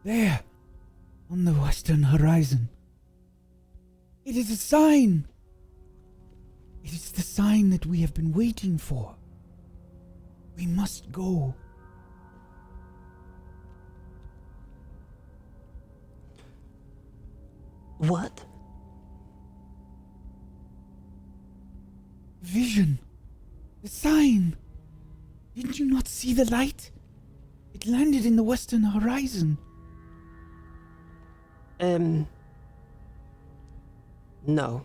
There, on the western horizon. It is a sign. It is the sign that we have been waiting for. We must go. What? Vision. The sign. Didn't you not see the light? It landed in the western horizon. No.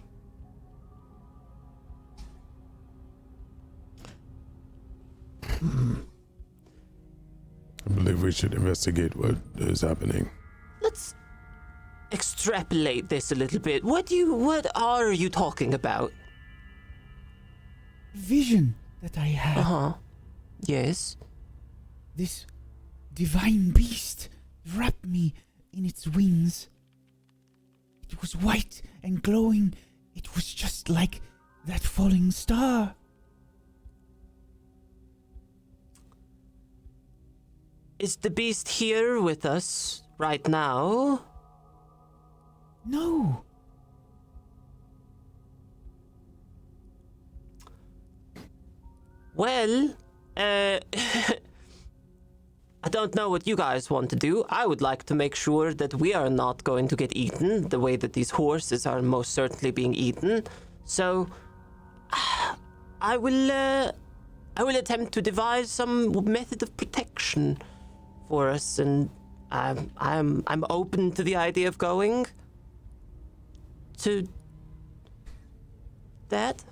I believe we should investigate what is happening. Let's extrapolate this a little bit. What are you talking about? Vision that I had. Uh-huh. Yes. This divine beast wrapped me in its wings. It was white and glowing. It was just like that falling star. Is the beast here with us right now? No. Well, I don't know what you guys want to do. I would like to make sure that we are not going to get eaten the way that these horses are most certainly being eaten. So, I will attempt to devise some method of protection for us, and I'm open to the idea of going to that.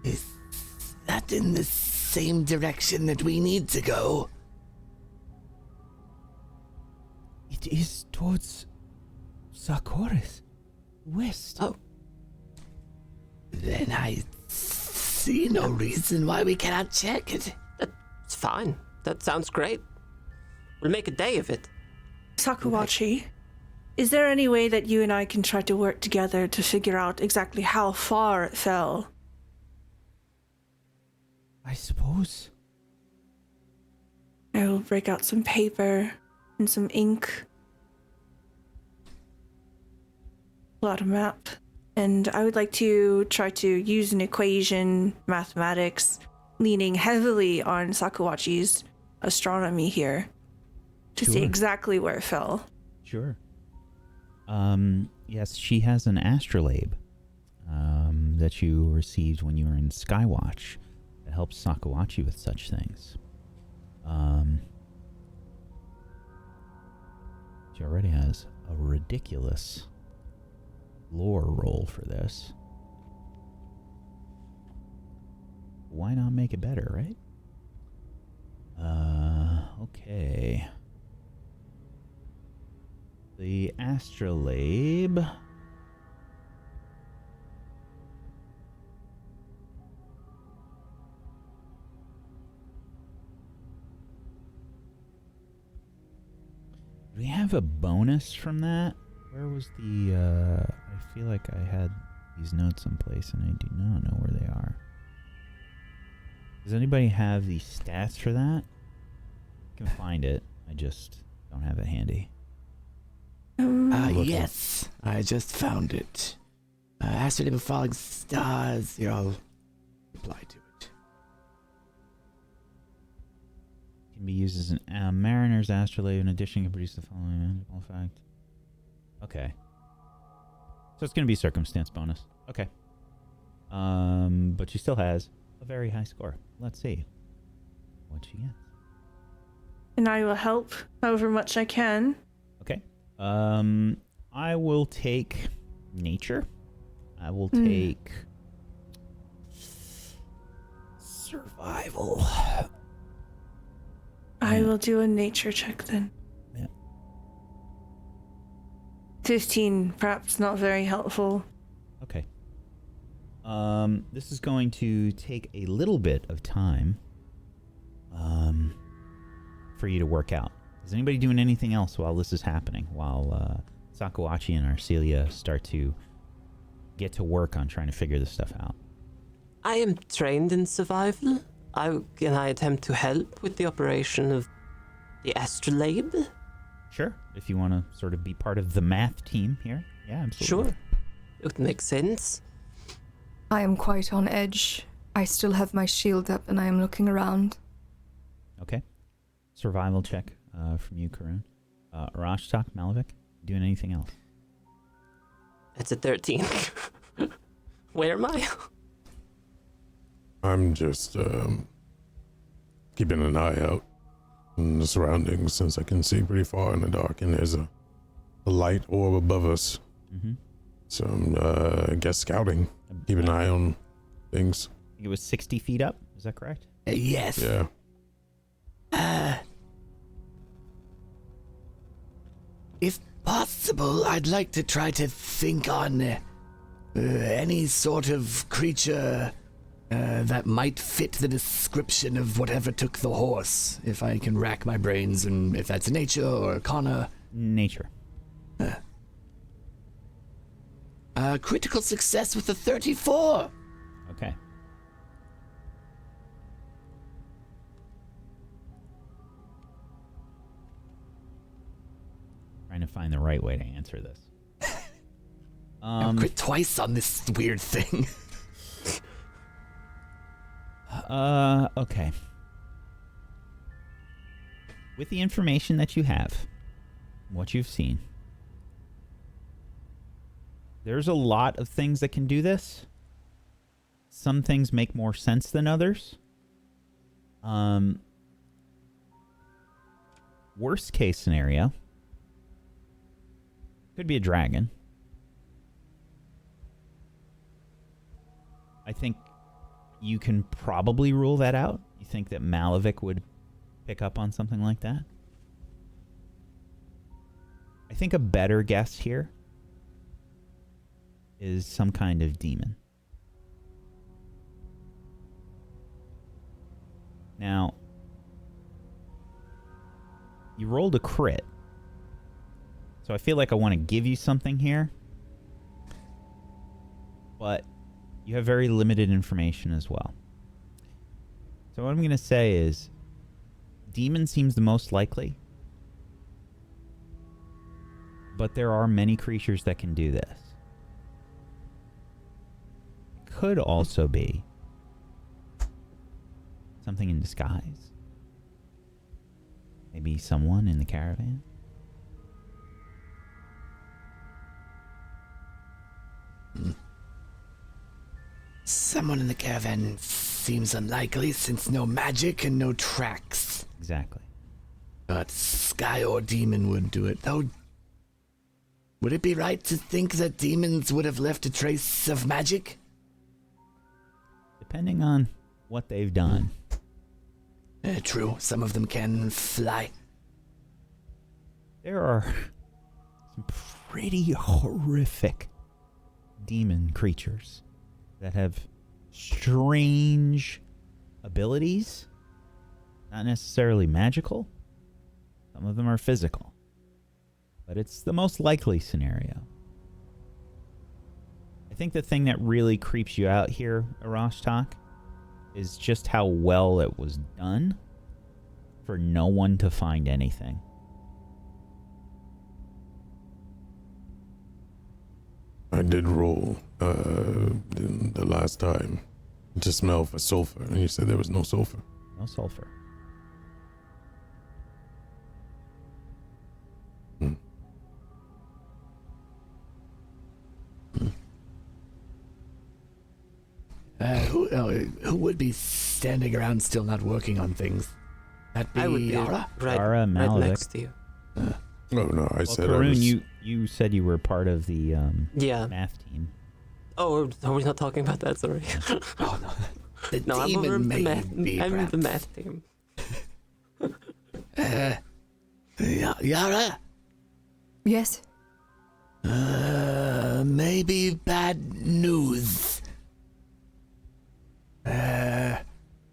Is that in the same direction that we need to go? It is towards Sarkoris, west. Oh. Then I see no reason why we cannot check it. It's fine. That sounds great. We'll make a day of it. Sakuwachi, is there any way that you and I can try to work together to figure out exactly how far it fell? I suppose. I will break out some paper and some ink. Pull out a map. And I would like to try to use an equation, mathematics, leaning heavily on Sakuwachi's astronomy here to see exactly where it fell. Sure. Yes, she has an astrolabe that you received when you were in Skywatch that helps Sakuwachi with such things. She already has a ridiculous lore roll for this. Why not make it better, right? Okay. The astrolabe. Do we have a bonus from that? Where was the, I feel like I had these notes someplace and I do not know where they are. Does anybody have the stats for that? I can find it. I just don't have it handy. Yes, I just found it. Asteroid of falling stars. Here, I'll reply to it. Can be used as a mariner's astrolabe. In addition, can produce the following magical effect. Okay. So it's going to be circumstance bonus. Okay. But she still has a very high score. Let's see what she gets. And I will help however much I can. Okay. I will take nature. I will take survival. I will do a nature check then. Yeah. 15, perhaps not very helpful. Okay. This is going to take a little bit of time for you to work out. Is anybody doing anything else while this is happening? While Sakuwachi and Arcelia start to get to work on trying to figure this stuff out? I am trained in survival. Can I attempt to help with the operation of the astrolabe? Sure, if you want to sort of be part of the math team here. Yeah, absolutely. Sure. It would make sense. I am quite on edge. I still have my shield up and I am looking around. Okay. Survival check from you, Karun. Rashtak, Malvik, doing anything else? That's a 13. Where am I? I'm just keeping an eye out in the surroundings since I can see pretty far in the dark, and there's a light orb above us. Mm-hmm. So I'm, I guess, scouting. Keep an eye on things. I think it was 60 feet up. Is that correct? Yes. Yeah. If possible, I'd like to try to think on any sort of creature that might fit the description of whatever took the horse. If I can rack my brains, and if that's nature or arcana. Nature. Critical success with a 34. Okay. Trying to find the right way to answer this. I crit twice on this weird thing. Okay. With the information that you have, what you've seen, there's a lot of things that can do this. Some things make more sense than others. Worst case scenario could be a dragon. I think you can probably rule that out. You think that Malavik would pick up on something like that? I think a better guess here is some kind of demon. Now, you rolled a crit. So I feel like I want to give you something here. But you have very limited information as well. So what I'm going to say is demon seems the most likely. But there are many creatures that can do this. Could also be something in disguise. Maybe someone in the caravan. Someone in the caravan seems unlikely since no magic and no tracks. Exactly. But sky or demon would do it, though. Would it be right to think that demons would have left a trace of magic? Depending on what they've done. True, some of them can fly. There are some pretty horrific demon creatures that have strange abilities. Not necessarily magical. Some of them are physical. But it's the most likely scenario. I think the thing that really creeps you out here, Arashtak, is just how well it was done for no one to find anything. I did roll the last time to smell for sulfur, and you said there was no sulfur. No sulfur. Who would be standing around still not working on things? That be I would be Yara? Yara, right Malvik. next to you. Oh no, I said I Karun, was... you said you were part of the Yeah. math team. Oh, are we not talking about that? Sorry. Oh, no. The No, I'm over demon the may math. be, I'm the perhaps. math team. Yara? Yes? Maybe bad news.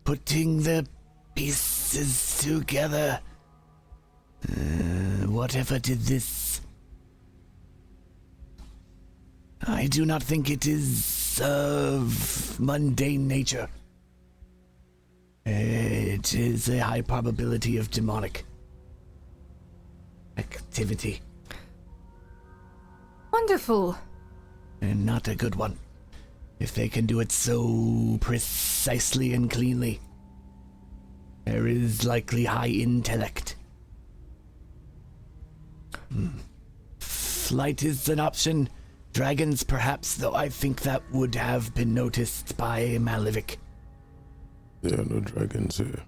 Putting the pieces together. Whatever did this? I do not think it is of mundane nature. It is a high probability of demonic. activity. Wonderful. And not a good one. If they can do it so precisely and cleanly, there is likely high intellect. Flight is an option. Dragons, perhaps, though I think that would have been noticed by Malivik. There are no dragons here.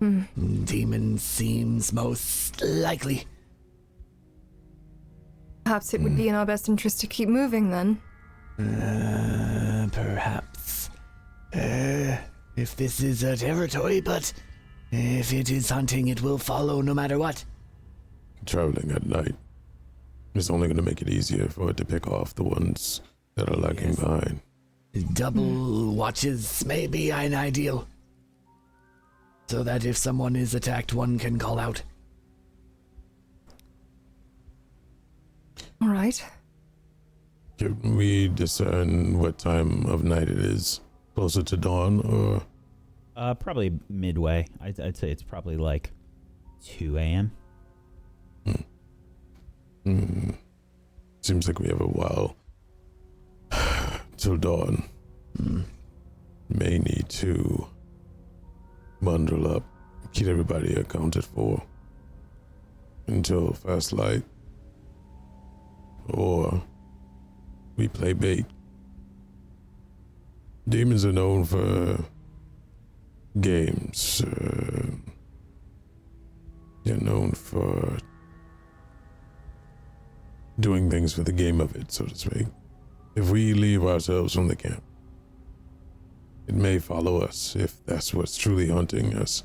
Demon seems most likely. Perhaps it would be in our best interest to keep moving then. Perhaps. If this is a territory, but if it is hunting, it will follow no matter what. Traveling at night is only going to make it easier for it to pick off the ones that are lagging behind. Double watches may be an ideal. So that if someone is attacked, one can call out. All right. Can we discern what time of night it is? Closer to dawn, or? Probably midway. I'd say it's probably like 2 a.m. Seems like we have a while till dawn. May need to bundle up, keep everybody accounted for until first light, or we play bait. Demons are known for games. They're known for doing things for the game of it, so to speak. If we leave ourselves from the camp, it may follow us if that's what's truly hunting us.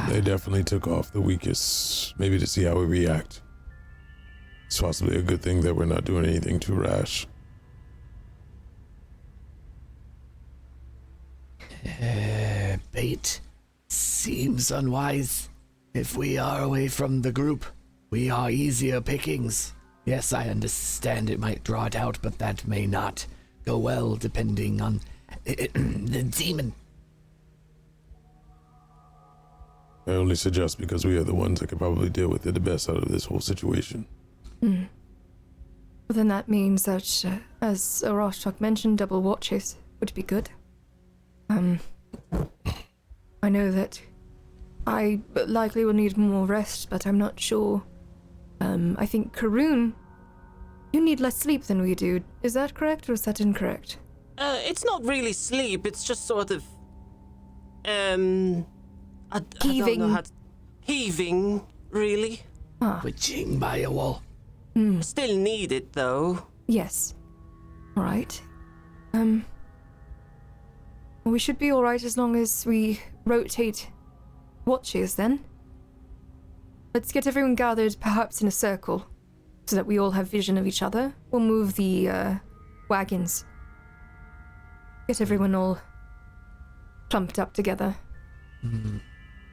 They definitely took off the weakest, maybe to see how we react. It's possibly a good thing that we're not doing anything too rash. Bait seems unwise. If we are away from the group, we are easier pickings. Yes, I understand it might draw it out, but that may not go well depending on the demon. I only suggest because we are the ones that could probably deal with it the best out of this whole situation. Well, then that means that, as Rostok mentioned, double watches would be good. I know that I likely will need more rest, but I'm not sure. I think Karun, you need less sleep than we do. Is that correct, or is that incorrect? It's not really sleep. It's just sort of, Heaving. I don't know how to, heaving, really. Twitching by a wall. Still need it though. Yes. All right. Well, we should be all right as long as we rotate watches then. Let's get everyone gathered, perhaps in a circle, so that we all have vision of each other. We'll move the wagons. Get everyone all clumped up together.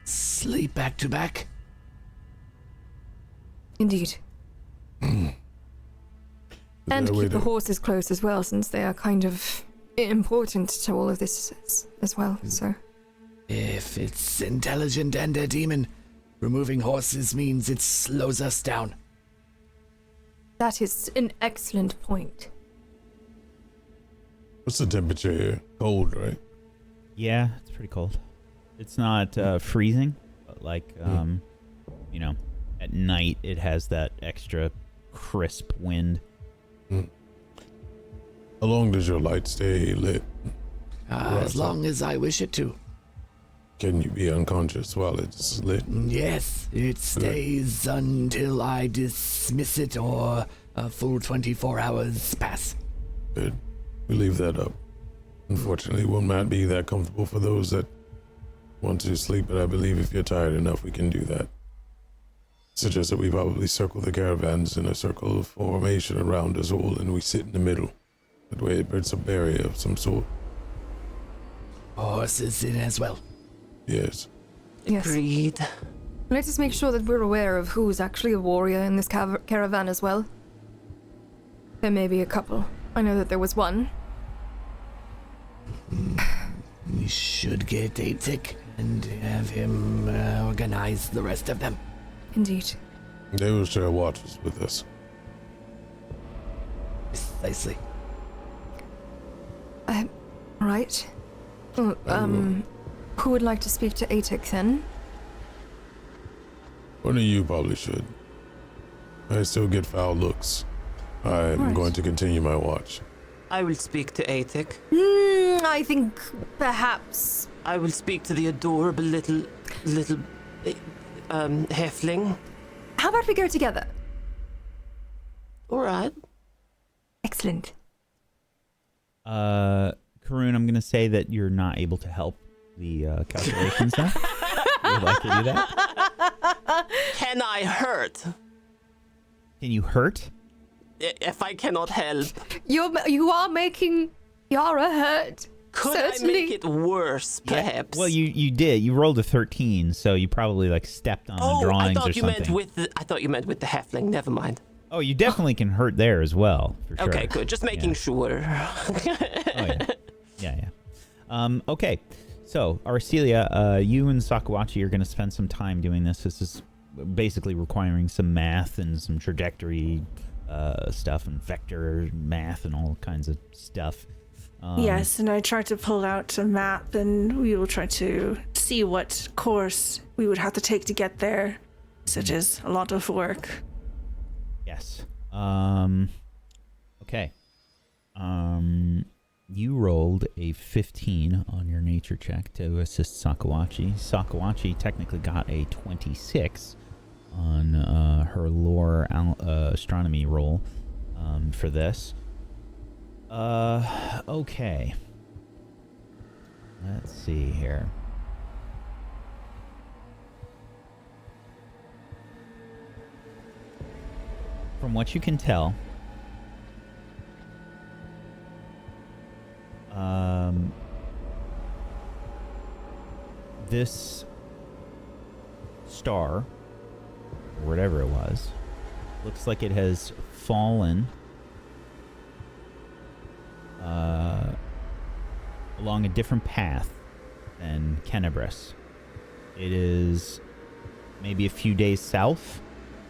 Sleep back to back. Indeed. And keep the horses close as well, since they are kind of important to all of this as well, so. If it's intelligent and a demon, removing horses means it slows us down. That is an excellent point. What's the temperature here? Cold, right? Yeah, it's pretty cold. It's not freezing, but like, you know, at night it has that extra crisp wind. How long does your light stay lit? As long as I wish it to. Can you be unconscious while it's lit? Yes, it stays until I dismiss it or a full 24 hours pass. Good. We leave that up. Unfortunately, it will not be that comfortable for those that want to sleep, but I believe if you're tired enough, we can do that. Suggest that we probably circle the caravans in a circle of formation around us all, and we sit in the middle. That way it puts a barrier of some sort. Horses in as well. Yes. Yes. Agreed. Let us make sure that we're aware of who's actually a warrior in this caravan as well. There may be a couple. I know that there was one. We should get a tick and have him organize the rest of them. Indeed. They will share watches with us. Precisely. Right. Well, who would like to speak to Atik then? One of you probably should. I still get foul looks. I'm Right. going to continue my watch. I will speak to Atik. I think perhaps. I will speak to the adorable little halfling. How about we go together? All right. Excellent. Karun, I'm gonna say that you're not able to help the calculations now. You would like to do that? Can I hurt? Can you hurt? If I cannot help, You are making Yara hurt. could Certainly. I make it worse, perhaps? Well, you did. You rolled a 13, so you probably like stepped on Oh, drawings I thought or you something. meant with the. I thought you meant with the halfling. Never mind. Oh, you definitely can hurt there as well, for sure. Okay, good. Just making sure. Oh, yeah. Yeah. Okay. So, Arcelia, you and Sakuachi are going to spend some time doing this. This is basically requiring some math and some trajectory stuff and vector math and all kinds of stuff. Yes, and I tried to pull out a map, and we will try to see what course we would have to take to get there, such as a lot of work. Yes. Okay. You rolled a 15 on your nature check to assist Sakuachi. Sakuachi technically got a 26 on her lore astronomy roll for this. Okay. Let's see here. From what you can tell, this star, or whatever it was, looks like it has fallen along a different path than Kenebras. It is maybe a few days south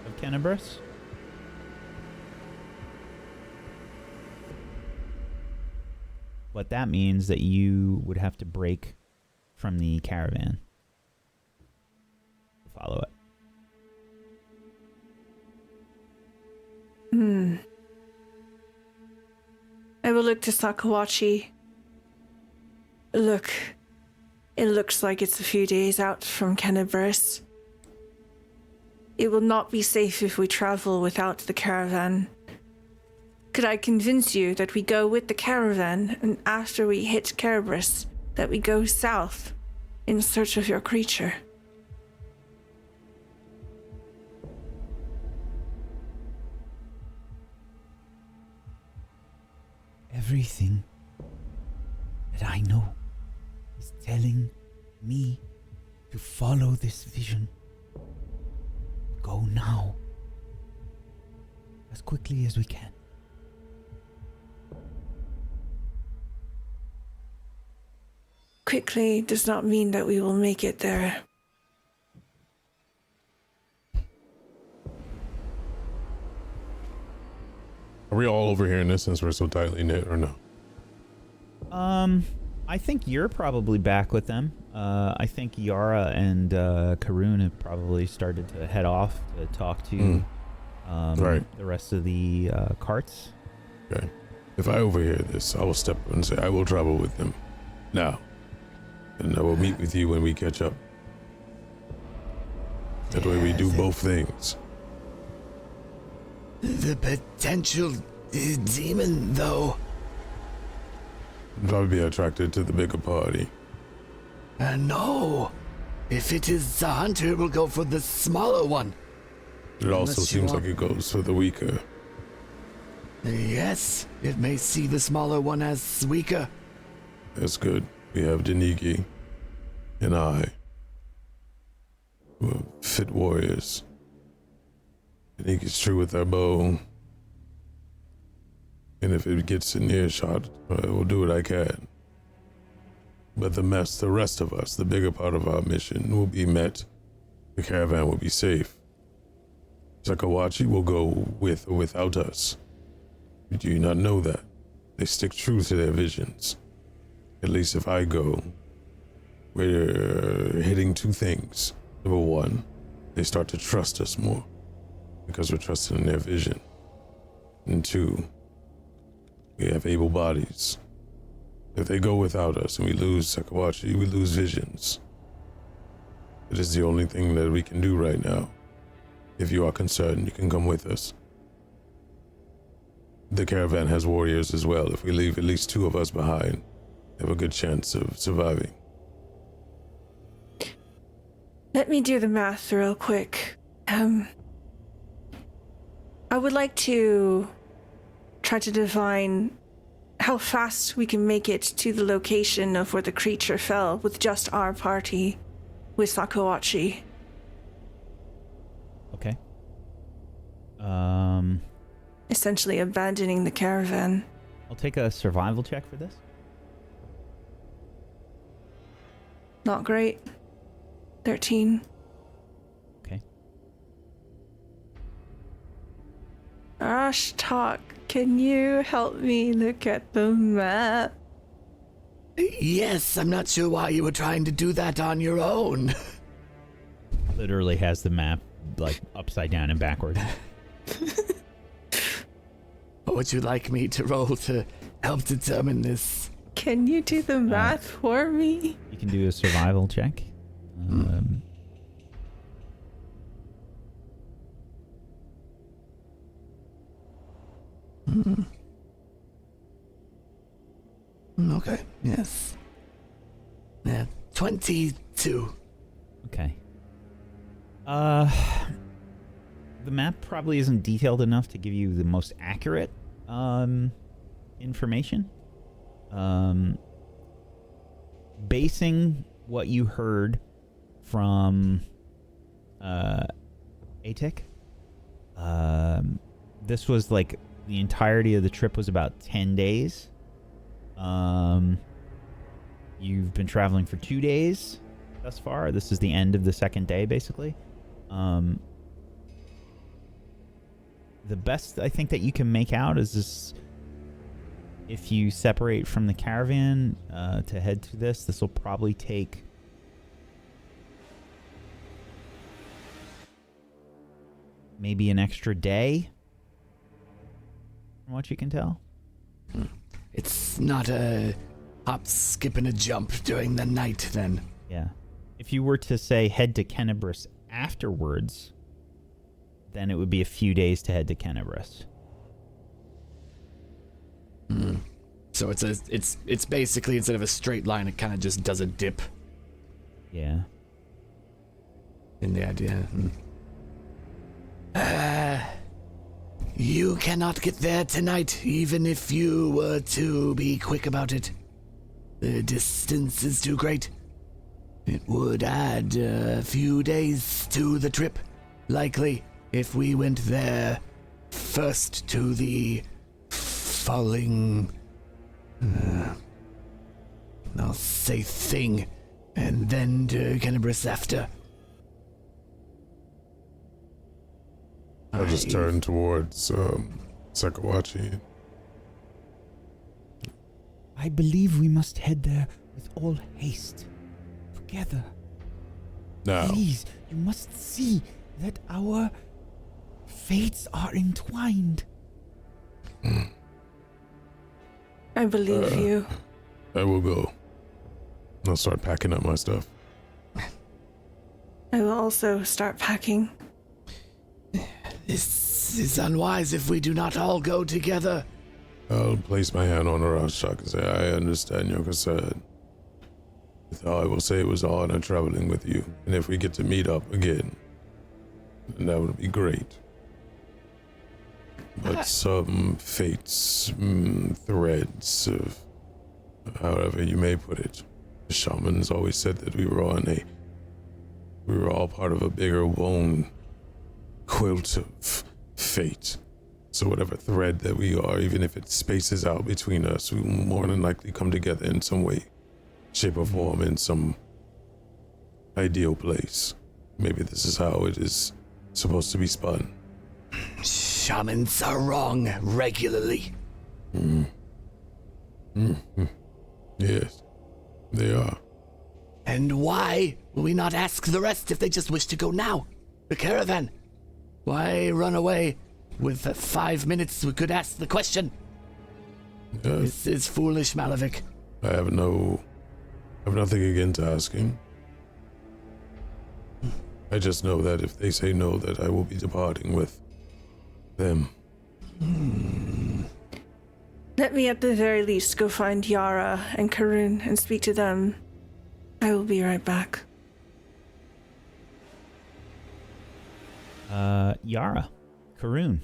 of Kenebras. What that means that you would have to break from the caravan to follow it. I will look to Sakuachi. Look, it looks like it's a few days out from Kenebras. It will not be safe if we travel without the caravan. Could I convince you that we go with the caravan, and after we hit Kenebras, that we go south in search of your creature? Everything that I know is telling me to follow this vision. Go now. As quickly as we can. Quickly does not mean that we will make it there. Are we all overhearing this since we're so tightly knit, or no? I think you're probably back with them. I think Yara and Karun have probably started to head off to talk to Right. the rest of the carts. Okay. If I overhear this, I will step up and say, I will travel with them. Now. And I will meet with you when we catch up. That way we do both things. The potential demon, though. I'd probably be attracted to the bigger party. No. If it is the hunter, we'll go for the smaller one. It also Unless you seems want- like it goes for the weaker. Yes, it may see the smaller one as weaker. That's good. We have Deniki and I. We're fit warriors. Deniki's true with our bow. And if it gets in earshot, I will do what I can. But the rest of us, the bigger part of our mission will be met. The caravan will be safe. Sakawachi will go with or without us. Do you not know that? They stick true to their visions. At least if I go, we're hitting two things. Number one, they start to trust us more because we're trusting in their vision. And two, we have able bodies. If they go without us and we lose Sakawachi, we lose visions. It is the only thing that we can do right now. If you are concerned, you can come with us. The caravan has warriors as well. If we leave at least two of us behind, we have a good chance of surviving. Let me do the math real quick. I would like to try to define how fast we can make it to the location of where the creature fell with just our party, with Sakawachi. Okay. Essentially abandoning the caravan. I'll take a survival check for this. Not great. 13. Okay. Ashtok, can you help me look at the map? Yes, I'm not sure why you were trying to do that on your own. Literally has the map like upside down and backward. What would you like me to roll to help determine this? Can you do the math for me? You can do a survival check. Okay, yes. Yeah, 22. Okay. The map probably isn't detailed enough to give you the most accurate information. Basing what you heard from Atik, this was like the entirety of the trip was about 10 days. You've been traveling for 2 days thus far. This is the end of the second day, basically. The best I think that you can make out is this: if you separate from the caravan to head to this will probably take maybe an extra day, from what you can tell. It's not a hop, skip, and a jump during the night, then. Yeah. If you were to, say, head to Kenebras afterwards, then it would be a few days to head to Kenebras. So it's basically, instead of a straight line, it kind of just does a dip. Yeah. In the idea. You cannot get there tonight, even if you were to be quick about it. The distance is too great. It would add a few days to the trip, likely, if we went there first to the falling... I'll say thing, and then to Kenebras after. I'll just turn towards Sakawachi. I believe we must head there with all haste. Together. Now, Please, you must see that our fates are entwined. I believe you. I will go. I'll start packing up my stuff. I will also start packing. This is unwise if we do not all go together. I'll place my hand on Arashak and say, I understand your concern. I will say it was an honor traveling with you, and if we get to meet up again, then that would be great. But some fates, threads of, however you may put it, the shamans always said that we were all part of a bigger woven quilt of fate. So whatever thread that we are, even if it spaces out between us, we will more than likely come together in some way. shape or form in some ideal place. Maybe this is how it is supposed to be spun. Shamans are wrong regularly. Yes, they are. And why will we not ask the rest if they just wish to go now? The caravan. Why run away? With 5 minutes we could ask the question. Yes, This is foolish, Malavik. I have nothing against asking. I just know that if they say no, that I will be departing with them. Let me at the very least go find Yara and Karun and speak to them. I will be right back. Yara, Karun,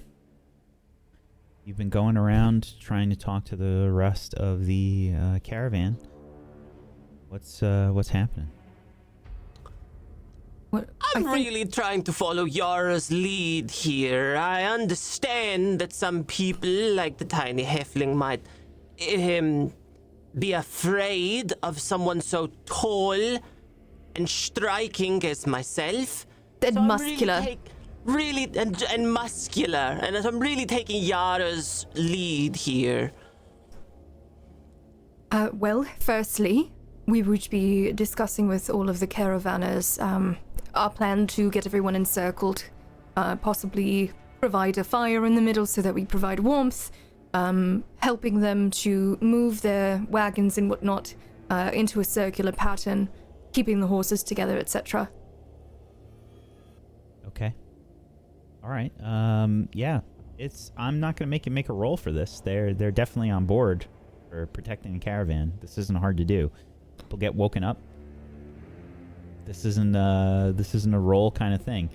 you've been going around trying to talk to the rest of the caravan. What's happening? What? I'm really trying to follow Yara's lead here. I understand that some people, like the tiny halfling, might be afraid of someone so tall and striking as myself. And So I'm muscular. and muscular, and I'm really taking Yara's lead here. Well, firstly, we would be discussing with all of the caravanners our plan to get everyone encircled, possibly provide a fire in the middle so that we provide warmth, helping them to move their wagons and whatnot into a circular pattern, keeping the horses together, etc. Okay. All right. Yeah. I'm not gonna make you make a roll for this. They're definitely on board for protecting the caravan. This isn't hard to do. People get woken up. This isn't a roll kind of thing.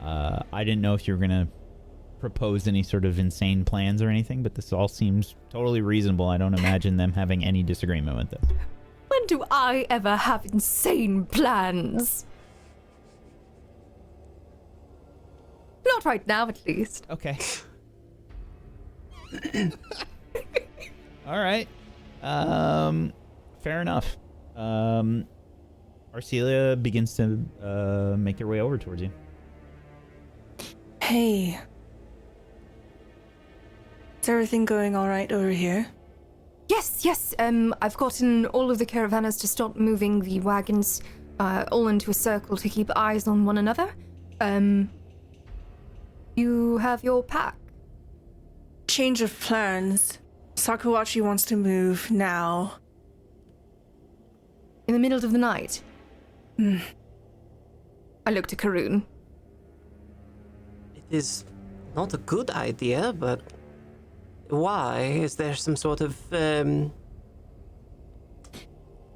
I didn't know if you were gonna propose any sort of insane plans or anything, but this all seems totally reasonable. I don't imagine them having any disagreement with this. When do I ever have insane plans? Not right now, at least. Okay. All right. Fair enough. Arcelia begins to make their way over towards you. Hey. Is everything going all right over here? Yes. I've gotten all of the caravanners to stop moving the wagons all into a circle to keep eyes on one another. You have your pack. Change of plans. Sakuachi wants to move now. In the middle of the night. I looked at Karun. It is not a good idea, but why? Is there some sort of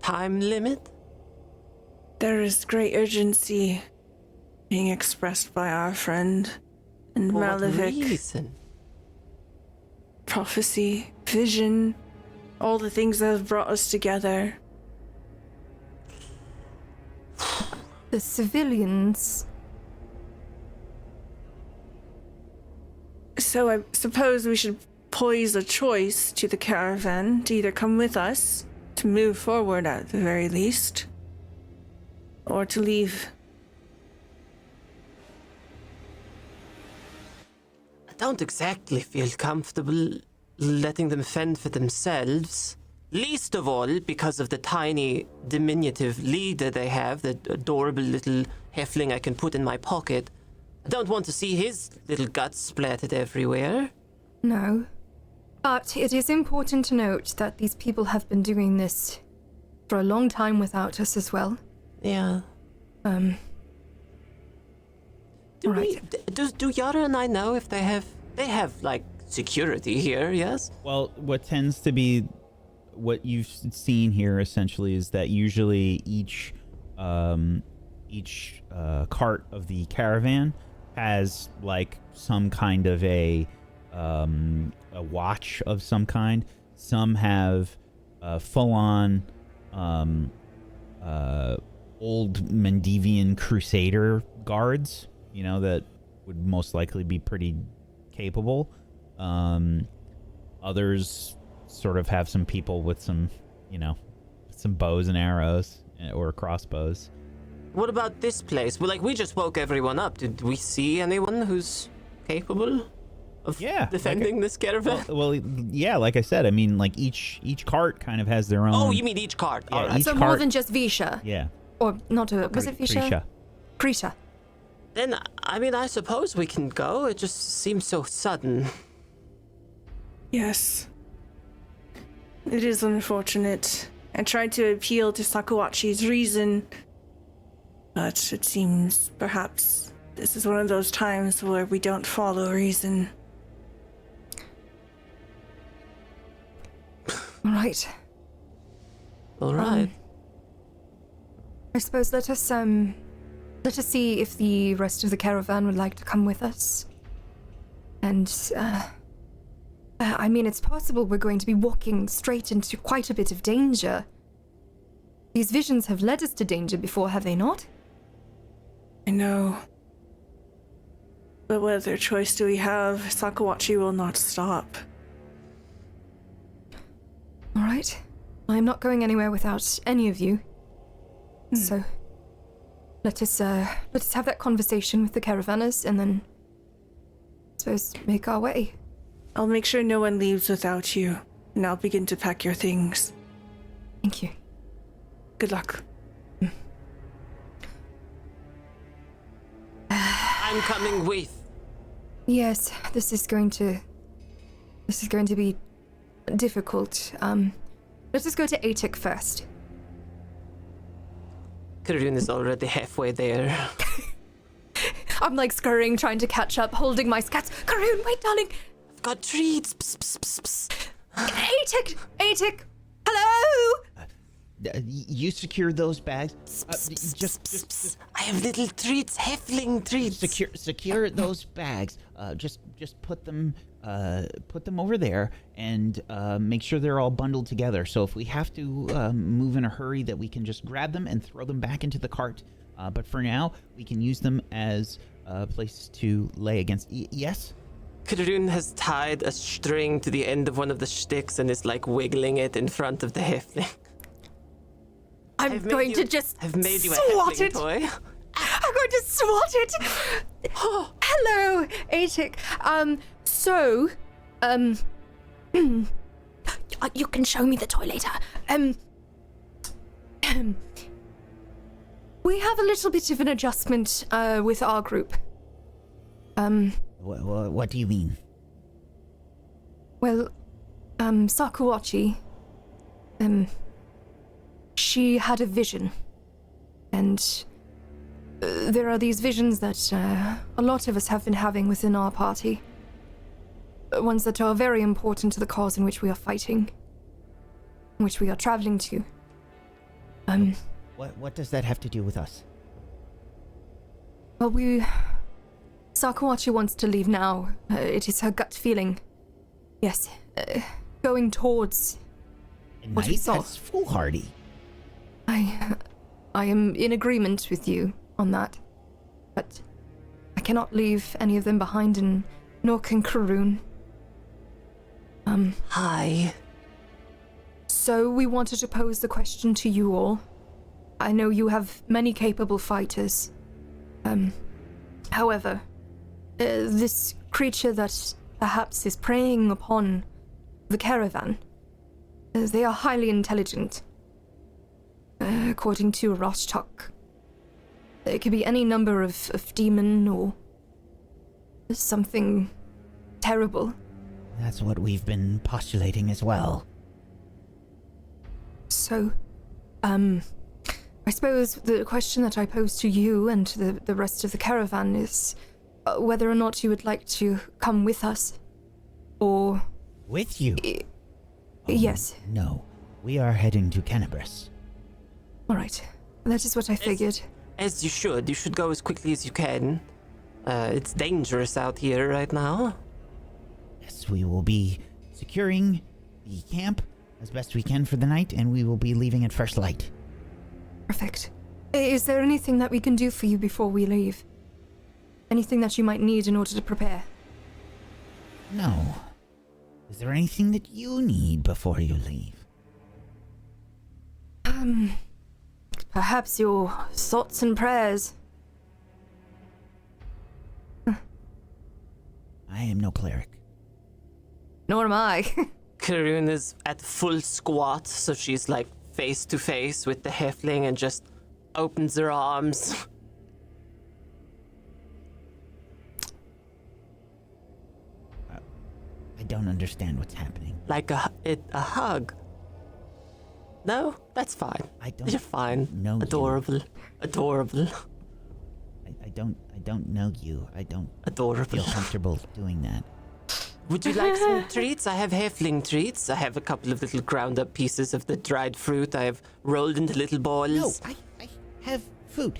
time limit? There is great urgency being expressed by our friend and For what Malavik. reason? Prophecy, vision, all the things that have brought us together. The civilians. So I suppose we should pose a choice to the caravan to either come with us, to move forward at the very least, or to leave. I don't exactly feel comfortable letting them fend for themselves. Least of all because of the tiny, diminutive leader they have, the adorable little halfling I can put in my pocket. I don't want to see his little guts splattered everywhere. No. But it is important to note that these people have been doing this for a long time without us as well. Yeah. Do Yara and I know if they have like security here? Yes. Well, what tends to be what you've seen here essentially is that usually each cart of the caravan has like some kind of a watch of some kind. Some have full-on old Mendevian crusader guards, you know, that would most likely be pretty capable. Others sort of have some people with some, you know, some bows and arrows or crossbows. What about this place? Well, like, we just woke everyone up. Did we see anyone who's capable of defending this caravan? Well, yeah, like I said, I mean, like each cart kind of has their own. Oh, you mean each cart? Yeah, All right. each So cart, more than just Visha. Yeah. Or not a... Was it Visha? Krisha. Krisha. Then, I mean, I suppose we can go. It just seems so sudden. Yes. It is unfortunate. I tried to appeal to Sakuachi's reason, but it seems perhaps this is one of those times where we don't follow reason. All right. All right. I suppose let us see if the rest of the caravan would like to come with us. And, I mean, it's possible we're going to be walking straight into quite a bit of danger. These visions have led us to danger before, have they not? I know. But what other choice do we have? Sakuachi will not stop. All right. I'm not going anywhere without any of you. So, let us have that conversation with the caravanners and then, I suppose, make our way. I'll make sure no one leaves without you, and I'll begin to pack your things. Thank you. Good luck. I'm coming with. Yes, this is going to be difficult. Let us go to Atik first. Karun is already halfway there. I'm like scurrying, trying to catch up, holding my scats. Karun, wait, darling. I've got treats. Psst, psst, psst, psst. Atik, hello. You secure those bags. Just I have little treats, halfling treats. Secure those bags. Just put them over there and make sure they're all bundled together. So if we have to move in a hurry, that we can just grab them and throw them back into the cart. But for now, we can use them as places to lay against. Yes. Karun has tied a string to the end of one of the sticks and is like wiggling it in front of the halfling. I'm going to just I've made you a swat halfling it. toy. I'm going to swat it. Hello, Atik. You can show me the toy later. We have a little bit of an adjustment with our group. What do you mean? Well, Sakuachi, she had a vision, and there are these visions that a lot of us have been having within our party. Ones that are very important to the cause in which we are fighting, in which we are traveling to. What does that have to do with us? Well, Sakuachi wants to leave now. It is her gut feeling. Yes, going towards what we saw. That's foolhardy. I am in agreement with you on that, but I cannot leave any of them behind, and nor can Karun. Hi. So we wanted to pose the question to you all. I know you have many capable fighters. However, this creature that perhaps is preying upon the caravan, they are highly intelligent. According to Roshtok, it could be any number of demon or something terrible. That's what we've been postulating as well. So, I suppose the question that I pose to you and to the rest of the caravan is whether or not you would like to come with us, or... With you? Yes. No, we are heading to Kenebras. All right, that is what I figured. As you should. You should go as quickly as you can. It's dangerous out here right now. Yes, we will be securing the camp as best we can for the night, and we will be leaving at first light. Perfect. Is there anything that we can do for you before we leave? Anything that you might need in order to prepare? No. Is there anything that you need before you leave? Perhaps your thoughts and prayers. I am no cleric. Nor am I. Karun is at full squat, so she's like face to face with the halfling and just opens her arms. I don't understand what's happening. Like a hug. No, that's fine. I don't You're fine. know you. Adorable. Adorable. I don't know you. I don't Adorable. feel comfortable doing that. Would you like some treats? I have halfling treats. I have a couple of little ground up pieces of the dried fruit I have rolled into little balls. No, I have food.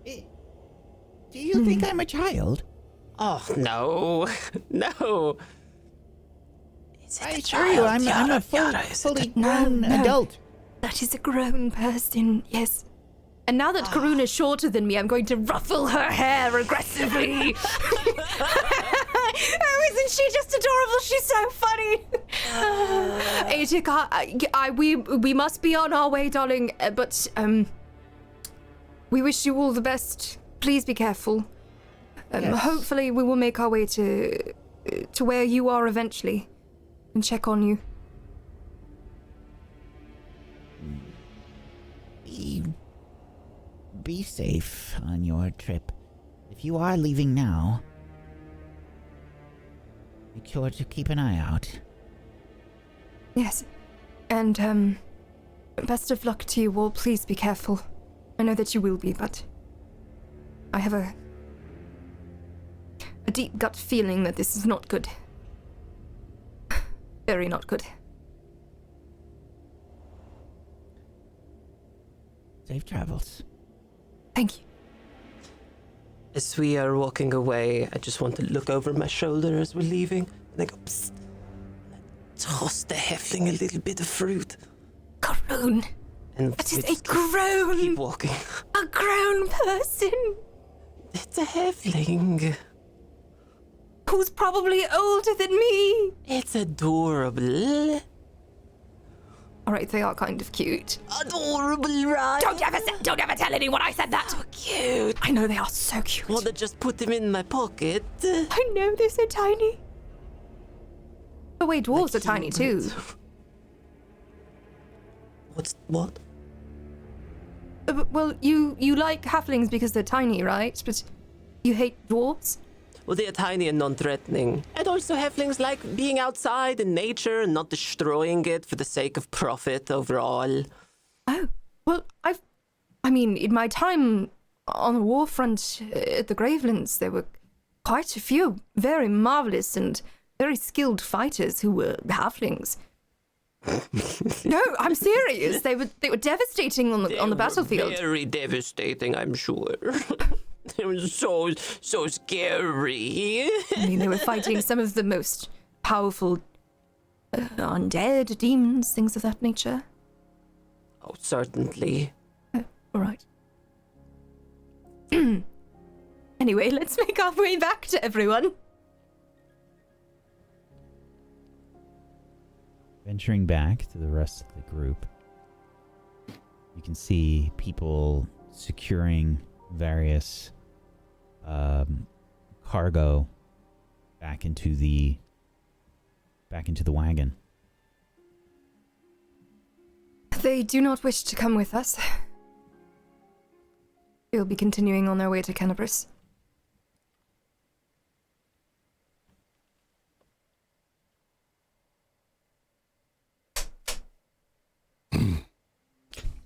Do you think I'm a child? Oh, no. No. Is it I a assure you, child? I'm a fully grown adult. That is a grown person, yes. And now that Karun is shorter than me, I'm going to ruffle her hair aggressively. Oh, isn't she just adorable? She's so funny. Atik, we must be on our way, darling. But we wish you all the best. Please be careful. Yes. Hopefully, we will make our way to where you are eventually, and check on you. Be safe on your trip. If you are leaving now, make sure to keep an eye out. Yes, and best of luck to you all. Please be careful. I know that you will be, but I have a deep gut feeling that this is not good. Very not good. Safe travels. Thank you. As we are walking away, I just want to look over my shoulder as we're leaving. And I go, psst. And I toss the halfling a little bit of fruit. Grown. And That we is a just grown. keep walking. A grown person It's a halfling. who's probably older than me. It's adorable. All right, they are kind of cute. Adorable, right? Don't ever tell anyone I said that. So cute. I know they are so cute. Want to just put them in my pocket? I know they're so tiny. Oh wait, dwarves are tiny too. What? Well, you like halflings because they're tiny, right? But you hate dwarves? Well, they are tiny and non-threatening. And also halflings like being outside in nature and not destroying it for the sake of profit overall. Oh, well, I mean, in my time on the war front at the Gravelands, there were quite a few very marvelous and very skilled fighters who were halflings. No, I'm serious. They were devastating on the battlefield. Very devastating, I'm sure. They were so scary. I mean, they were fighting some of the most powerful undead, demons, things of that nature. Oh, certainly. Oh, all right. Anyway, let's make our way back to everyone. Venturing back to the rest of the group, you can see people securing various cargo back into the wagon. They do not wish to come with us. They'll be continuing on their way to Kenebras.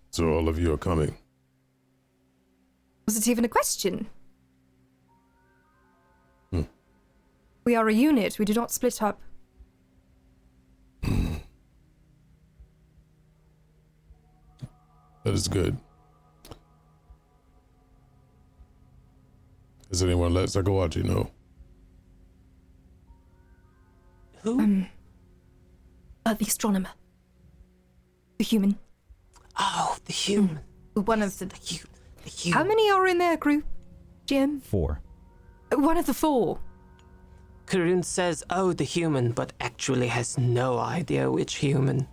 So all of you are coming. Was it even a question? We are a unit. We do not split up. That is good. Does anyone let Sakawachi know? Who? The astronomer. The human. Oh, the human. One of the... The human. How many are in their group, Jim? 4. One of the 4. Karun says, oh, the human, but actually has no idea which human.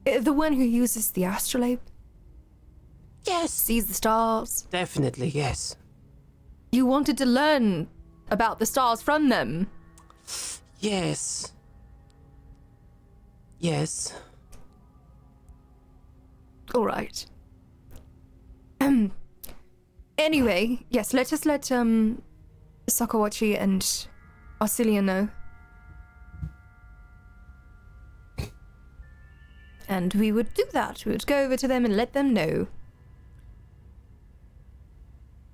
The one who uses the astrolabe? Yes. Sees the stars? Definitely, yes. You wanted to learn about the stars from them? Yes. Yes. All right. Anyway, yes, let us let Sakawachi and Arcelia know. And we would do that. We would go over to them and let them know.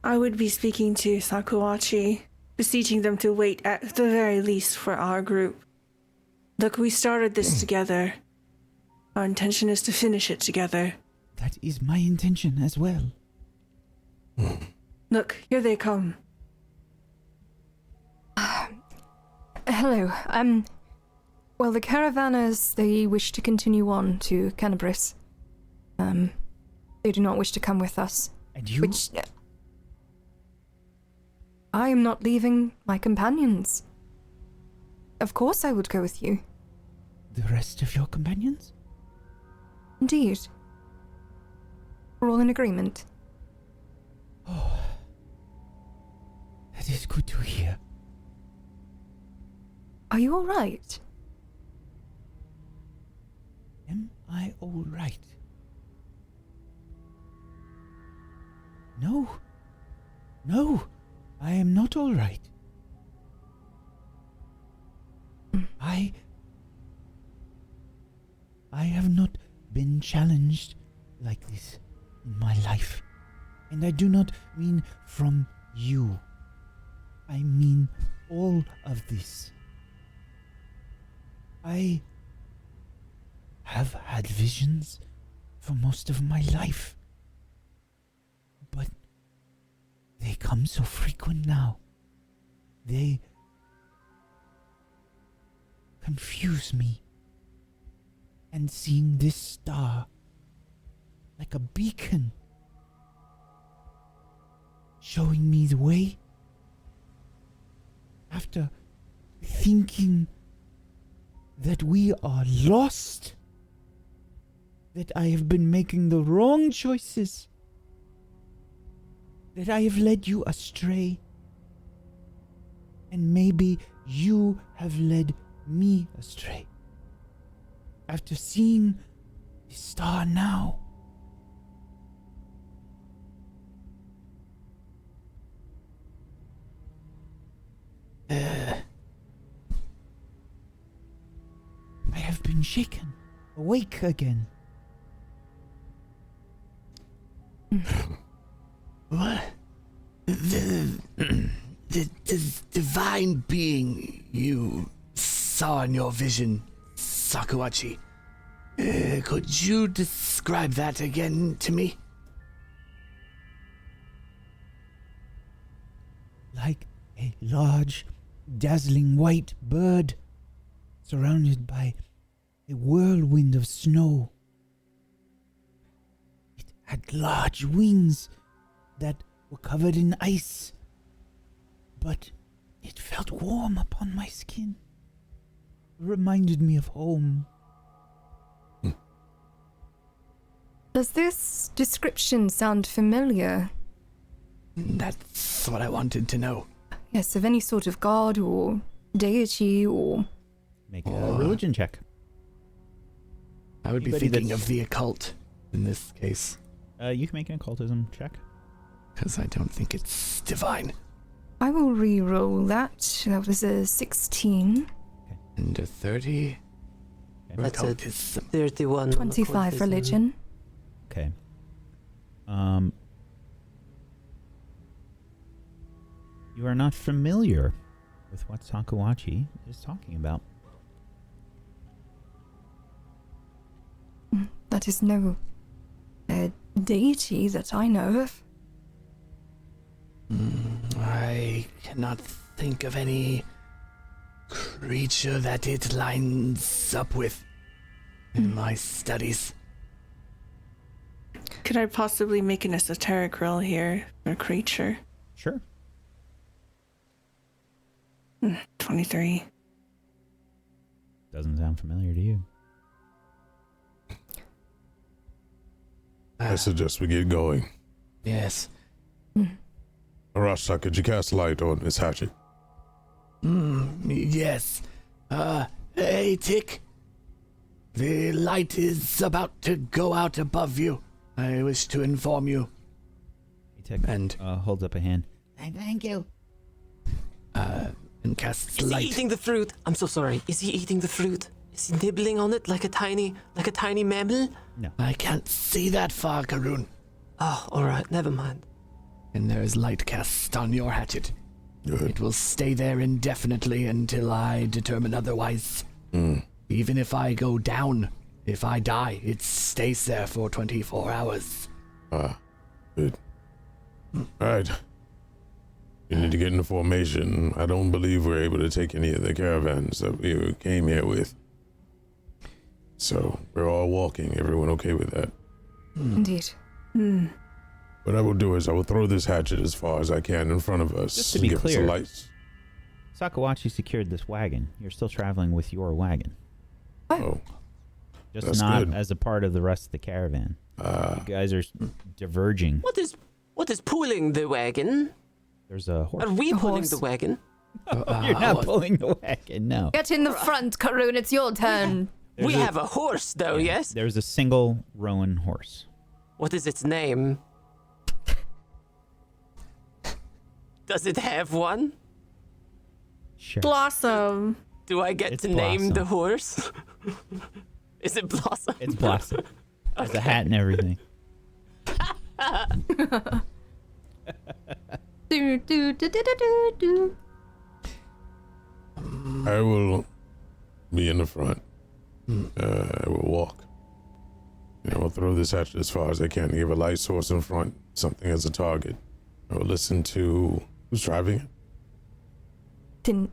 I would be speaking to Sakuachi, beseeching them to wait at the very least for our group. Look, we started this together. Our intention is to finish it together. That is my intention as well. Look, here they come. Hello. Well, the caravanners, they wish to continue on to Kenebras. They do not wish to come with us. And you? Which... I am not leaving my companions. Of course I would go with you. The rest of your companions? Indeed. We're all in agreement. Oh. That is good to hear. Are you all right? Am I all right? No. No, I am not all right. I have not been challenged like this in my life. And I do not mean from you. I mean all of this. I have had visions for most of my life. But they come so frequent now. They confuse me. And seeing this star like a beacon showing me the way after thinking that we are lost, that I have been making the wrong choices, that I have led you astray, and maybe you have led me astray. After seeing the star now, I have been shaken, awake again. What? The divine being you saw in your vision, Sakuachi. Could you describe that again to me? Like a large, dazzling white bird surrounded by a whirlwind of snow. It had large wings that were covered in ice, but it felt warm upon my skin. It reminded me of home. Does this description sound familiar? That's what I wanted to know. Yes, of any sort of god or deity or... Make a religion check. I would be Anybody thinking that's- of the occult in this case, You can make an occultism check. because I don't think it's divine. I will re-roll that. That was a 16. And a 30. Okay. That's it. Occultism. 31. on 25 occultism. religion. Okay. You are not familiar with what Sakuachi is talking about. That is no deity that I know of. I cannot think of any creature that it lines up with in my studies. Could I possibly make an esoteric roll here for creature? Sure. 23. Doesn't sound familiar to you. I suggest we get going. Yes. Arashta, could you cast light on this hatchet? Yes. Hey, Tick. The light is about to go out above you. I wish to inform you. And holds up a hand. Thank you. And casts Is light. he eating the fruit? I'm so sorry. Is he eating the fruit? Is he nibbling on it like a tiny mammal? No. I can't see that far, Karun. Oh, all right. Never mind. And there is light cast on your hatchet. Good. It will stay there indefinitely until I determine otherwise. Even if I go down, if I die, it stays there for 24 hours. Good. Alright. We need to get into formation. I don't believe we're able to take any of the caravans that we came here with. So, we're all walking. Everyone okay with that? Indeed. What I will do is I will throw this hatchet as far as I can in front of us. Just to be give clear. us a light. Sakawachi secured this wagon. You're still traveling with your wagon. Oh. Just That's not good. as a part of the rest of the caravan. You guys are diverging. What is pulling the wagon? There's a horse. Are we A pulling horse. the wagon? You're not pulling the wagon, no. Get in the front, Karun. It's your turn. We have a horse, though, yes? There's a single roan horse. What is its name? Does it have one? Sure. Blossom. Do I get It's to name the Blossom. horse? Is it Blossom? It's Blossom. There's a hat and everything. Do, do, do, do, do, do, do. I will be in the front. I will walk. I will throw this hatchet as far as I can to give a light source in front, something as a target. I will listen to who's driving it.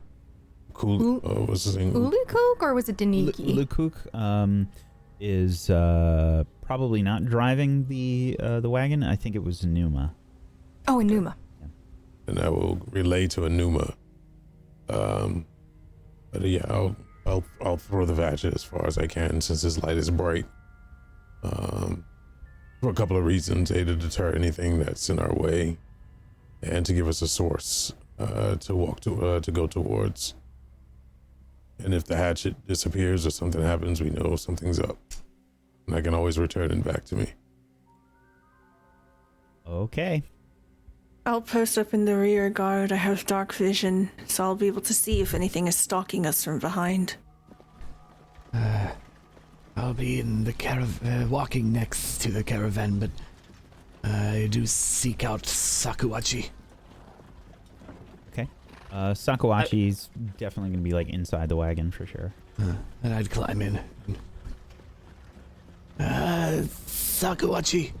Cool. What's his name? Ulukok or was it Deniki? Lukuk is probably not driving the wagon. I think it was Numa. Oh, Enuma. And I will relay to Enuma. But yeah, I'll throw the hatchet as far as I can since this light is bright. For a couple of reasons: A, to deter anything that's in our way, and to give us a source to go towards. And if the hatchet disappears or something happens, we know something's up, and I can always return it back to me. Okay. I'll post up in the rear guard. I have dark vision, so I'll be able to see if anything is stalking us from behind. I'll be in the walking next to the caravan, but I do seek out Sakuachi. Okay. Sakawachi's definitely going to be like inside the wagon for sure. And I'd climb in. Sakuachi,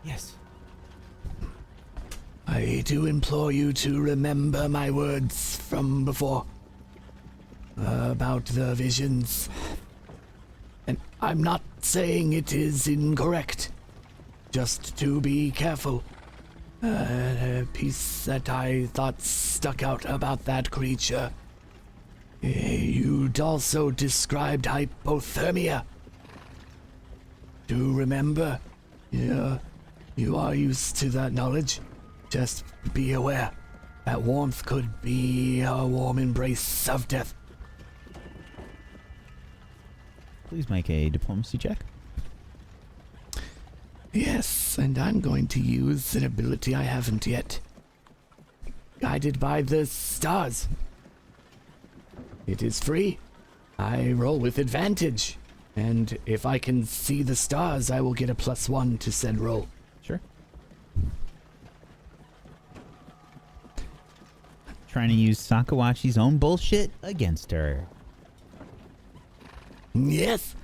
Yes. I do implore you to remember my words from before about the visions. And I'm not saying it is incorrect, just to be careful. A piece that I thought stuck out about that creature. You'd also described hypothermia. Do remember? Yeah, you are used to that knowledge. Just be aware. That warmth could be a warm embrace of death. Please make a diplomacy check. Yes, and I'm going to use an ability I haven't yet. Guided by the stars. It is free. I roll with advantage. And if I can see the stars, I will get a +1 to said roll. Sure. Trying to use Sakawachi's own bullshit against her. Yes.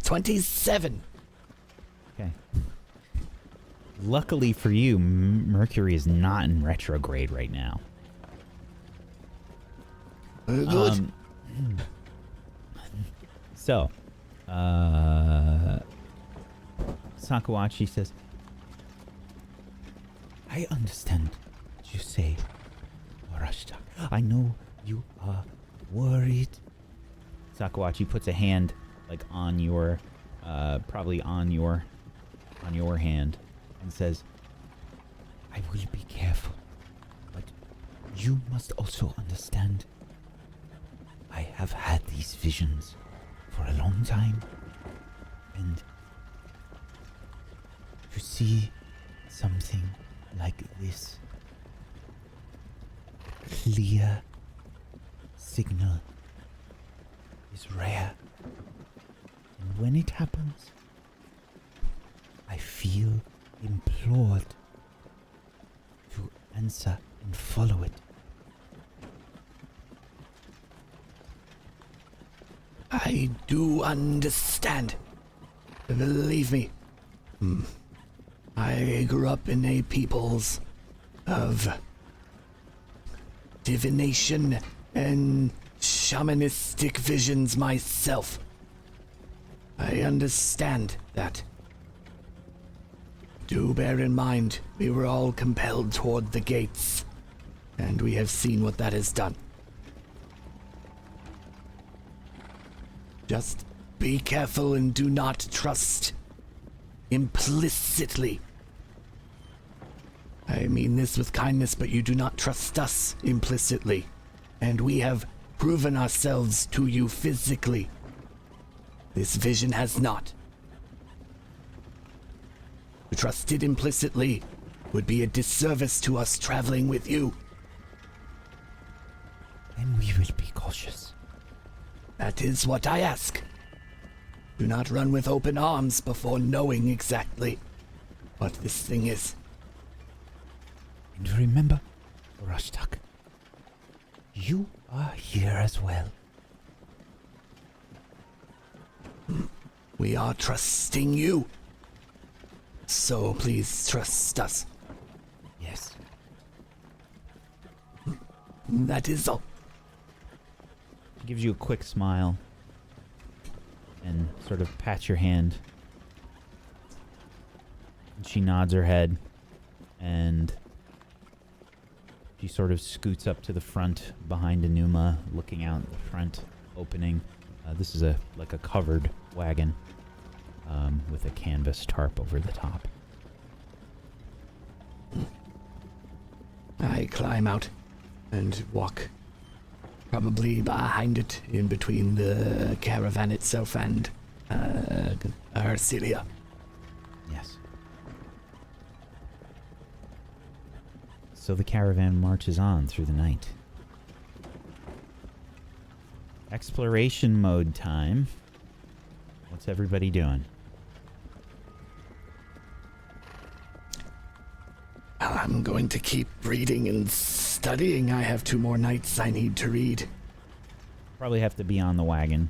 27. Okay. Luckily for you, Mercury is not in retrograde right now. Good. So, Sakawachi says, I understand what you say, Arashta. I know you are worried. Sakawachi puts a hand like on your, probably on your hand, and says, I will be careful, but you must also understand. I have had these visions for a long time, and to see something like this clear signal is rare. And when it happens, I feel implored to answer and follow it. I do understand. Believe me. I grew up in a peoples of divination and shamanistic visions myself. I understand that. Do bear in mind, we were all compelled toward the gates, and we have seen what that has done. Just be careful and do not trust implicitly. I mean this with kindness, but you do not trust us implicitly. And we have proven ourselves to you physically. This vision has not. To trust it implicitly would be a disservice to us traveling with you. Then we will be cautious. That is what I ask. Do not run with open arms before knowing exactly what this thing is. And remember, Rashtak, you are here as well. We are trusting you. So please trust us. Yes. That is all. She gives you a quick smile and sort of pats your hand. And she nods her head, and she sort of scoots up to the front behind Enuma, looking out the front opening. This is a covered wagon with a canvas tarp over the top. I climb out and walk probably behind it, in between the caravan itself and Arcelia. Yes. So the caravan marches on through the night. Exploration mode time. What's everybody doing? I'm going to keep reading and studying. I have 2 more nights I need to read. Probably have to be on the wagon.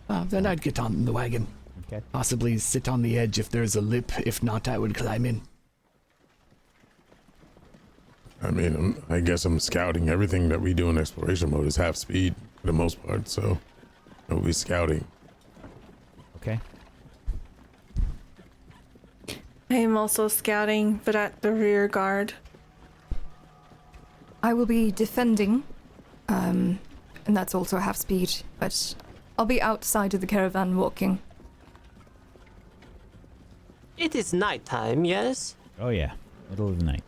Then I'd get on the wagon. Okay. Possibly sit on the edge if there's a lip. If not, I would climb in. I mean, I guess I'm scouting. Everything that we do in exploration mode is half speed for the most part, so I'll be scouting. Okay. I am also scouting, but at the rear guard. I will be defending, and that's also half speed, but I'll be outside of the caravan walking. It is nighttime, yes? Oh yeah, middle of the night.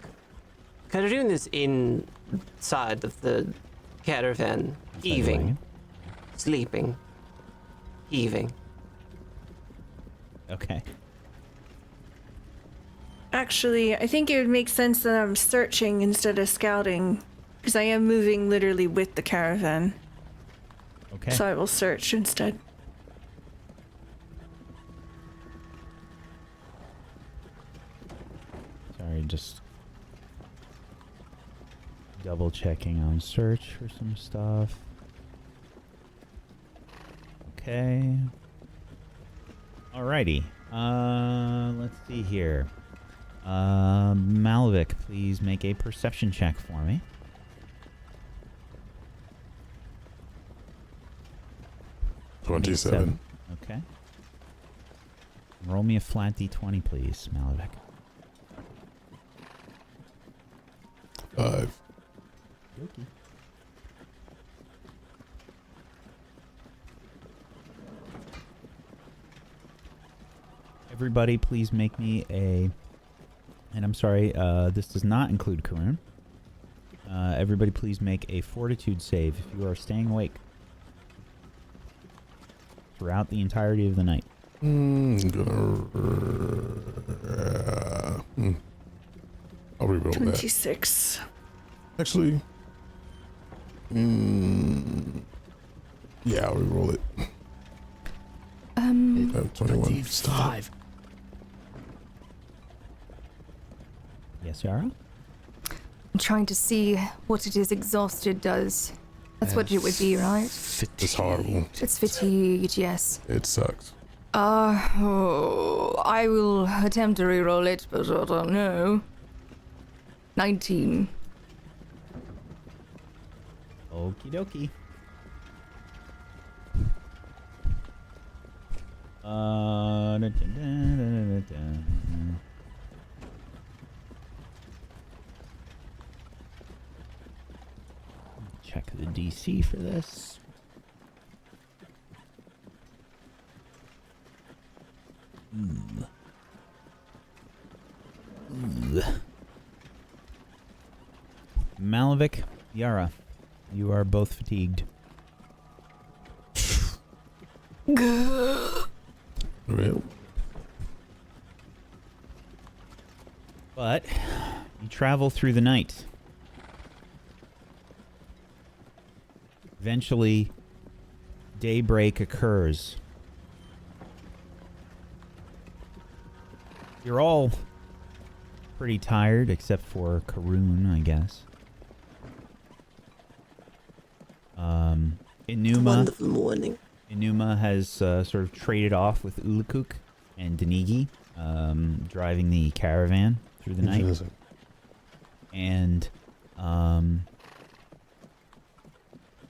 Karun is inside of the caravan, Inside the heaving, wagon? sleeping, heaving. Okay. Actually, I think it would make sense that I'm searching instead of scouting, because I am moving literally with the caravan. Okay. So I will search instead. Sorry, just double checking on search for some stuff. Okay. Alrighty. Let's see here. Malvik, please make a perception check for me. $27. Okay. Roll me a flat d20, please, Malvik. 5. Okay. Everybody, please make me a... And I'm sorry, this does not include Karun. Everybody, please make a fortitude save if you are staying awake throughout the entirety of the night. I'll reroll 26. that. Actually, yeah, I'll reroll it. 21. 25. Yes, Yara? I'm trying to see what it is exhausted does. That's what it would be, right? It's horrible. It's fatigued, yes. It sucks. I will attempt to reroll it, but I don't know. 19. Okie dokie. Check the DC for this. Malavik, Yara, you are both fatigued. Real. But you travel through the night. Eventually, daybreak occurs. You're all pretty tired, except for Karun, I guess. Wonderful morning. Enuma has sort of traded off with Ulukuk and Denigi, driving the caravan through the night. And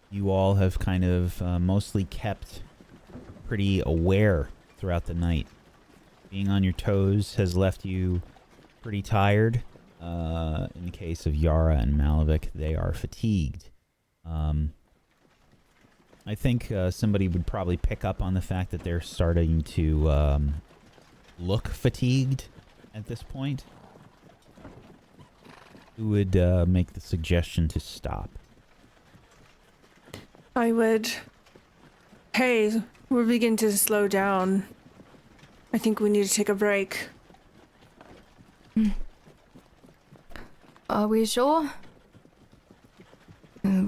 you all have kind of mostly kept pretty aware throughout the night. Being on your toes has left you pretty tired. In the case of Yara and Malavik, they are fatigued. I think somebody would probably pick up on the fact that they're starting to look fatigued at this point. Who would make the suggestion to stop? I would. Hey, we're beginning to slow down. I think we need to take a break. Are we sure?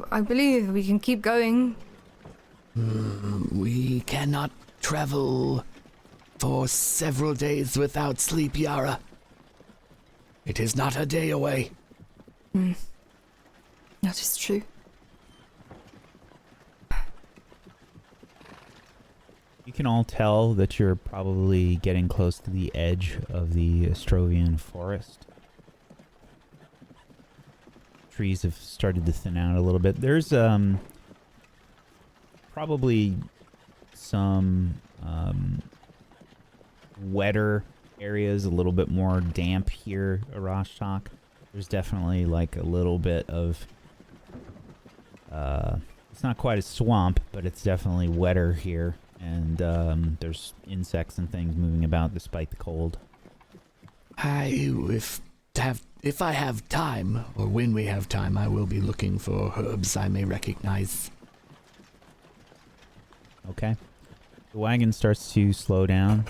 I believe we can keep going. We cannot travel for several days without sleep, Yara. It is not a day away. That is true. You can all tell that you're probably getting close to the edge of the Ostrovian forest. Trees have started to thin out a little bit. There's probably some wetter areas, a little bit more damp here at Rashtok. There's definitely like a little bit of it's not quite a swamp, but it's definitely wetter here, and there's insects and things moving about despite the cold. If I have time, or when we have time, I will be looking for herbs I may recognize. Okay. The wagon starts to slow down.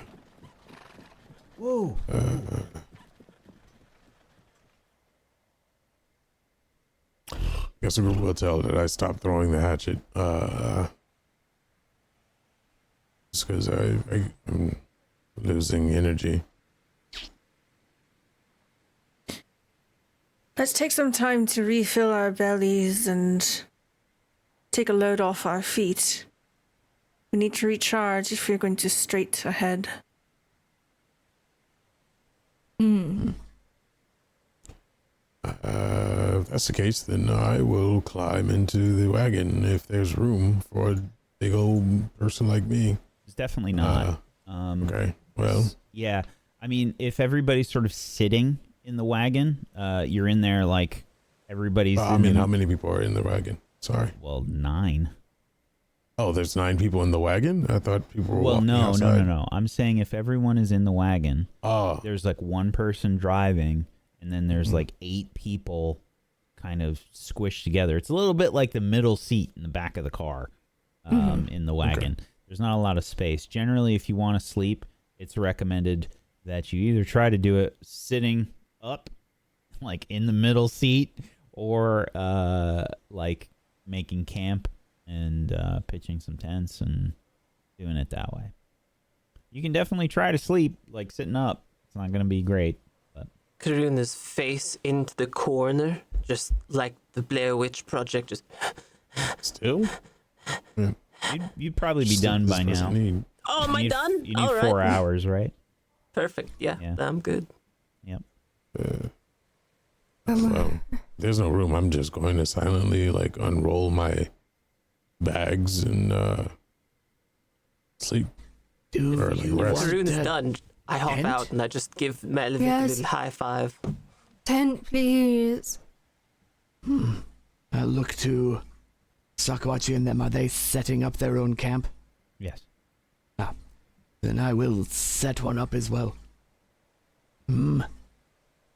Whoa! Guess we will tell that I stopped throwing the hatchet. Just because I'm losing energy. Let's take some time to refill our bellies and take a load off our feet. We need to recharge if we're going to straight ahead. If that's the case, then I will climb into the wagon if there's room for a big old person like me. It's definitely not. Okay, well. Yeah, I mean, if everybody's sort of sitting in the wagon, you're in there like everybody's... I mean, how many people are in the wagon? Sorry. Well, 9. Oh, there's 9 people in the wagon? I thought people were Well, walking no. outside. I'm saying if everyone is in the wagon, Oh, there's like one person driving, and then there's like 8 people kind of squished together. It's a little bit like the middle seat in the back of the car in the wagon. Okay. There's not a lot of space. Generally, if you want to sleep, it's recommended that you either try to do it sitting up, like in the middle seat, or like making camp and pitching some tents and doing it that way. You can definitely try to sleep like sitting up. It's not going to be great. But Karuna's face into the corner, just like the Blair Witch Project. Just still? Yeah. you'd probably be done by now. Oh, am I done? You need 4 hours, right? Perfect. Yeah, I'm good. Yep. Well, there's no room. I'm just going to silently like unroll my bags and sleep. Do or, like, you rest. want Karuna's to done. I hop tent? out and I just give Malevich a Yes. little high five. Tent, please. I look to Sakawachi and them. Are they setting up their own camp? Yes. Then I will set one up as well.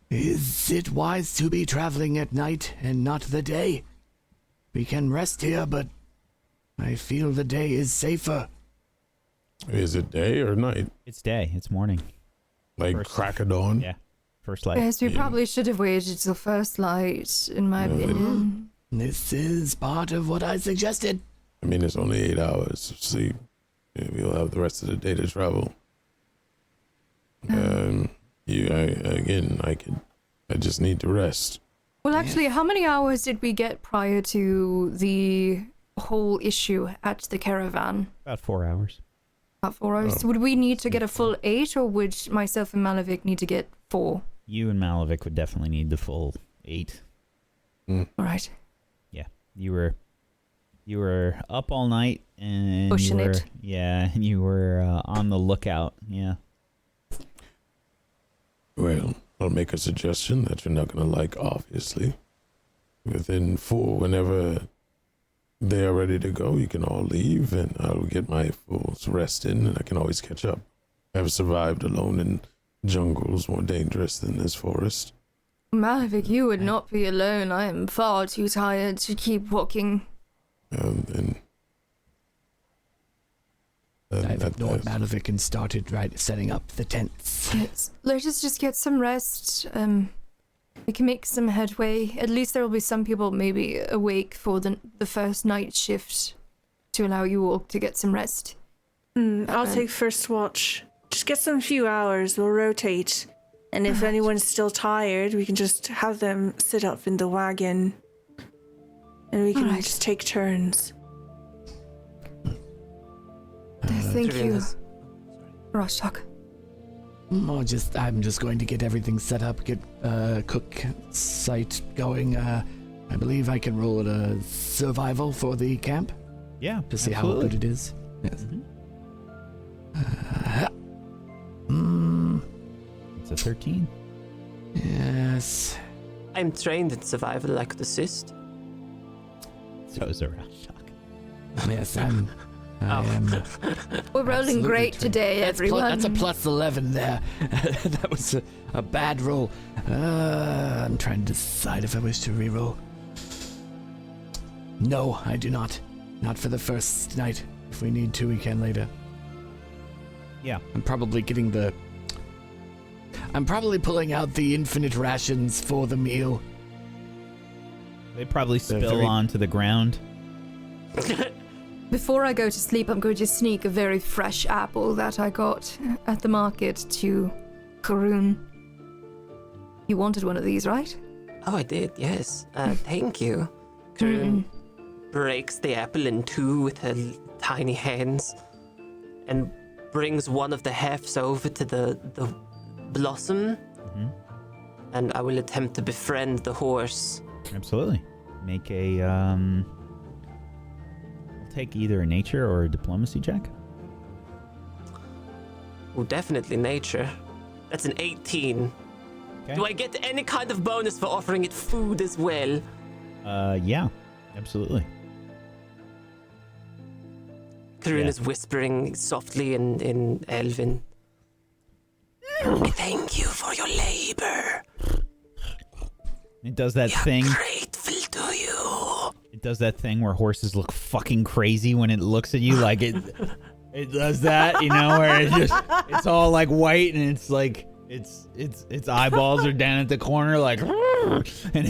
Is it wise to be traveling at night and not the day? We can rest here, but I feel the day is safer. Is it day or night? It's day. It's morning. Like First- crack of dawn? Yeah. First light. Yes, we Yeah. probably should have waited till first light, in my Yeah. opinion. This is part of what I suggested. I mean, it's only 8 hours of sleep. Yeah, we'll have the rest of the day to travel. I just need to rest. Well, actually, how many hours did we get prior to the whole issue at the caravan? About 4 hours. About 4 hours. Would we need to get a full 8, or would myself and Malevich need to get 4? You and Malevich would definitely need the full 8. All right. Yeah. You were up all night and Pushing you were, it. Yeah, and you were on the lookout. Yeah. Well, I'll make a suggestion that you're not going to like, obviously. Within 4, whenever they are ready to go, you can all leave, and I'll get my full rest in, and I can always catch up. I've survived alone in jungles more dangerous than this forest. Malevich, you would not be alone. I am far too tired to keep walking. I've ignored Malevich and started setting up the tents. Yes. Let us just get some rest. We can make some headway. At least there will be some people maybe awake for the first night shift to allow you all to get some rest. I'll take first watch. Just get some few hours. We'll rotate. And if anyone's still tired, we can just have them sit up in the wagon. And we can just take turns. Thank you, Karuna's- Roshtok. I'm just going to get everything set up, get cook site going. I believe I can roll a survival for the camp Yeah. to see absolutely. how good it is. Yes. It's a 13. Yes. I'm trained in survival, I could assist. So is a Roshtok. Yes, I am. We're rolling Absolutely great trained. today, everyone. That's a plus 11 there. That was a bad roll. I'm trying to decide if I wish to reroll. No, I do not. Not for the first night. If we need to, we can later. Yeah. I'm probably pulling out the infinite rations for the meal. They probably spill very- onto the ground. Before I go to sleep, I'm going to sneak a very fresh apple that I got at the market to Karun. You wanted one of these, right? Oh, I did, yes. Thank you. Karun breaks the apple in 2 with her tiny hands and brings one of the halves over to the blossom. And I will attempt to befriend the horse. Absolutely. Make a I'll take either a nature or a diplomacy check. Oh, definitely nature. That's an 18. Okay. Do I get any kind of bonus for offering it food as well? Yeah. Absolutely. Karun Yeah. is whispering softly in Elven. I thank you for your labor. It does that We are thing. grateful to you. It does that thing where horses look fucking crazy when it looks at you, like it. It does that, you know, where it's all like white and it's like its eyeballs are down at the corner, like, and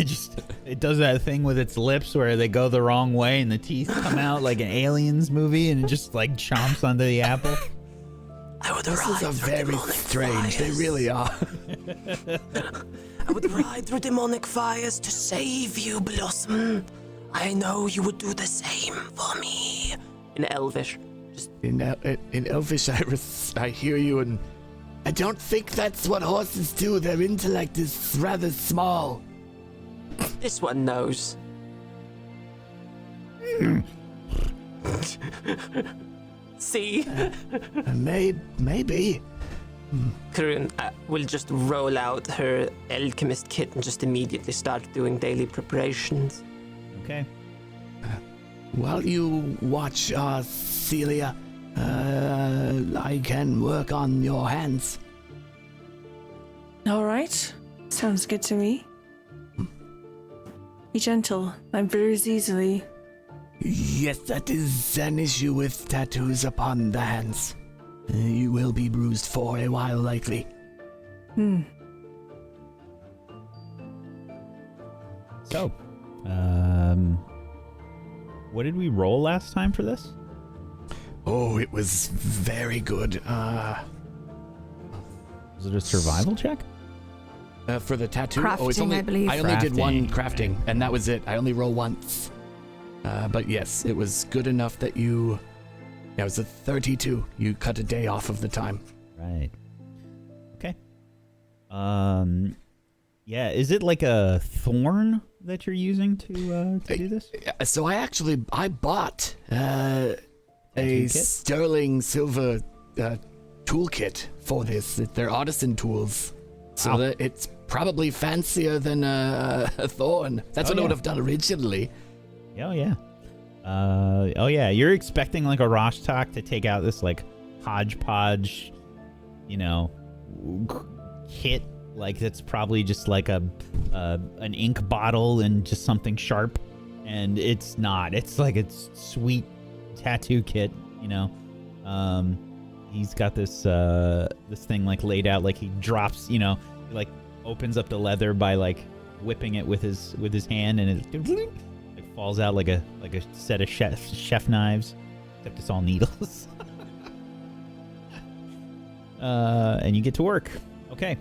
it does that thing with its lips where they go the wrong way and the teeth come out like an Aliens movie, and it just like chomps onto the apple. I would This ride is a through very demonic strange. They fires. really are. I would ride through demonic fires to save you, Blossom. I know you would do the same for me. In Elvish. In Elvish, I hear you, and I don't think that's what horses do. Their intellect is rather small. This one knows. See? Maybe. Karun will just roll out her alchemist kit and just immediately start doing daily preparations. Okay. While you watch Celia, I can work on your hands. All right. Sounds good to me. Be gentle. I bruise easily. Yes, that is an issue with tattoos upon the hands. You will be bruised for a while, likely. So, what did we roll last time for this? Oh, it was very good. Was it a survival check? For the tattoo? Crafting, it's only, I believe. I only did one Crafting, crafting, and that was it. I only roll once. But yes, it was good enough that you... Yeah, it was a 32. You cut a day off of the time. Right. Okay. Yeah, is it like a thorn that you're using to do this? So I bought a kit? sterling silver toolkit for this. They're artisan tools. So Wow. that it's probably fancier than a thorn. That's what I yeah. would have done originally. Oh yeah. Oh yeah. You're expecting like a Rashtak to take out this like hodgepodge, you know, kit. Like that's probably just like an ink bottle and just something sharp, and it's not. It's like a sweet tattoo kit, you know. He's got this this thing like laid out, like he drops, you know, he like opens up the leather by like whipping it with his hand, and it like falls out like a set of chef knives, except it's all needles. And you get to work. Okay.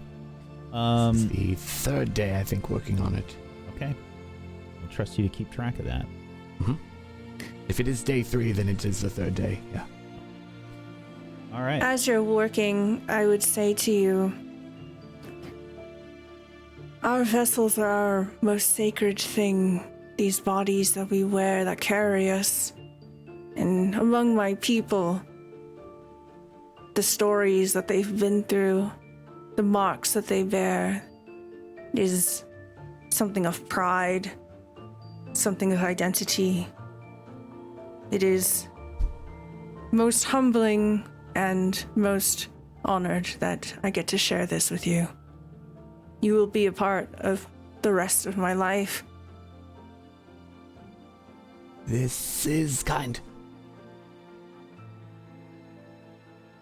It's the third day, I think, working on it. Okay. I'll trust you to keep track of that. Mm-hmm. If it is day 3, then it is the third day. Yeah. All right. As you're working, I would say to you, our vessels are our most sacred thing, these bodies that we wear that carry us. And among my people, the stories that they've been through, the marks that they bear, is something of pride, something of identity. It is most humbling and most honored that I get to share this with you. You will be a part of the rest of my life. This is kind.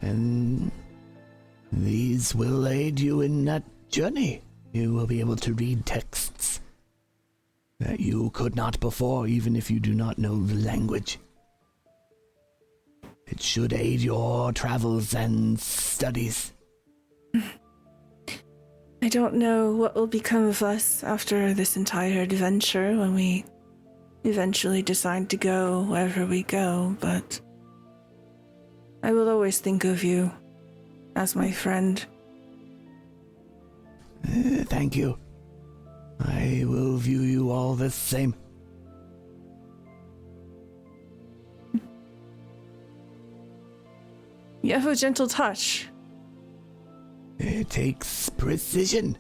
And these will aid you in that journey. You will be able to read texts that you could not before, even if you do not know the language. It should aid your travels and studies. I don't know what will become of us after this entire adventure when we eventually decide to go wherever we go, but I will always think of you as my friend. Thank you. I will view you all the same. You have a gentle touch. It takes precision.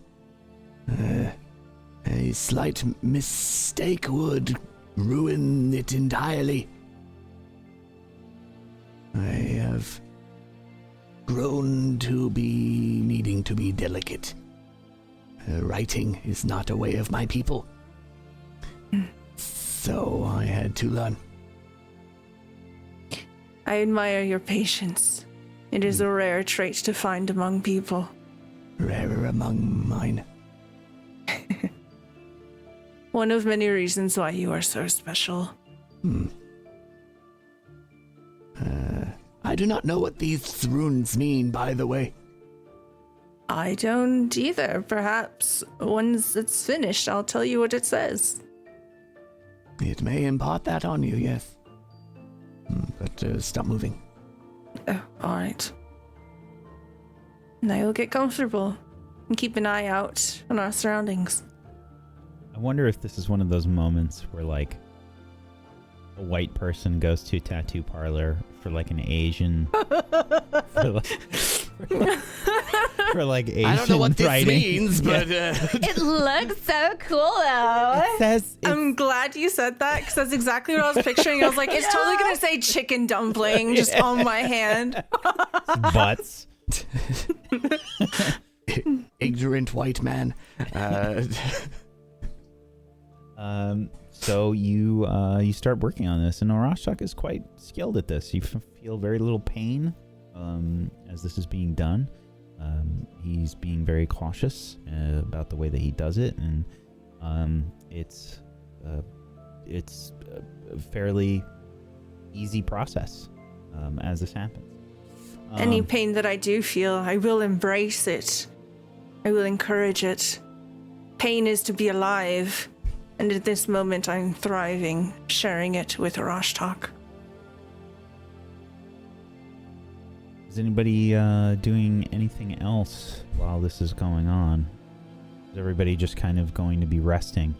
A slight mistake would ruin it entirely. I have grown to be needing to be delicate. Writing is not a way of my people. So I had to learn. I admire your patience. It is a rare trait to find among people. Rarer among mine. One of many reasons why you are so special. I do not know what these runes mean, by the way. I don't either. Perhaps once it's finished, I'll tell you what it says. It may impart that on you, yes. But stop moving. Oh, alright. Now you'll get comfortable and keep an eye out on our surroundings. I wonder if this is one of those moments where, like, a white person goes to a tattoo parlor for, like, an Asian... for like Asian I don't know what this writing. means, but... It looks so cool, though. It says... I'm glad you said that, because that's exactly what I was picturing. I was like, it's totally going to say chicken dumpling just on my hand. Butts. Ignorant white man. So you start working on this, and Arashtak is quite skilled at this. You feel very little pain as this is being done. He's being very cautious about the way that he does it, and it's a fairly easy process as this happens. Any pain that I do feel, I will embrace it. I will encourage it. Pain is to be alive, and at this moment I'm thriving, sharing it with Arashtak. Is anybody doing anything else while this is going on? Is everybody just kind of going to be resting?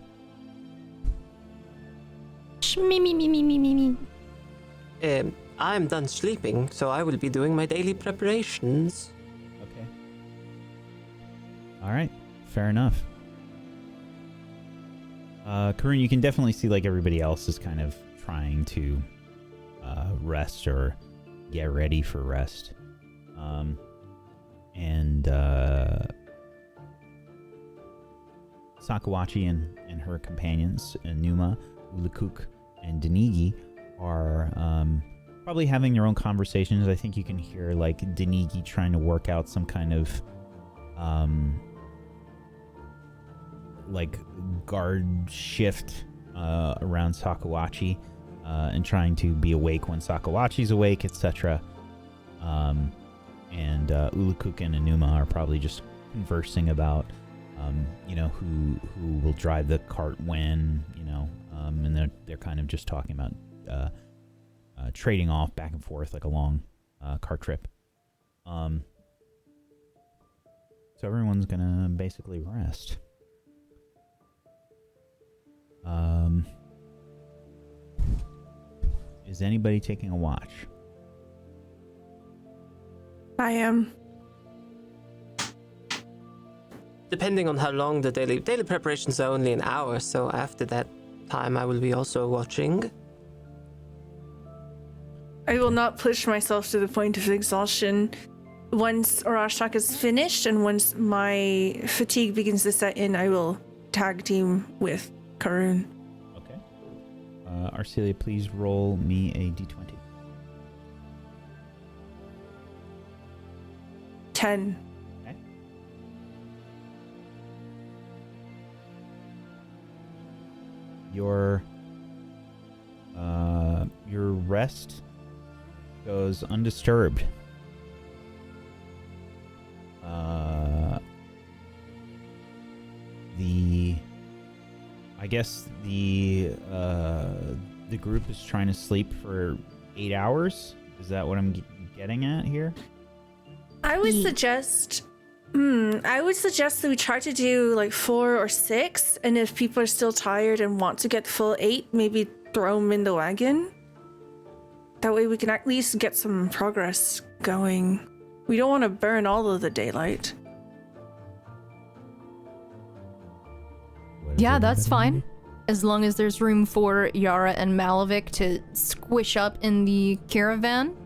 Me. I'm done sleeping, so I will be doing my daily preparations. Okay. All right. Fair enough. Karun, you can definitely see like everybody else is kind of trying to rest or get ready for rest. And Sakawachi and her companions, Numa, Ulukuk, and Denigi, are probably having their own conversations. I think you can hear like Denigi trying to work out some kind of like guard shift around Sakawachi and trying to be awake when Sakawachi's awake, etc. And Ulukuk and Enuma are probably just conversing about who will drive the cart when, and they're kind of just talking about trading off back and forth like a long cart trip. So everyone's gonna basically rest. Is anybody taking a watch? I am. Depending on how long the daily preparations are only an hour, so after that time I will be also watching. I will not push myself to the point of exhaustion. Once Arashtak is finished and once my fatigue begins to set in, I will tag team with Karun. Okay. Arcelia, please roll me a d20. 10. Okay. Your rest goes undisturbed. I guess the group is trying to sleep for 8 hours. Is that what I'm getting at here? I would suggest that we try to do like 4 or 6, and if people are still tired and want to get full 8, maybe throw them in the wagon. That way we can at least get some progress going. We don't want to burn all of the daylight. Yeah, that's fine. As long as there's room for Yara and Malavik to squish up in the caravan.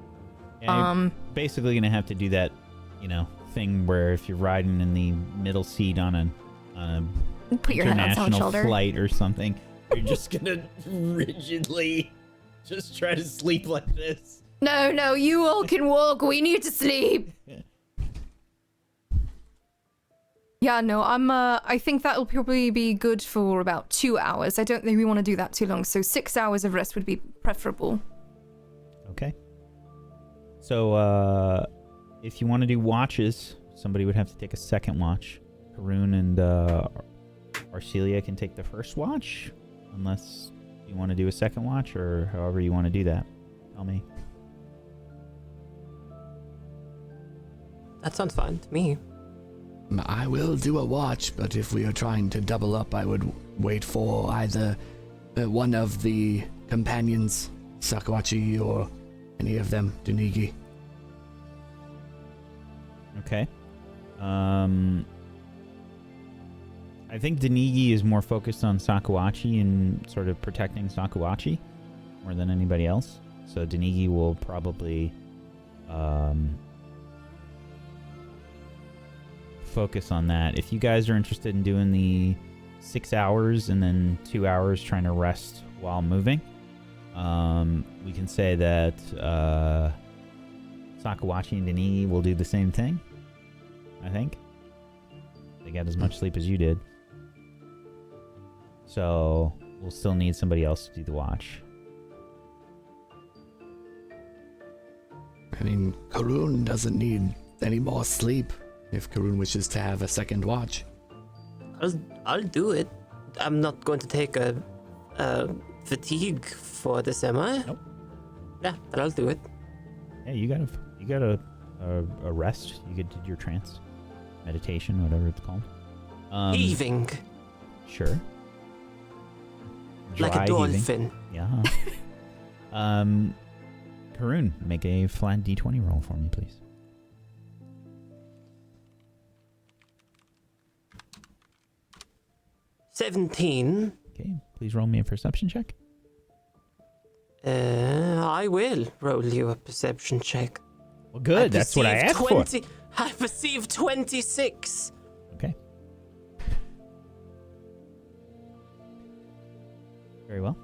Yeah, you're basically gonna have to do that, thing where if you're riding in the middle seat on a Put your hand on someone's international shoulder. flight or something, you're just gonna rigidly just try to sleep like this. No, you all can walk. We need to sleep. Yeah, no, I think that'll probably be good for about 2 hours. I don't think we want to do that too long, so 6 hours of rest would be preferable. Okay. So, if you want to do watches, somebody would have to take a second watch. Karun and Arcelia can take the first watch, unless you want to do a second watch, or however you want to do that. Tell me. That sounds fine to me. I will do a watch, but if we are trying to double up, I would wait for either one of the companions, Sakuachi, or any of them, Dunigi. Okay. I think Denigi is more focused on Sakuachi and sort of protecting Sakuachi more than anybody else. So Denigi will probably focus on that. If you guys are interested in doing the 6 hours and then 2 hours trying to rest while moving, we can say that Sakuachi and Denigi will do the same thing, I think. They got as much sleep as you did. So we'll still need somebody else to do the watch. I mean, Karun doesn't need any more sleep if Karun wishes to have a second watch. I'll do it. I'm not going to take a fatigue for this, am I? Nope. Yeah, but I'll do it. Yeah, you got a rest. You did your trance meditation, whatever it's called. Heaving. Sure. Like Dry a dolphin. Heaving. Yeah. Karun, make a flat d20 roll for me, please. $17. Okay, please roll me a perception check. I will roll you a perception check. Well, good. That's what I asked for. I perceive 26. Okay. Very well.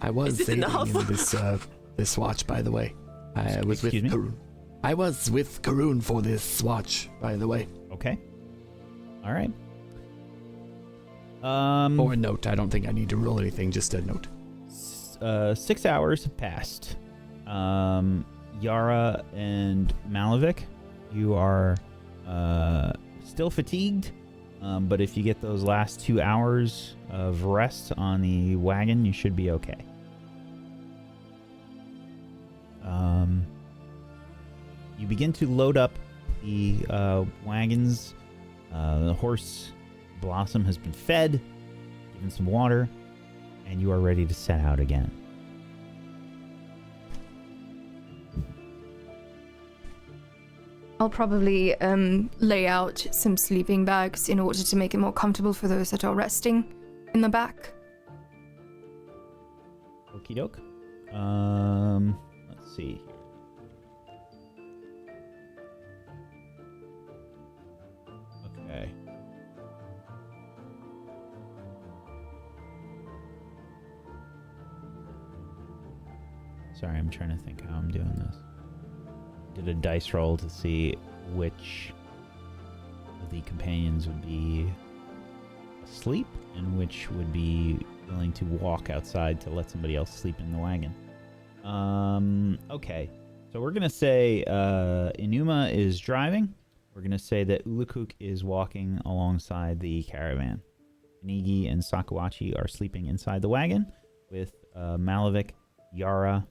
I was Is it aiding enough? in this watch, by the way. I was with Excuse me? Karun. I was with Karun for this watch, by the way. Okay. All right. Or a note. I don't think I need to roll anything, just a note. 6 hours have passed. Yara and Malavik, you are still fatigued, but if you get those last 2 hours of rest on the wagon, you should be okay. You begin to load up the wagons. The horse Blossom has been fed, given some water, and you are ready to set out again. I'll probably lay out some sleeping bags in order to make it more comfortable for those that are resting in the back. Okie doke. Let's see here. Okay. Sorry, I'm trying to think how I'm doing this. Did a dice roll to see which of the companions would be asleep and which would be willing to walk outside to let somebody else sleep in the wagon. Okay. So we're going to say Inuma is driving. We're going to say that Ulukuk is walking alongside the caravan. Nigi and Sakuachi are sleeping inside the wagon with Malavik, Yara,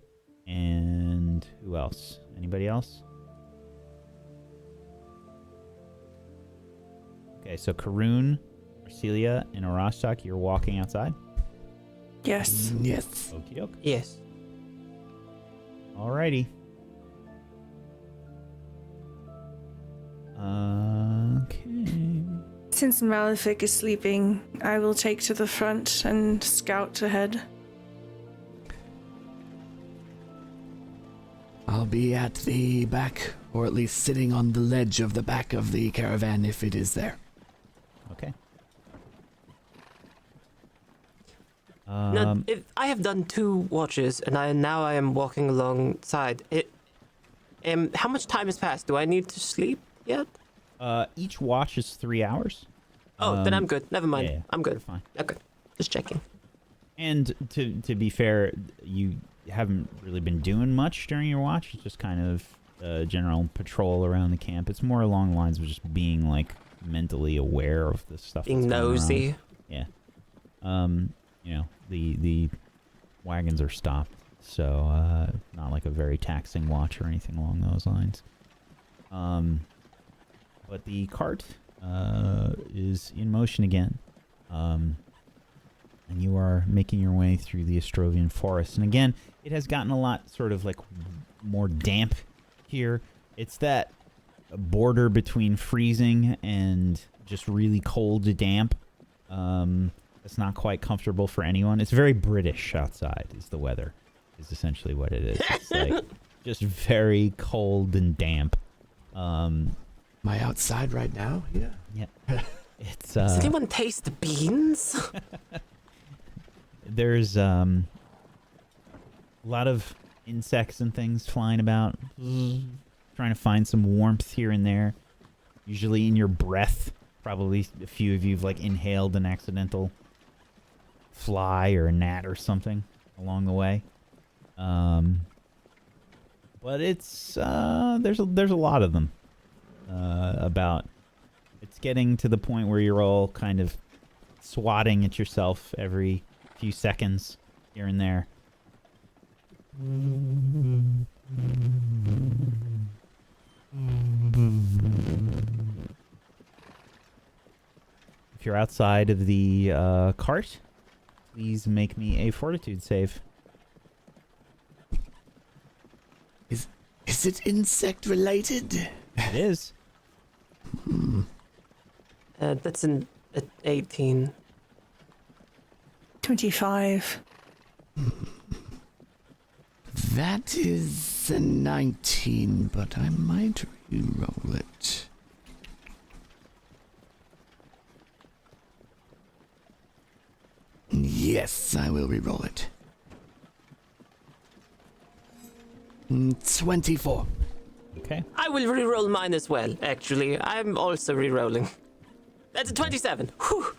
and who else? Anybody else? Okay, so Karun, Arcelia, and Arashtak, you're walking outside? Yes. Yes. Okie doke. Yes. Alrighty. Okay. Since Malefic is sleeping, I will take to the front and scout ahead. I'll be at the back, or at least sitting on the ledge of the back of the caravan if it is there. Okay. Now, if I have done 2 watches, and now I am walking alongside. How much time has passed? Do I need to sleep yet? Each watch is 3 hours. Oh, then I'm good. Never mind. Yeah, I'm good. You're fine. Okay, just checking. And to be fair, you haven't really been doing much during your watch. It's just kind of general patrol around the camp. It's more along the lines of just being like mentally aware of the stuff. Being that's going nosy. on. Yeah. The wagons are stopped, so not like a very taxing watch or anything along those lines. But the cart is in motion again. And you are making your way through the Ostrovian forest. And again, it has gotten a lot sort of like more damp here. It's that border between freezing and just really cold to damp. It's not quite comfortable for anyone. It's very British outside is the weather, is essentially what it is. It's like just very cold and damp. Am I outside right now? Yeah. It's Does anyone taste the beans? there's a lot of insects and things flying about, trying to find some warmth here and there. Usually in your breath. Probably a few of you've like inhaled an accidental fly or a gnat or something along the way. But it's there's a lot of them about. It's getting to the point where you're all kind of swatting at yourself every few seconds here and there. If you're outside of the cart, please make me a fortitude save. Is it insect related? It is. That's an 18. 25. That is a 19, but I might re-roll it. Yes, I will re-roll it. 24. Okay. I will re-roll mine as well, actually. I'm also re-rolling. That's a 27. Whew.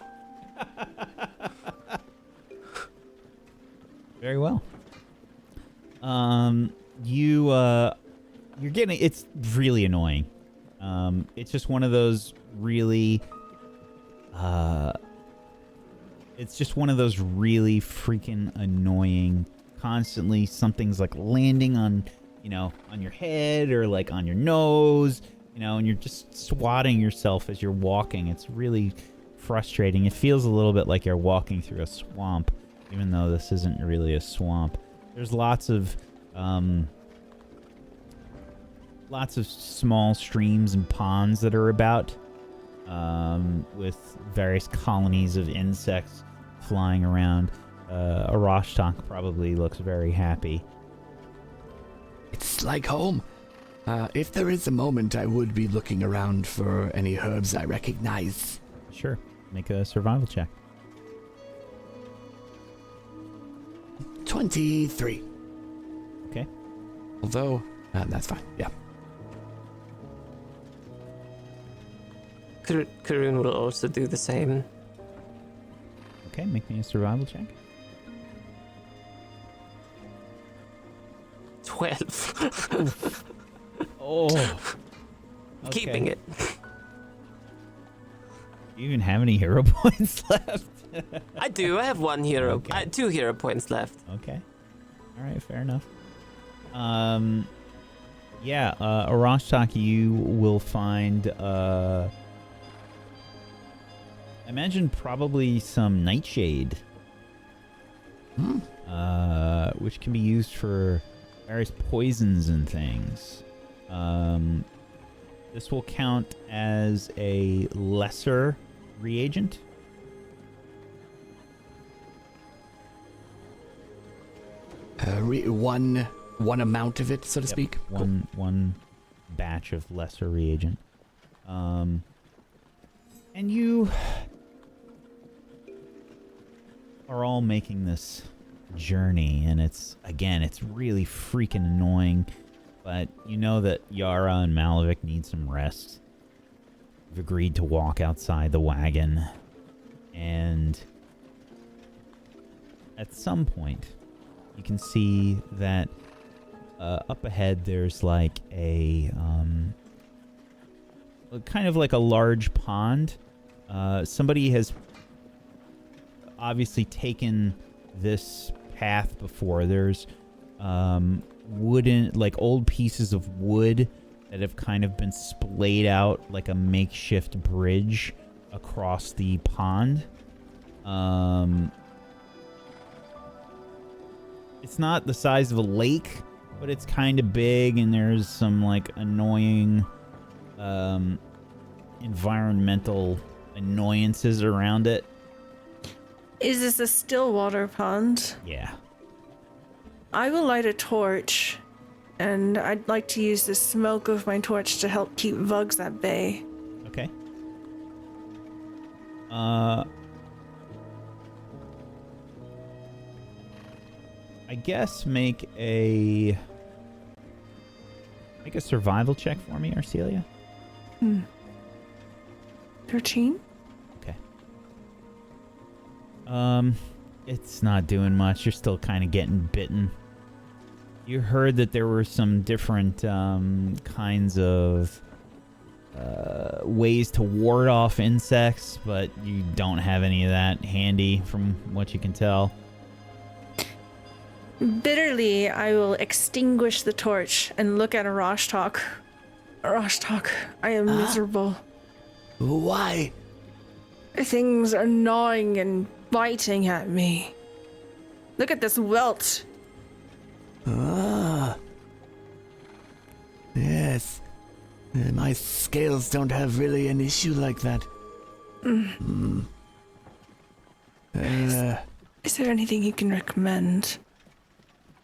Very well. You're getting, it's really annoying. It's just one of those really, it's just one of those really freaking annoying, constantly something's like landing on, on your head or like on your nose, and you're just swatting yourself as you're walking. It's really frustrating. It feels a little bit like you're walking through a swamp, even though this isn't really a swamp. There's lots of small streams and ponds that are about, with various colonies of insects flying around. A Roshtok probably looks very happy. It's like home. If there is a moment, I would be looking around for any herbs I recognize. Sure. Make a survival check. 23. Okay. Although, that's fine. Yeah. Karun will also do the same. Okay, make me a survival check. 12. Oh. Keeping it. Do you even have any hero points left? I do. I have 1 hero. Okay. 2 hero points left. Okay. All right, fair enough. Yeah, Roshtok, you will find, I imagine probably some nightshade. Which can be used for various poisons and things. This will count as a lesser reagent. One one amount of it, so to speak? One batch of lesser reagent. And you are all making this journey, and it's really freaking annoying, but you know that Yara and Malavik need some rest. You've agreed to walk outside the wagon, and at some point you can see that up ahead there's like a kind of like a large pond. Somebody has obviously taken this path before. There's wooden, like old pieces of wood that have kind of been splayed out like a makeshift bridge across the pond. It's not the size of a lake, but it's kind of big, and there's some like annoying environmental annoyances around it. Is this a still water pond? Yeah. I will light a torch, and I'd like to use the smoke of my torch to help keep bugs at bay. Okay. I guess make a survival check for me, Arcelia. 13? Okay. It's not doing much. You're still kind of getting bitten. You heard that there were some different kinds of ways to ward off insects, but you don't have any of that handy from what you can tell. Bitterly, I will extinguish the torch and look at Arashtok. Arashtok, I am miserable. Why? Things are gnawing and biting at me. Look at this welt. Yes. My scales don't have really an issue like that. Is there anything you can recommend?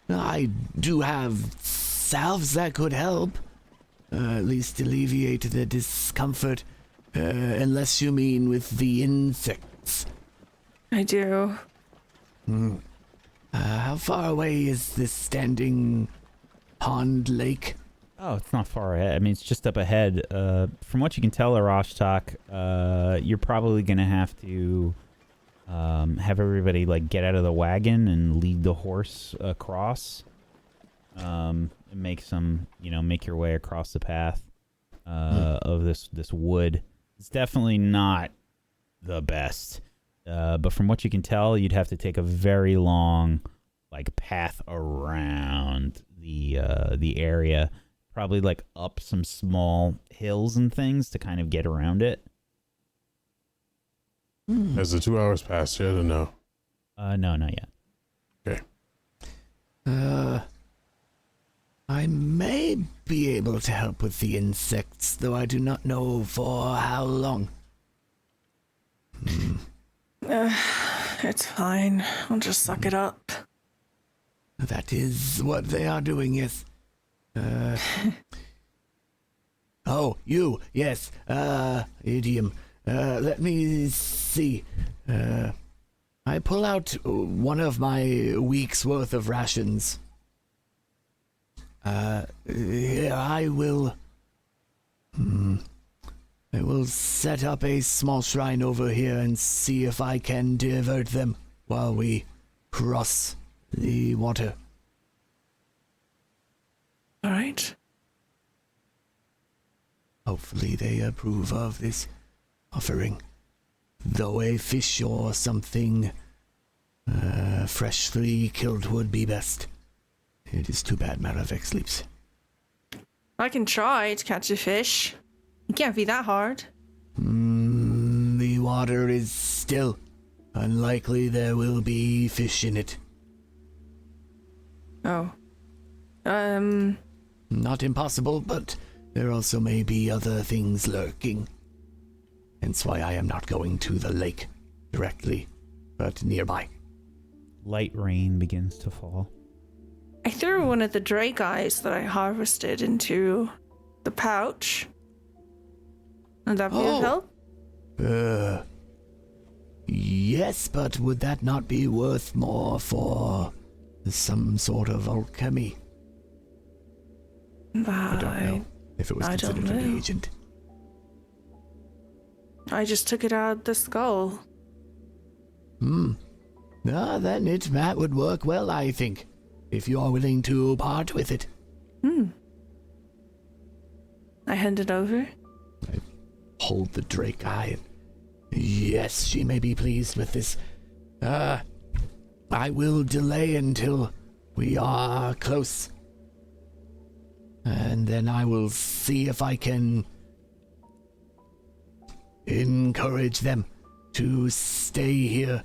I do have salves that could help. At least alleviate the discomfort. Unless you mean with the insects. I do. How far away is this standing pond lake? Oh, it's not far ahead. I mean, it's just up ahead. From what you can tell, Arashtok, you're probably going to have to have everybody like get out of the wagon and lead the horse across. And make your way across the path of this wood. It's definitely not the best. But from what you can tell, you'd have to take a very long like path around the area. Probably like up some small hills and things to kind of get around it. Has the 2 hours passed yet or no? No, not yet. Okay. I may be able to help with the insects, though I do not know for how long. It's fine. I'll just suck it up. That is what they are doing, yes. Oh, you, yes. Idiom. Let me see. I pull out one of my week's worth of rations. Here I will set up a small shrine over here and see if I can divert them while we cross the water. All right. Hopefully they approve of this offering. Though a fish or something freshly killed would be best. It is too bad Maravek sleeps. I can try to catch a fish. It can't be that hard. The water is still. Unlikely there will be fish in it. Oh. Not impossible, but there also may be other things lurking. Hence why I am not going to the lake directly, but nearby. Light rain begins to fall. I threw one of the drake eyes that I harvested into the pouch. Would that be of help? Yes, but would that not be worth more for some sort of alchemy? I don't know if it was considered a reagent. I just took it out of the skull. Then that would work well, I think, if you are willing to part with it. I hand it over. I hold the drake eye. Yes, she may be pleased with this. I will delay until we are close. And then I will see if I can encourage them to stay here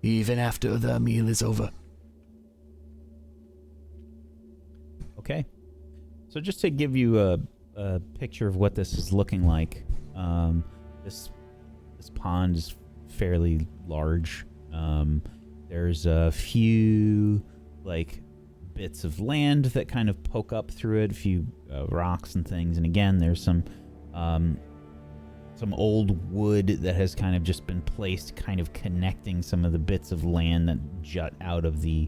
even after the meal is over. Okay. So just to give you a picture of what this is looking like, this pond is fairly large. There's a few bits of land that kind of poke up through it, a few rocks and things, and again there's some old wood that has kind of just been placed, kind of connecting some of the bits of land that jut out of the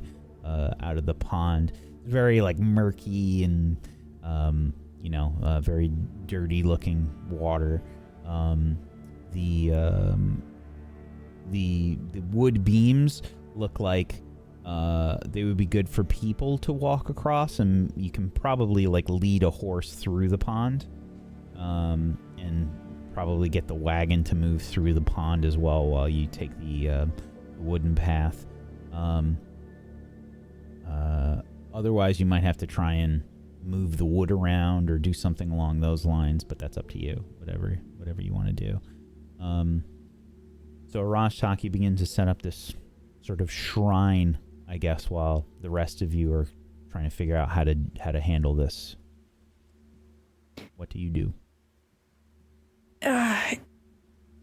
pond. It's very murky and very dirty looking water. The wood beams look like they would be good for people to walk across, and you can probably lead a horse through the pond, and probably get the wagon to move through the pond as well while you take the wooden path. Otherwise, you might have to try and move the wood around or do something along those lines, but that's up to you. Whatever you want to do. So Arashtaki begins to set up this sort of shrine, I guess, while the rest of you are trying to figure out how to handle this. What do you do? I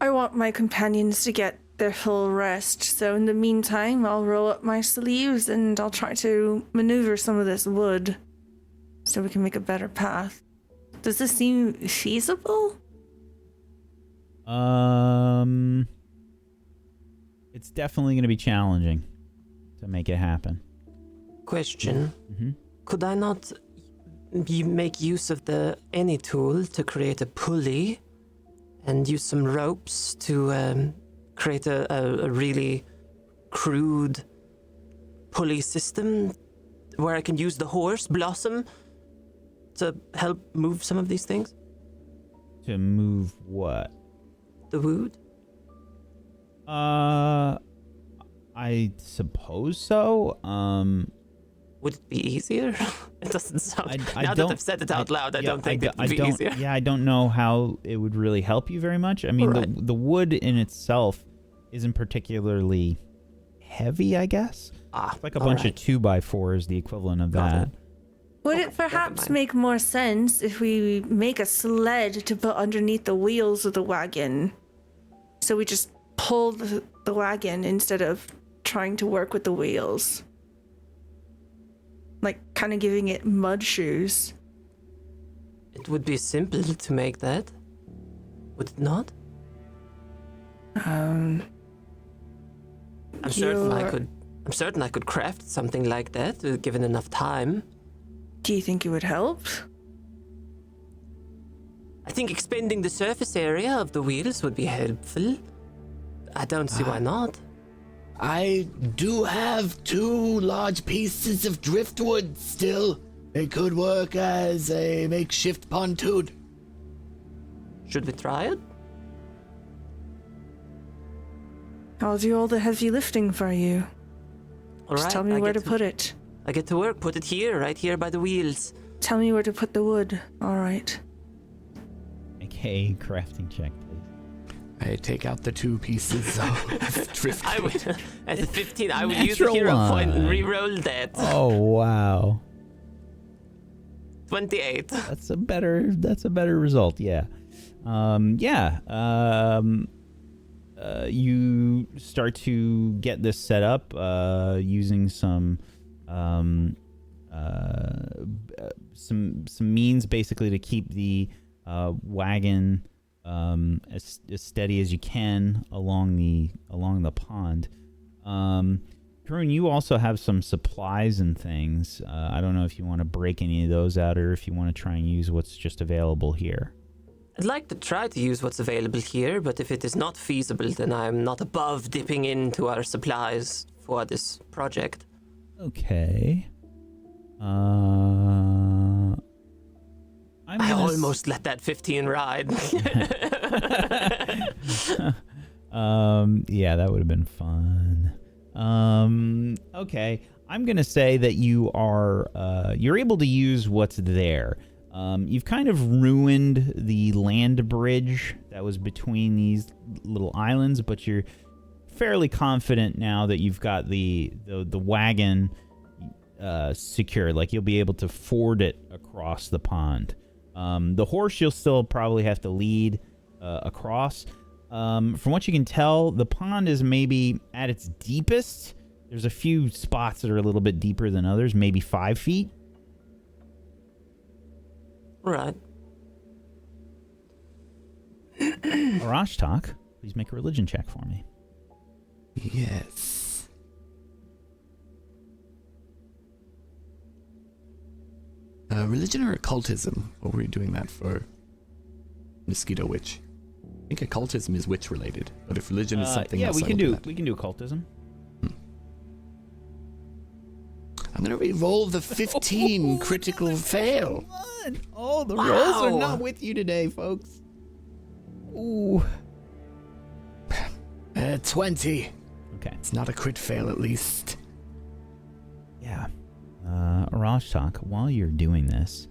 want my companions to get their full rest, so in the meantime, I'll roll up my sleeves and I'll try to maneuver some of this wood so we can make a better path. Does this seem feasible? It's definitely going to be challenging to make it happen. Question. Mm-hmm. Could I not make use of any tool to create a pulley and use some ropes to create a really crude pulley system where I can use the horse, Blossom, to help move some of these things? To move what? The wood? I suppose so. Would it be easier? It doesn't sound... now that I've said it out loud, I don't think it would be easier. Yeah, I don't know how it would really help you very much. I mean, the wood in itself isn't particularly heavy, I guess. It's like a bunch of 2x4s, the equivalent of that. Would it perhaps make more sense if we make a sled to put underneath the wheels of the wagon? So we just pull the wagon instead of trying to work with the wheels? Like, kind of giving it mud shoes. It would be simple to make that. Would it not? I'm certain I could craft something like that, given enough time. Do you think it would help? I think expanding the surface area of the wheels would be helpful. I don't see why not. I do have 2 large pieces of driftwood still. They could work as a makeshift pontoon. Should we try it? I'll do all the heavy lifting for you. All Just right, tell me where to put it. I get to work. Put it here, right here by the wheels. Tell me where to put the wood. All right. Okay, crafting check, please. I take out the 2 pieces of driftwood. I would, at the 15, I would use the hero point and re-roll that. Oh, wow. 28. That's a better result, yeah. You start to get this set up using some some means basically to keep the wagon as steady as you can along the pond. Karun, you also have some supplies and things. I don't know if you want to break any of those out or if you want to try and use what's just available here. I'd like to try to use what's available here, but if it is not feasible, then I'm not above dipping into our supplies for this project. Okay. I almost let that 15 ride. Yeah, that would have been fun. Okay. I'm going to say that you're able to use what's there. You've kind of ruined the land bridge that was between these little islands, but you're fairly confident now that you've got the wagon secured. Like, you'll be able to ford it across the pond. The horse you'll still probably have to lead across. From what you can tell, the pond is maybe at its deepest. There's a few spots that are a little bit deeper than others, maybe 5 feet. Right. Arashtak, please make a religion check for me. Yes. Religion or occultism? What were you doing that for? Mosquito witch. I think occultism is witch related, but if religion is something else, we can do occultism. I'm gonna re-roll the 15 critical fail. Oh, the rolls are not with you today, folks. Ooh. 20. Okay. It's not a crit fail, at least. Yeah. Arashtak, while you're doing this,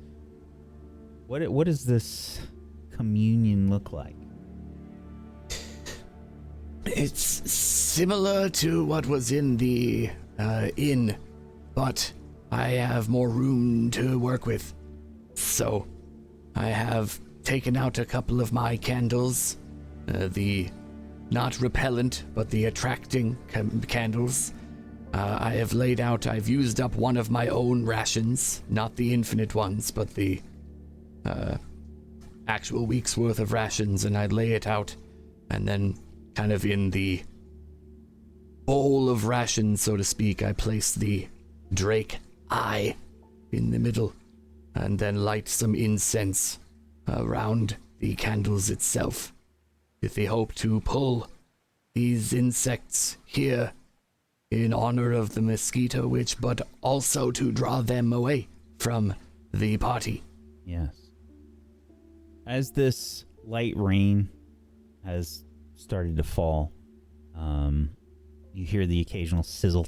what does this communion look like? It's similar to what was in the inn, but I have more room to work with. So, I have taken out a couple of my candles, the not repellent, but the attracting candles. I've used up one of my own rations, not the infinite ones, but the actual week's worth of rations, and I'd lay it out, and then kind of in the bowl of rations, so to speak, I place the Drake eye in the middle, and then light some incense around the candles itself, with the hope to pull these insects here in honor of the mosquito witch, but also to draw them away from the party. Yes. As this light rain has started to fall, you hear the occasional sizzle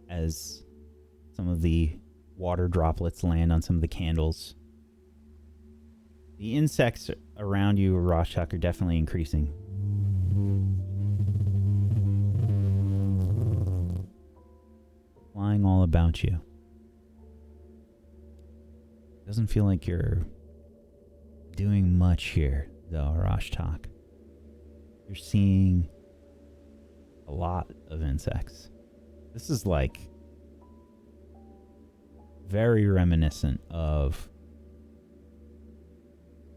as some of the water droplets land on some of the candles. The insects around you, Arashtak, are definitely increasing. Flying all about you. Doesn't feel like you're doing much here, though, Arashtak. You're seeing a lot of insects. This is like very reminiscent of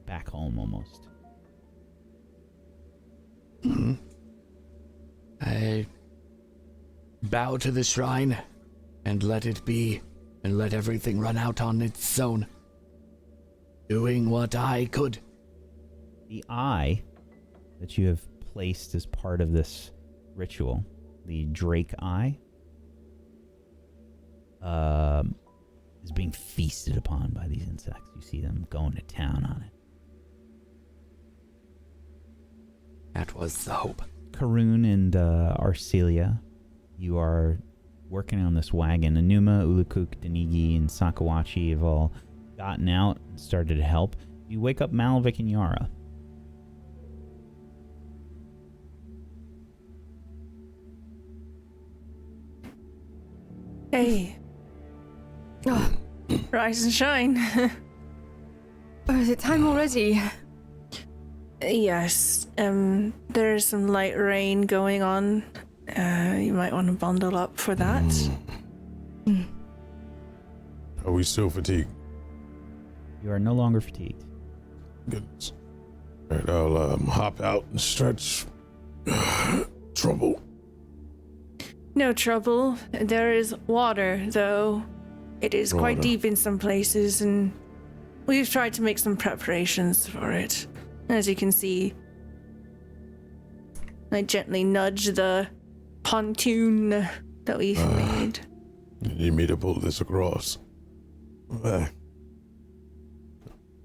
back home almost. Mm-hmm. I bow to the shrine and let it be, and let everything run out on its own. Doing what I could. The eye that you have placed as part of this ritual, the Drake eye, is being feasted upon by these insects. You see them going to town on it. That was the hope. Karun and Arcelia, you are working on this wagon. Anuma, Ulukuk, Danigi, and Sakawachi have all gotten out and started to help. You wake up Malavik and Yara. Hey. Oh, rise and shine. Oh, is it time already? Yes. There's some light rain going on. You might want to bundle up for that. Are we still fatigued? You are no longer fatigued. Goodness. All right, I'll hop out and stretch. Trouble. No trouble. There is water, though. It is quite Water. deep in some places, and we've tried to make some preparations for it. As you can see, I gently nudge the pontoon that we've made. You need me to pull this across?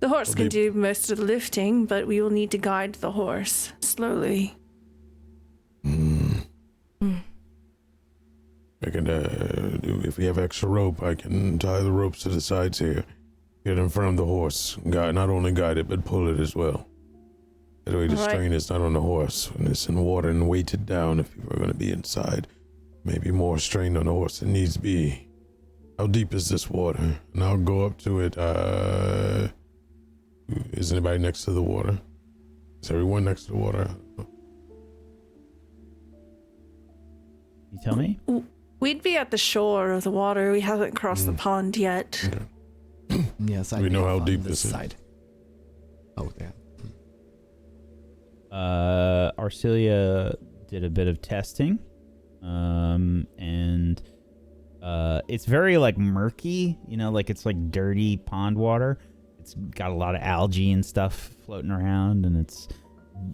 The horse can do most of the lifting, but we will need to guide the horse slowly. I can do, if we have extra rope, I can tie the ropes to the sides here. Get in front of the horse. Not only guide it, but pull it as well. That way the strain is not on the horse when it's in water and weighted down if people are going to be inside. Maybe more strain on the horse than needs be. How deep is this water? And I'll go up to it. Is anybody next to the water? Is everyone next to the water? You tell me? We'd be at the shore of the water. We haven't crossed the pond yet. Okay. Yes, I We know how on deep this this is. side. Oh, yeah. Arcelia did a bit of testing. And it's very like murky, like it's like dirty pond water. It's got a lot of algae and stuff floating around, and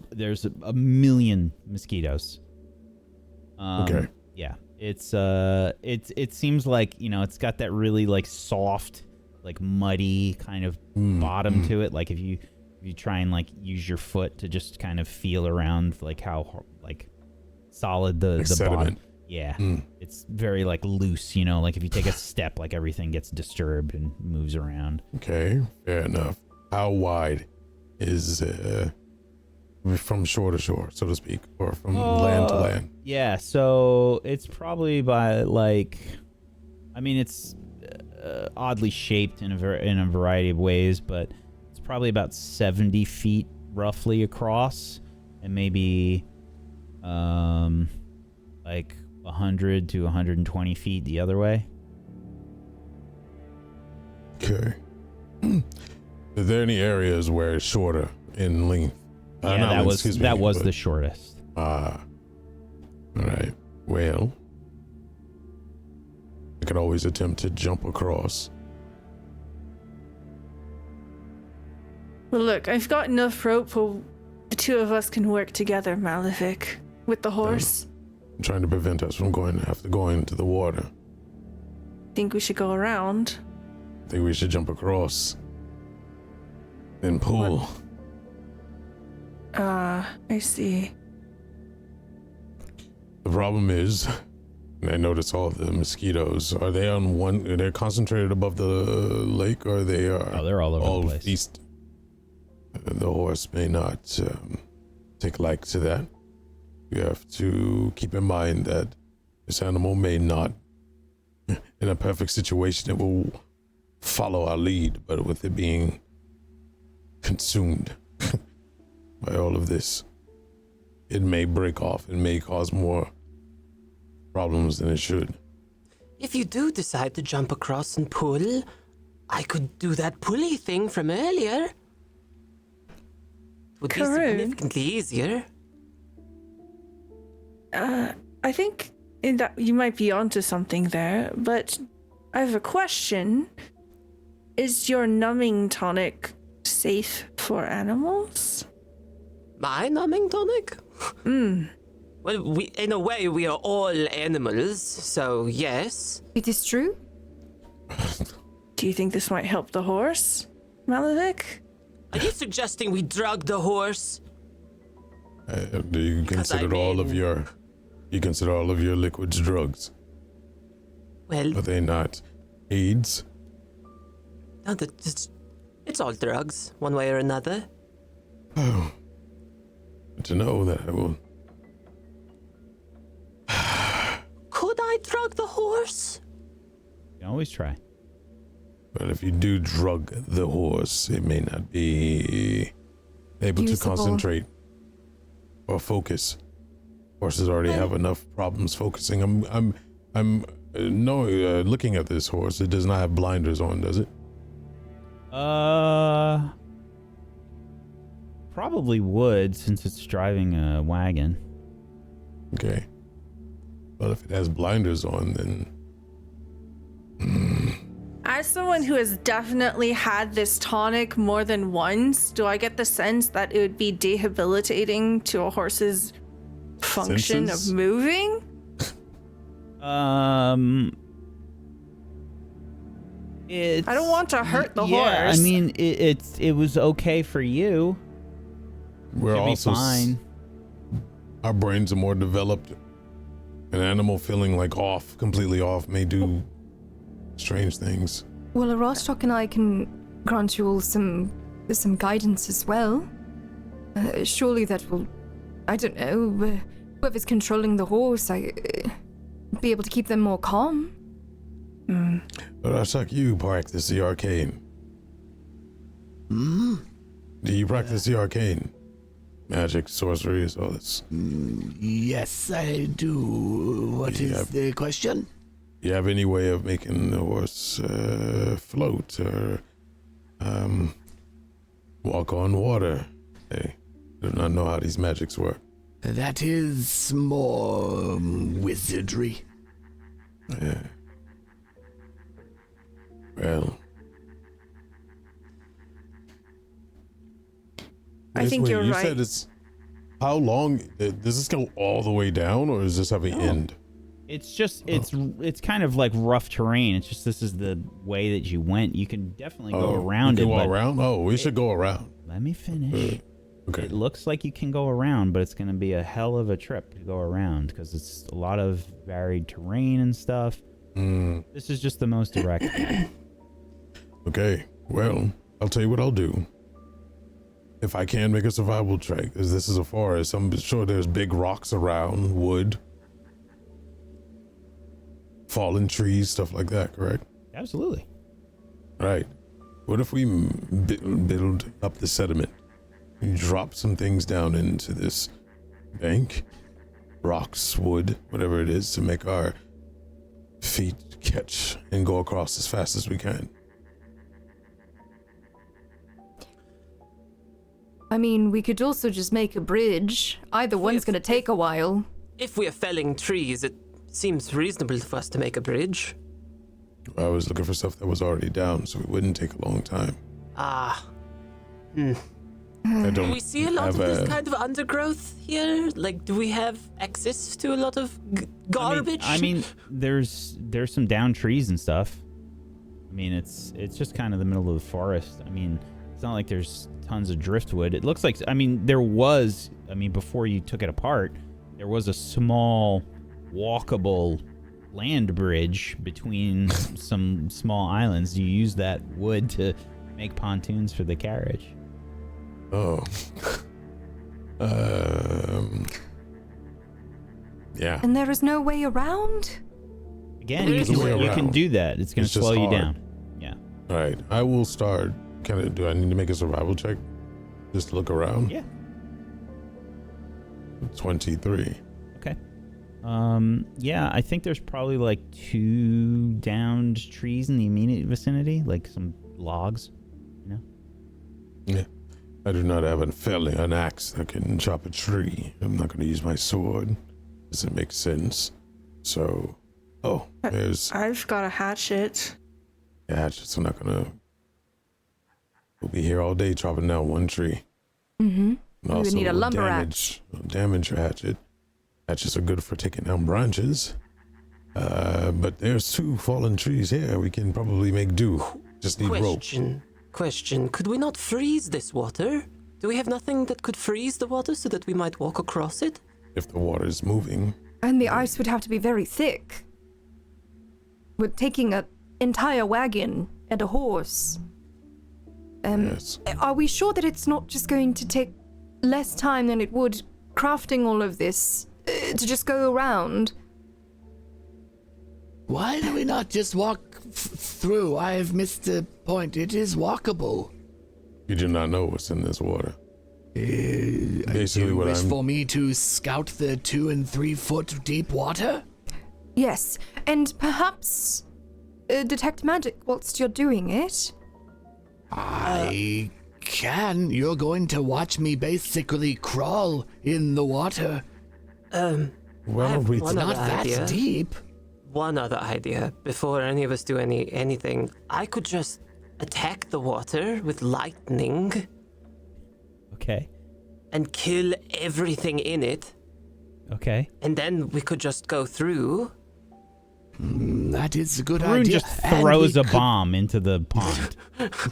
there's a million mosquitoes. Okay. Yeah, it seems like it's got that really like soft, like muddy kind of bottom to it. Like if you try and like use your foot to just kind of feel around, like how like solid the sediment. bottom. Yeah, it's very like loose. Like if you take a step, like everything gets disturbed and moves around. Okay, fair enough. How wide is from shore to shore, so to speak, or from land to land? Yeah, so it's probably by like, it's oddly shaped in a variety of ways, but it's probably about 70 feet roughly across, and maybe like 100 to 120 feet the other way. Okay. Are there any areas where it's shorter in length? Yeah, that was the shortest. All right. Well, I could always attempt to jump across. Well, look, I've got enough rope for the two of us can work together, Malefic, with the horse. I'm trying to prevent us from going into the water. Think we should go around? I think we should jump across. Then pull. I see. The problem is, and I notice all the mosquitoes. Are they on one? Are they concentrated above the lake, or they are? Oh, they're all over the place. East. The horse may not take like to that. You have to keep in mind that this animal may not, in a perfect situation, it will follow our lead, but with it being consumed by all of this, it may break off and may cause more problems than it should. If you do decide to jump across and pull, I could do that pulley thing from earlier. It would be significantly easier. I think in that you might be onto something there, but I have a question. Is your numbing tonic safe for animals? My numbing tonic? Well, in a way, we are all animals, so yes. It is true. Do you think this might help the horse, Malefic? Are you suggesting we drug the horse? Do you consider all of your liquids drugs? Well, Are they not aids? no, it's all drugs, one way or another. Oh, good to know that I will. Could I drug the horse? You can always try. But if you do drug the horse, it may not be able to Usable. concentrate or focus. Horses already have enough problems focusing. I'm No, looking at this horse, it does not have blinders on, does it? Probably would, since it's driving a wagon. Okay. Well, if it has blinders on, then... As someone who has definitely had this tonic more than once, do I get the sense that it would be debilitating to a horse's function Senses? of moving? It's, I don't want to hurt the yeah, horse. I mean, it was okay for you. We're Should be also... fine. Our brains are more developed. An animal feeling like off, completely off, may do strange things. Well, Rostok and I can grant you all some guidance as well. Surely that will, I don't know, whoever's controlling the horse, be able to keep them more calm. But Arsak, you practice the arcane. Do you practice the arcane? Magic, sorcery, all this. Yes, I do. What is the question? Do you have any way of making the horse float or walk on water? I do not know how these magics work. That is more wizardry. Yeah. Well, I think you're you right. said it's how long? Does this go all the way down, or does this have an end? It's just it's kind of like rough terrain. It's just this is the way that you went. You can definitely go around it. Go but around? Oh, we should go around. Let me finish. Okay. It looks like you can go around, but it's going to be a hell of a trip to go around because it's a lot of varied terrain and stuff. This is just the most direct. Okay. Well, I'll tell you what I'll do. If I can make a survival check, as this is a forest, I'm sure there's big rocks around, wood, fallen trees, stuff like that, correct? Absolutely. Right. What if we build up the sediment? We drop some things down into this bank, rocks, wood, whatever it is, to make our feet catch and go across as fast as we can. I mean, we could also just make a bridge. Either one's going to take a while. If we are felling trees, it seems reasonable for us to make a bridge. I was looking for stuff that was already down, so it wouldn't take a long time. I I Do don't we see a lot of have this kind of undergrowth here? Like, do we have access to a lot of garbage? I mean, there's some down trees and stuff. I mean, it's just kind of the middle of the forest. I mean, it's not like there's tons of driftwood. It looks like, there was, before you took it apart, there was a small walkable land bridge between some small islands. You use that wood to make pontoons for the carriage. Oh. Yeah. And there is no way around? Again, There's a way you can around. do that. It's going It's to just slow you hard. down. Yeah. All right. I will start. Do I need to make a survival check? Just to look around? Yeah. 23. Okay. Yeah, I think there's probably like 2 downed trees in the immediate vicinity, like some logs, Yeah. I do not have an axe that can chop a tree. I'm not going to use my sword. Doesn't make sense. So, there's I've got a hatchet. hatchets. I'm not going to. We'll be here all day chopping down one tree. Mm-hmm. And We would need a it'll lumber axe. damage your hatchet. Hatchets are good for taking down branches. But there's 2 fallen trees here. We can probably make do. Just need rope. Question. Could we not freeze this water? Do we have nothing that could freeze the water so that we might walk across it? If the water is moving. And the ice would have to be very thick. We're taking an entire wagon and a horse. Yes. Are we sure that it's not just going to take less time than it would crafting all of this to just go around? Why do we not just walk through? I have missed the point. It is walkable. You do not know what's in this water. Basically, you what wish I'm. for me to scout the 2 and 3 foot deep water? Yes, and perhaps detect magic whilst you're doing it. I can. You're going to watch me basically crawl in the water. Well, have we one Not other that idea. deep. One other idea before any of us do anything. I could just attack the water with lightning Okay. and kill everything in it, Okay. and then we could just go through. That is a good Karun idea. just And throws we a could- bomb into the pond.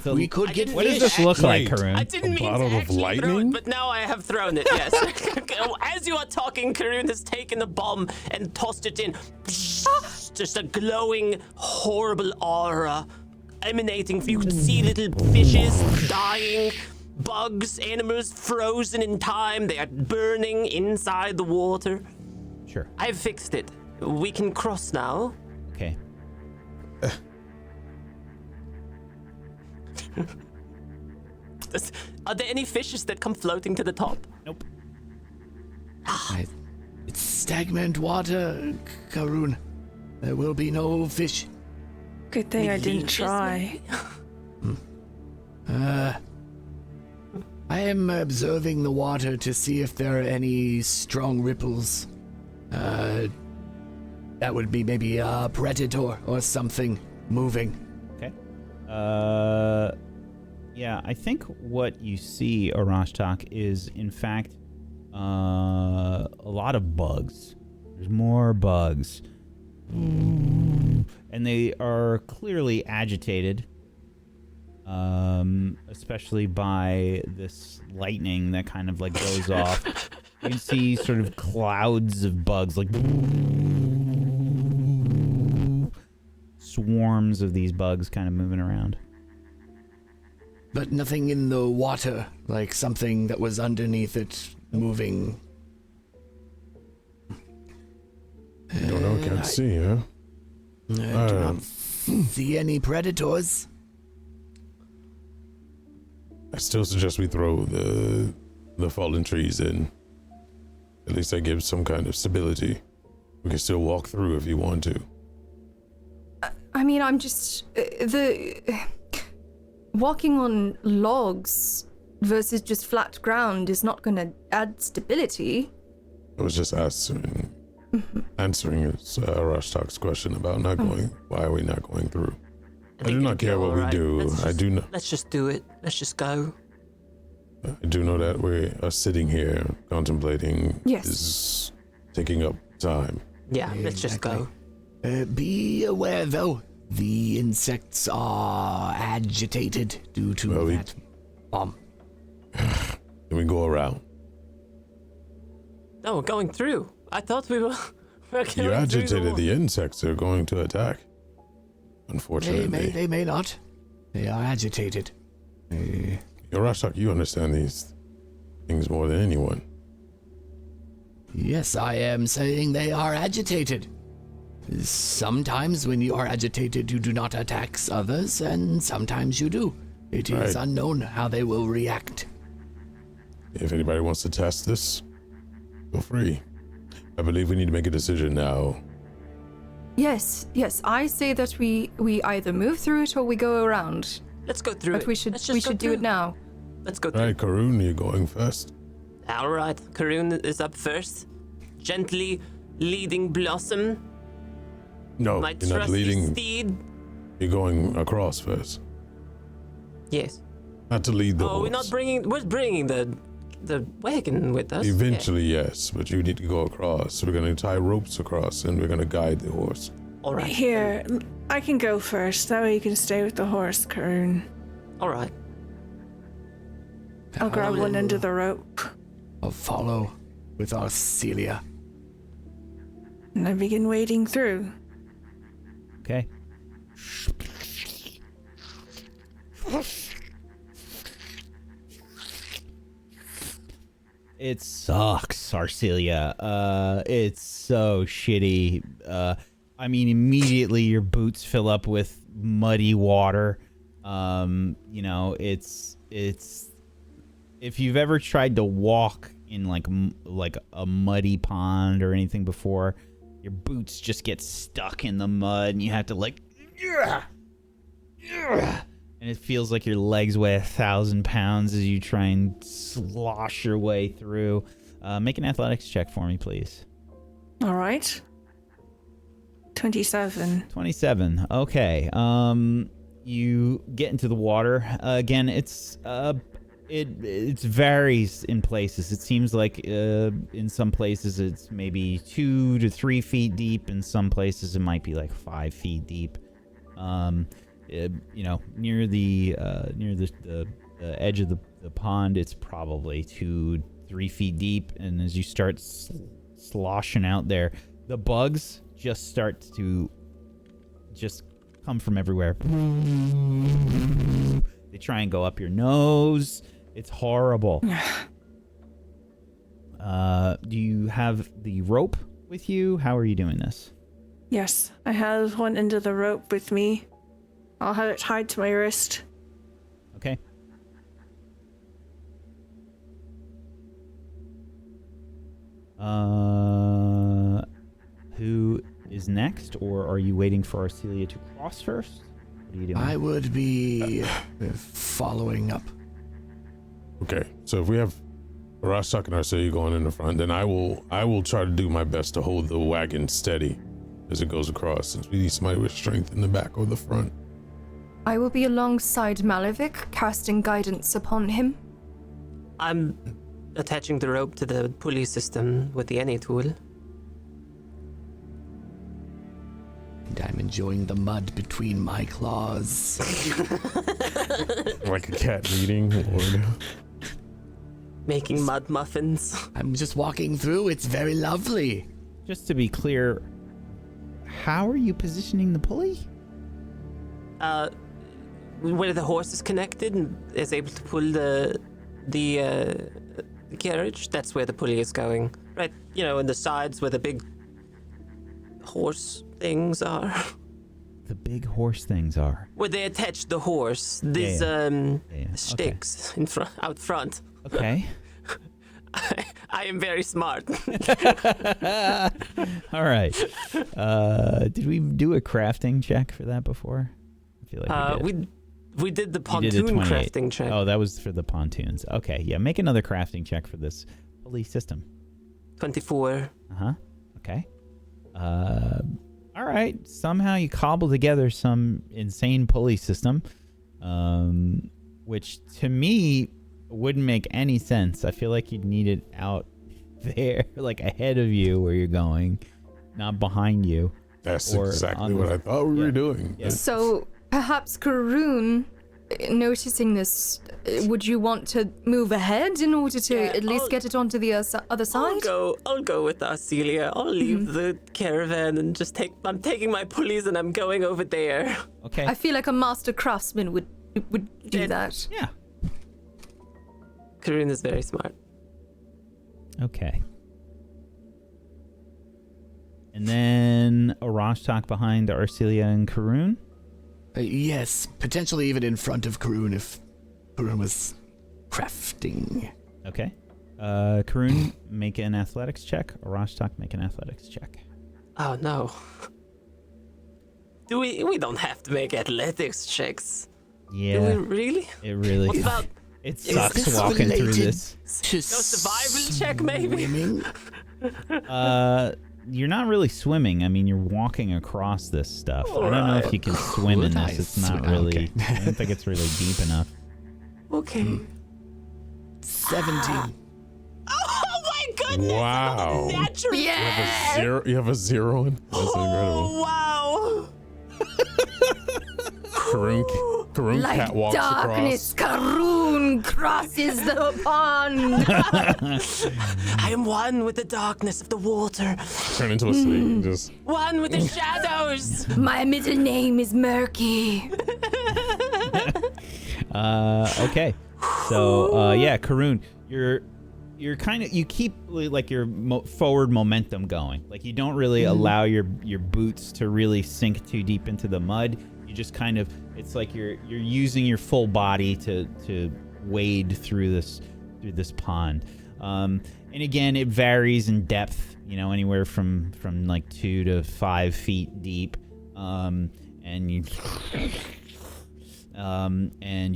We could get What does fish. this look like, Wait. Karun? I didn't mean bottle to of actually throw lightning? it, but now I have thrown it, yes. As you are talking, Karun has taken the bomb and tossed it in. Just a glowing, horrible aura emanating from you. Could see little fishes dying, bugs, animals frozen in time. They are burning inside the water. Sure. I've fixed it. We can cross now. Okay. Are there any fishes that come floating to the top? Nope. It's stagnant water, Karun. There will be no fish. Good thing I didn't Leave this try. I am observing the water to see if there are any strong ripples. That would be maybe a predator or something moving. Okay. Yeah, I think what you see, Arashtak, is in fact a lot of bugs. There's more bugs. And they are clearly agitated. Especially by this lightning that kind of like goes off. You can see sort of clouds of bugs, like swarms of these bugs kind of moving around. But nothing in the water, like something that was underneath it moving. I don't know, can't see, huh? I do not see any predators. I still suggest we throw the fallen trees in. At least that gives some kind of stability. We can still walk through if you want to. I mean, I'm just walking on logs versus just flat ground is not going to add stability. I was just answering Rashtak's question about not going. Why are we not going through? I do not care what we do. Let's just do it. Let's just go. I do know that we are sitting here contemplating Yes. is taking up time. Yeah, let's just go. Be aware, though, the insects are agitated due to Well, that bomb. Can we go around? No, we're going through. I thought we were. We're going You agitated through the insects are going to attack. Unfortunately. They may not. They are agitated. Rashtak, you understand these things more than anyone. Yes, I am saying they are agitated. Sometimes when you are agitated, you do not attack others, and sometimes you do. It is Right. unknown how they will react. If anybody wants to test this, feel free. I believe we need to make a decision now. Yes, I say that we either move through it or we go around. Let's go through But it. we should Let's just go do it through. now. Let's go All through. right, Karun, you're going first. All right, Karun is up first, gently leading Blossom, No, my you're not trusty leading. steed. You're going across first. Yes. Not to lead the Oh, horse. we're bringing the wagon with us. Eventually, yes, but you need to go across. We're going to tie ropes across, and we're going to guide the horse. Yeah. All right. Here, I can go first. That way you can stay with the horse, Karun. All right. I'll grab one end of the rope I'll follow with Arcelia. and I begin wading through. Okay. It sucks, Arcelia. It's so shitty. I mean, immediately your boots fill up with muddy water. You know, it's if you've ever tried to walk in like a muddy pond or anything before, your boots just get stuck in the mud, and you have to like, and it feels like your legs weigh 1,000 pounds as you try and slosh your way through. Make an athletics check for me, please. All right. 27. 27. Okay. You get into the water. Again, it varies in places. It seems like in some places it's maybe 2 to 3 feet deep. In some places it might be like 5 feet deep. Near the edge of the pond, it's probably 2-3 feet deep. And as you start sloshing out there, the bugs just start to just come from everywhere. They try and go up your nose. It's horrible. Do you have the rope with you? How are you doing this? Yes, I have one end of the rope with me. I'll have it tied to my wrist. Okay. Who is next, or are you waiting for Arcelia to cross first? What are you doing? I would be following up. Okay, so if we have Arashtak and Arcelia going in the front, then I will try to do my best to hold the wagon steady as it goes across, since we need somebody with strength in the back or the front. I will be alongside Malavik, casting guidance upon him. I'm attaching the rope to the pulley system with the any tool. And I'm enjoying the mud between my claws. Like a cat eating, Lord. Making mud muffins. I'm just walking through. It's very lovely. Just to be clear, how are you positioning the pulley? Where the horse is connected and is able to pull the carriage, that's where the pulley is going. Right, in the sides where the big horse things are. The big horse things are. Where they attach the horse. These sticks out front. Okay. I am very smart. All right. Did we do a crafting check for that before? I feel like we did the You pontoon did a 28. crafting check. Oh, that was for the pontoons. Okay, yeah. Make another crafting check for this pulley system. 24. Okay. All right. Somehow you cobble together some insane pulley system, which to me wouldn't make any sense. I feel like you'd need it out there, like ahead of you where you're going, not behind you. That's exactly what I thought we were doing. Yeah. So perhaps Karoon, noticing this, would you want to move ahead in order to at least get it onto the other side? I'll go with Arcelia. I'll leave the caravan and just I'm taking my pulleys and I'm going over there. Okay. I feel like a master craftsman would do that. Yeah. Karun is very smart. Okay. And then Arashtak behind Arcelia and Karoon. Yes, potentially even in front of Karoon if Karoon was crafting. Okay. Karoon, make an athletics check. Arashtak, make an athletics check. Oh no. Do we don't have to make athletics checks. Yeah. Do we really? It really What about it sucks walking through this. no survival check maybe? Swimming? You're not really swimming. I mean, you're walking across this stuff. I don't know if you can swim in this. It's not really. I don't think it's really deep enough. Okay. 17. Oh my goodness! Wow. Natural. You have a zero in? That's Oh wow! Karun Like cat walks darkness, across. Karoon crosses the pond. I am one with the darkness of the water. Turn into a snake. Just One with the shadows. My middle name is Murky. Okay. So, yeah, Karoon, you're kind of, you keep like your forward momentum going. Like you don't really allow your boots to really sink too deep into the mud. You just kind of, it's like you're using your full body to wade through this pond. And again, it varies in depth, anywhere from like 2 to 5 feet deep. And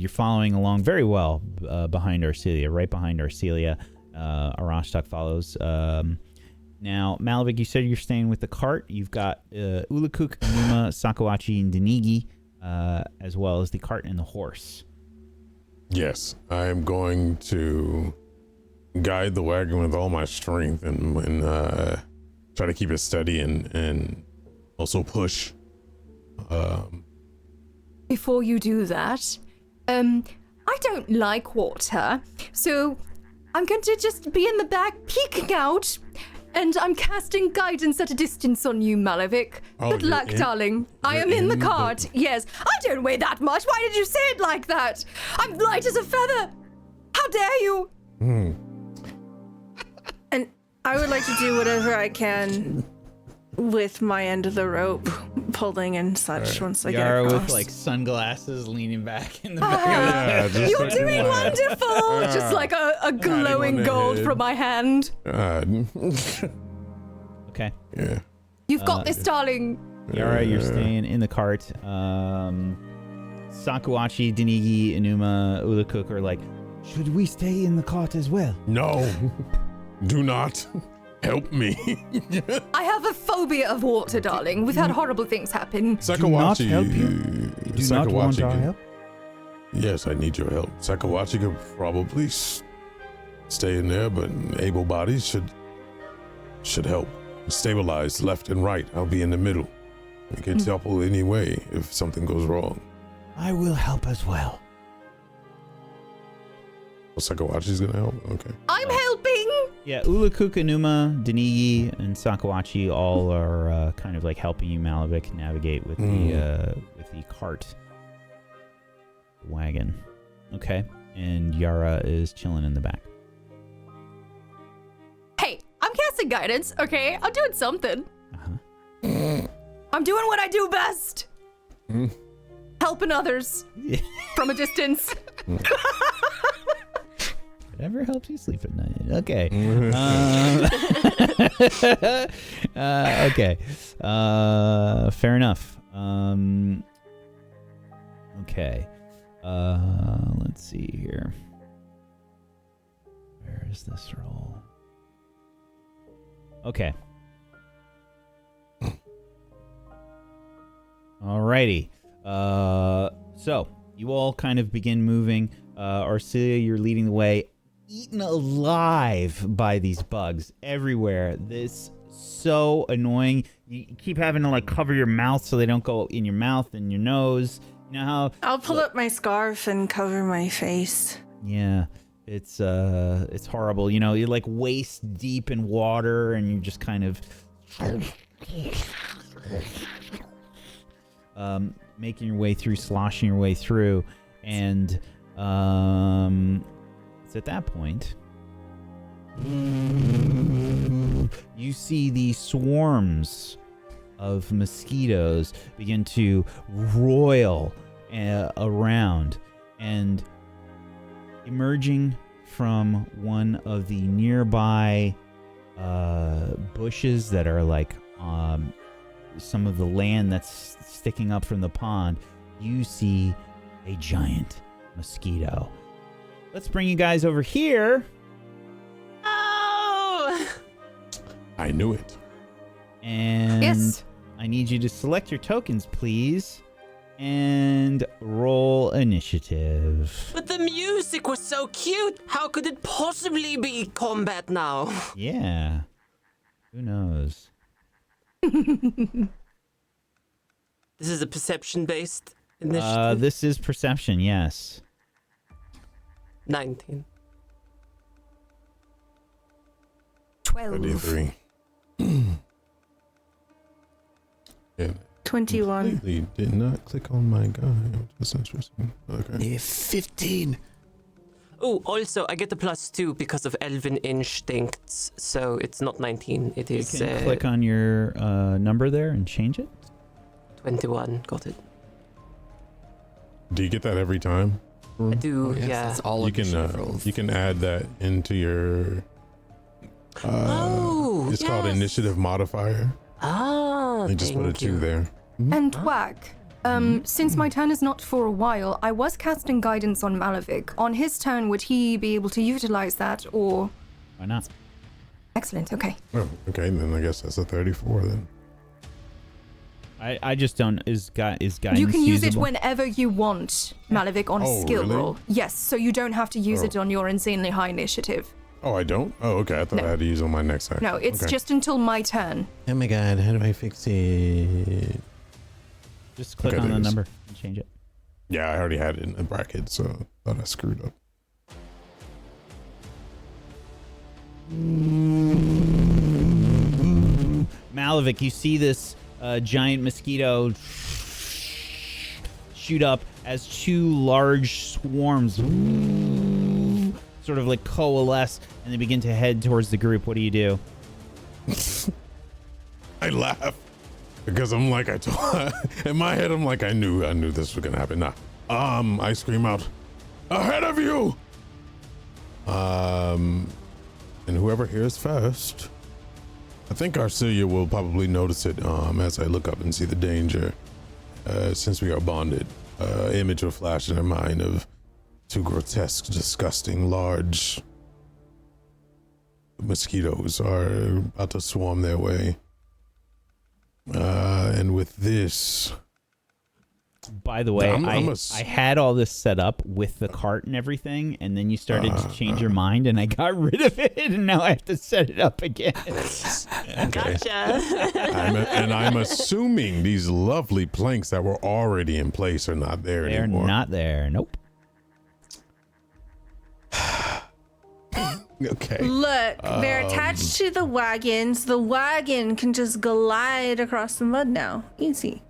you're following along very well behind Arcelia, right behind Arcelia. Arashtak follows. Now, Malavik, you said you're staying with the cart. You've got Ulukuk, Anuma, Sakawachi, and Denigi, as well as the cart and the horse. Yes, I'm going to guide the wagon with all my strength and try to keep it steady and also push. Before you do that, I don't like water, so I'm going to just be in the back peeking out, and I'm casting guidance at a distance on you, Malavik. Oh, Good luck, darling. I am in the cart. Yes, I don't weigh that much. Why did you say it like that? I'm light as a feather. How dare you? And I would like to do whatever I can with my end of the rope, pulling and such once I get Yara across. with like sunglasses leaning back in the back. You're doing wonderful. Just like a glowing gold from my hand. Okay. Yeah. You've got this, darling. Yara, you're staying in the cart. Sakuachi, Denigi, Inuma, Ulukuk are like, Should we stay in the cart as well? No, do not help me. I have a phobia of water, darling. We've had horrible things happen. Sakawachi, Do not help you? Do not want our help? Yes, I need your help. Sakawachi could probably stay in there, but able bodies should help. Stabilize left and right. I'll be in the middle. We can topple any way if something goes wrong. I will help as well. Well, Sakawachi's gonna help? Okay. I'm helping. yeah, Ulukuk, Inuma, Denigi, and Sakawachi all are kind of like helping you, Malavik, navigate with the cart wagon. Okay, and Yara is chilling in the back. Hey, I'm casting guidance, okay? I'm doing something. I'm doing what I do best. Helping others from a distance. Whatever helps you sleep at night. Okay. Okay. Fair enough. Okay. Let's see here. Where is this roll? Okay. Alrighty. So you all kind of begin moving. Arcelia, you're leading the way. Eaten alive by these bugs everywhere. This so annoying. You keep having to like cover your mouth so they don't go in your mouth and your nose. You know how I'll pull up my scarf and cover my face. Yeah, it's horrible. You know, you're like waist deep in water and you're just kind of making your way through, sloshing your way through, and it's at that point you see these swarms of mosquitoes begin to roil around, and emerging from one of the nearby bushes that are like some of the land that's sticking up from the pond, you see a giant mosquito. Let's bring you guys over here. Oh! I knew it. And Yes. I need you to select your tokens, please. And roll initiative. But the music was so cute. How could it possibly be combat now? Yeah. Who knows? This is a perception-based initiative. This is perception, yes. 19. 12. 23. Yeah. 21. Completely did not click on my guy. That's interesting. Okay. 15. Oh, also, I get a +2 because of elven instincts, so it's not 19. It You is can click on your number there and change it. 21. Got it. Do you get that every time? I do, Oh, yes, yeah. that's all You can initiative rolls. you can add that into your It's called initiative modifier. Ah, I just put a 2 there. And Whack, since my turn is not for a while, I was casting guidance on Malavik. On his turn, would he be able to utilize that, or? Why not? Excellent, okay. Oh, okay, then I guess that's a 34 then. I just don't. Is guidance You can use usable? it whenever you want, Malavik, on a skill really? roll. Yes, so you don't have to use it on your insanely high initiative. Oh, I don't? Oh, okay. I thought I had to use on my next action. No, it's Okay. just until my turn. Oh my god, how do I fix it? Just click Okay, on the there it is. number and change it. Yeah, I already had it in the bracket, so I thought I screwed up. Malavik, you see this giant mosquito shoot up as 2 large swarms sort of like coalesce and they begin to head towards the group. What do you do? I laugh because I'm like, in my head, I'm like, I knew this was gonna happen. Nah. I scream out, ahead of you! And whoever hears first, I think Arcelia will probably notice it as I look up and see the danger. Since we are bonded, image will flash in her mind of 2 grotesque, disgusting, large mosquitoes are about to swarm their way. And with this... By the way, I'm I had all this set up with the cart and everything, and then you started to change your mind, and I got rid of it, and now I have to set it up again. Gotcha. I'm assuming these lovely planks that were already in place are not there They're anymore. not there. Nope. Okay. Look, they're attached to the wagons. The wagon can just glide across the mud now. Easy.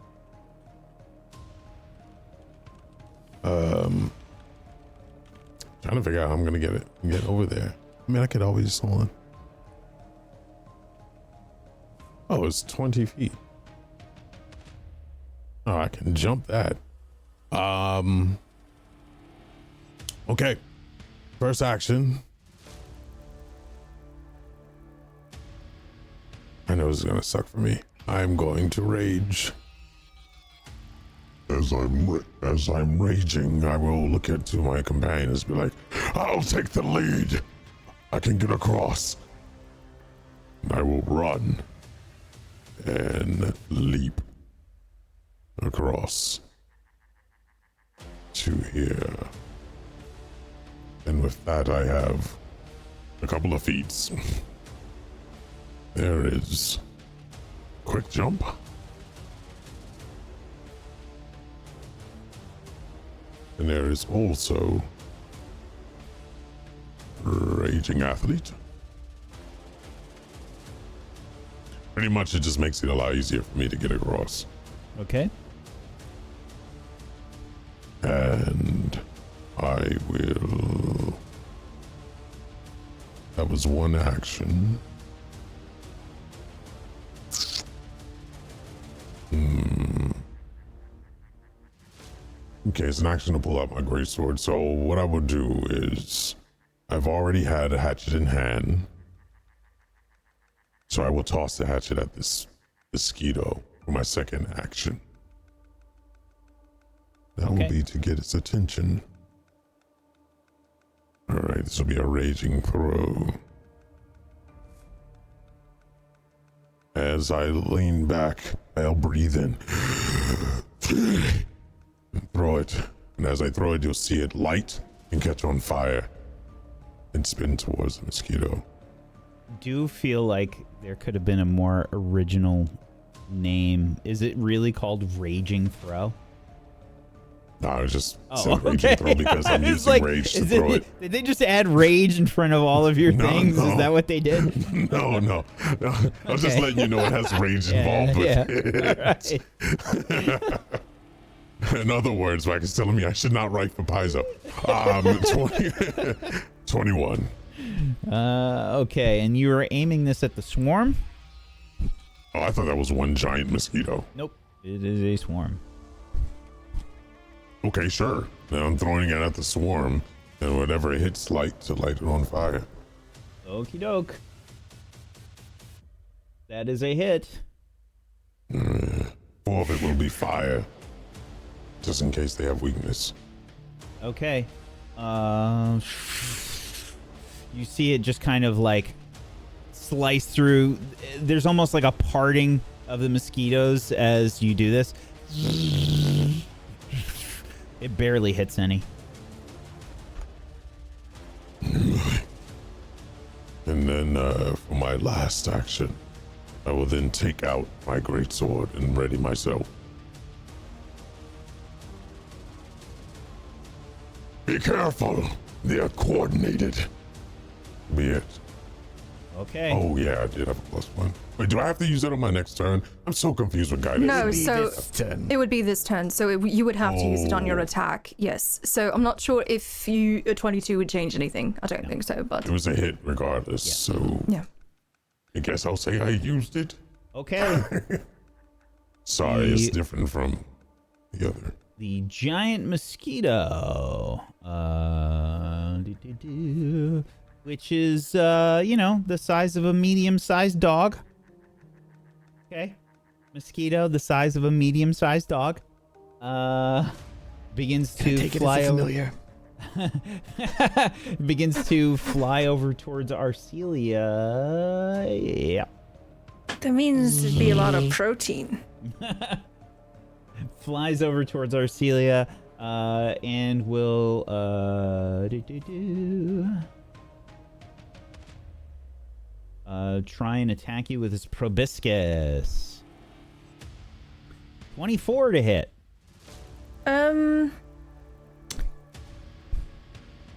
Trying to figure out how I'm gonna get over there. I mean, I could always hold on. Oh, it's 20 feet. Oh, I can jump that. Okay. First action. I know this is gonna suck for me. I'm going to rage. As I'm raging, I will look at to my companions and be like, I'll take the lead. I can get across. And I will run and leap across to here. And with that, I have a couple of feats. There is quick jump. And there is also Raging Athlete. Pretty much it just makes it a lot easier for me to get across. Okay. And I will... That was one action. Okay, it's an action to pull out my greatsword. So what I will do is, I've already had a hatchet in hand, so I will toss the hatchet at this mosquito for my second action. That will be to get its attention. All right, this will be a raging throw. As I lean back, I'll breathe in. Throw it, and as I throw it, you'll see it light and catch on fire and spin towards the mosquito. Do feel like there could have been a more original name. Is it really called Raging Throw? No, I was just said raging throw because I'm It's using like, rage to throw it. Did they just add rage in front of all of your No, things? no. Is that what they did? No. I was just letting you know it has rage involved with it. Right. In other words, Wack is telling me I should not write for Paizo. 21. Okay, and you were aiming this at the swarm? Oh, I thought that was one giant mosquito. Nope. It is a swarm. Okay, sure. Then I'm throwing it at the swarm, and whatever it hits light to light it on fire. Okie doke. That is a hit. 4 of it will be fire, just in case they have weakness. Okay. You see it just kind of like slice through. There's almost like a parting of the mosquitoes as you do this. It barely hits any. And then for my last action, I will then take out my greatsword and ready myself. Be careful. They are coordinated. Be it. Okay. Oh yeah, I did have a +1. Wait, do I have to use that on my next turn? I'm so confused with guidance. No, Be so this turn. it would be this turn, so you would have to use it on your Oh. attack, yes. So I'm not sure if a 22 would change anything. I don't think so, but It was a hit regardless, so yeah. I guess I'll say I used it. Okay. Sorry, it's The- different from the other. The giant mosquito, which is, the size of a medium-sized dog. Okay. Mosquito, the size of a medium-sized dog, begins to Take it fly as a over. familiar. Begins to fly over towards Arcelia. Yeah. That means there'd be a lot of protein. Flies over towards Arcelia, and will try and attack you with his proboscis. 24 to hit.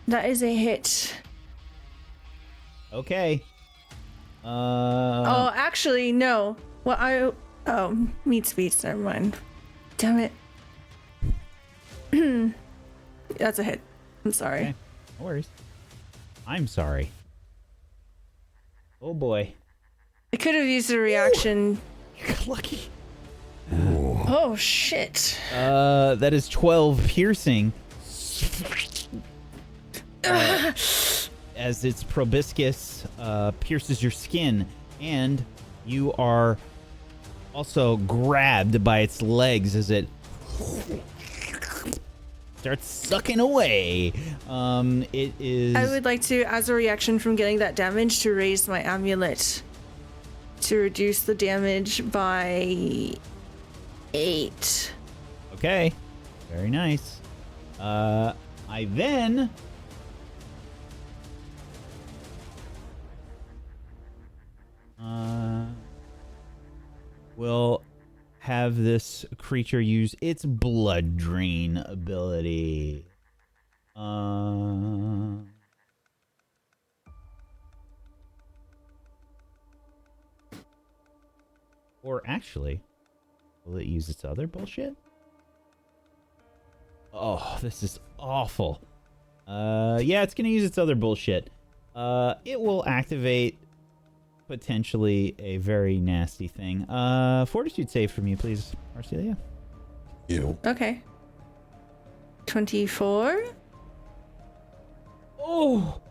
That is a hit. Okay. Oh, actually, no. Well, meat speech. Never mind. Damn it. That's a hit. I'm sorry. Okay. No worries. I'm sorry. Oh boy. I could have used a reaction. Lucky. Oh shit. That is 12 piercing. As its proboscis pierces your skin, and you are also grabbed by its legs as it starts sucking away. It is. I would like to, as a reaction from getting that damage, to raise my amulet to reduce the damage by 8. Okay. Very nice. I then will have this creature use its blood drain ability. Or actually, will it use its other bullshit? Oh, this is awful. Yeah, it's gonna use its other bullshit. It will activate potentially a very nasty thing. Fortitude save for me, please, Arcelia. Ew. Okay. 24. Oh,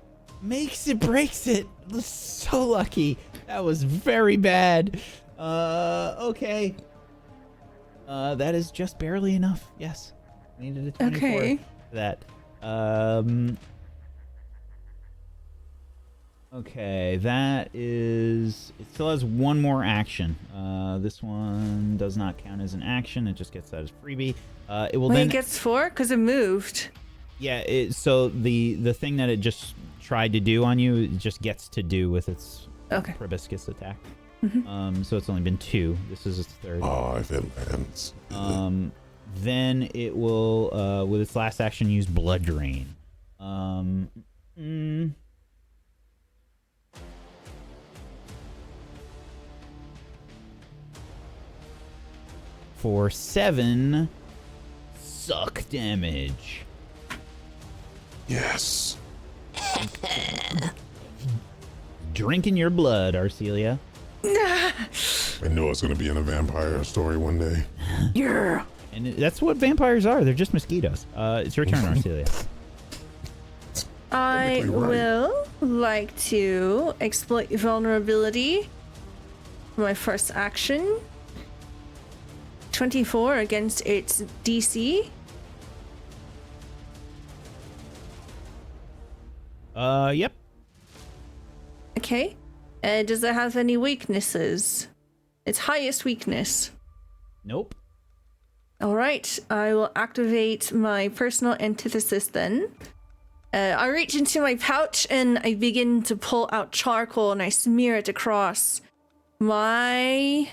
makes it, breaks it. So lucky. That was very bad. Okay. That is just barely enough. Yes. Needed a 24 Okay. for that. Okay, that is... It still has one more action. This one does not count as an action. It just gets that as freebie. It will When then... it gets 4? Because it moved. Yeah, so the thing that it just tried to do on you, it just gets to do with its Okay. proboscis attack. Mm-hmm. So it's only been 2. This is its third. Oh, if it lands. Then it will, with its last action, use Blood Drain. For 7 suck damage. Yes. Drinking your blood, Arcelia. I knew I was going to be in a vampire story one day. Yeah. And that's what vampires are. They're just mosquitoes. It's your turn, Arcelia. I Technically right. will like to exploit vulnerability for my first action. 24 against its DC. Yep. Okay. Does it have any weaknesses? Its highest weakness. Nope. All right. I will activate my personal antithesis then. I reach into my pouch and I begin to pull out charcoal and I smear it across my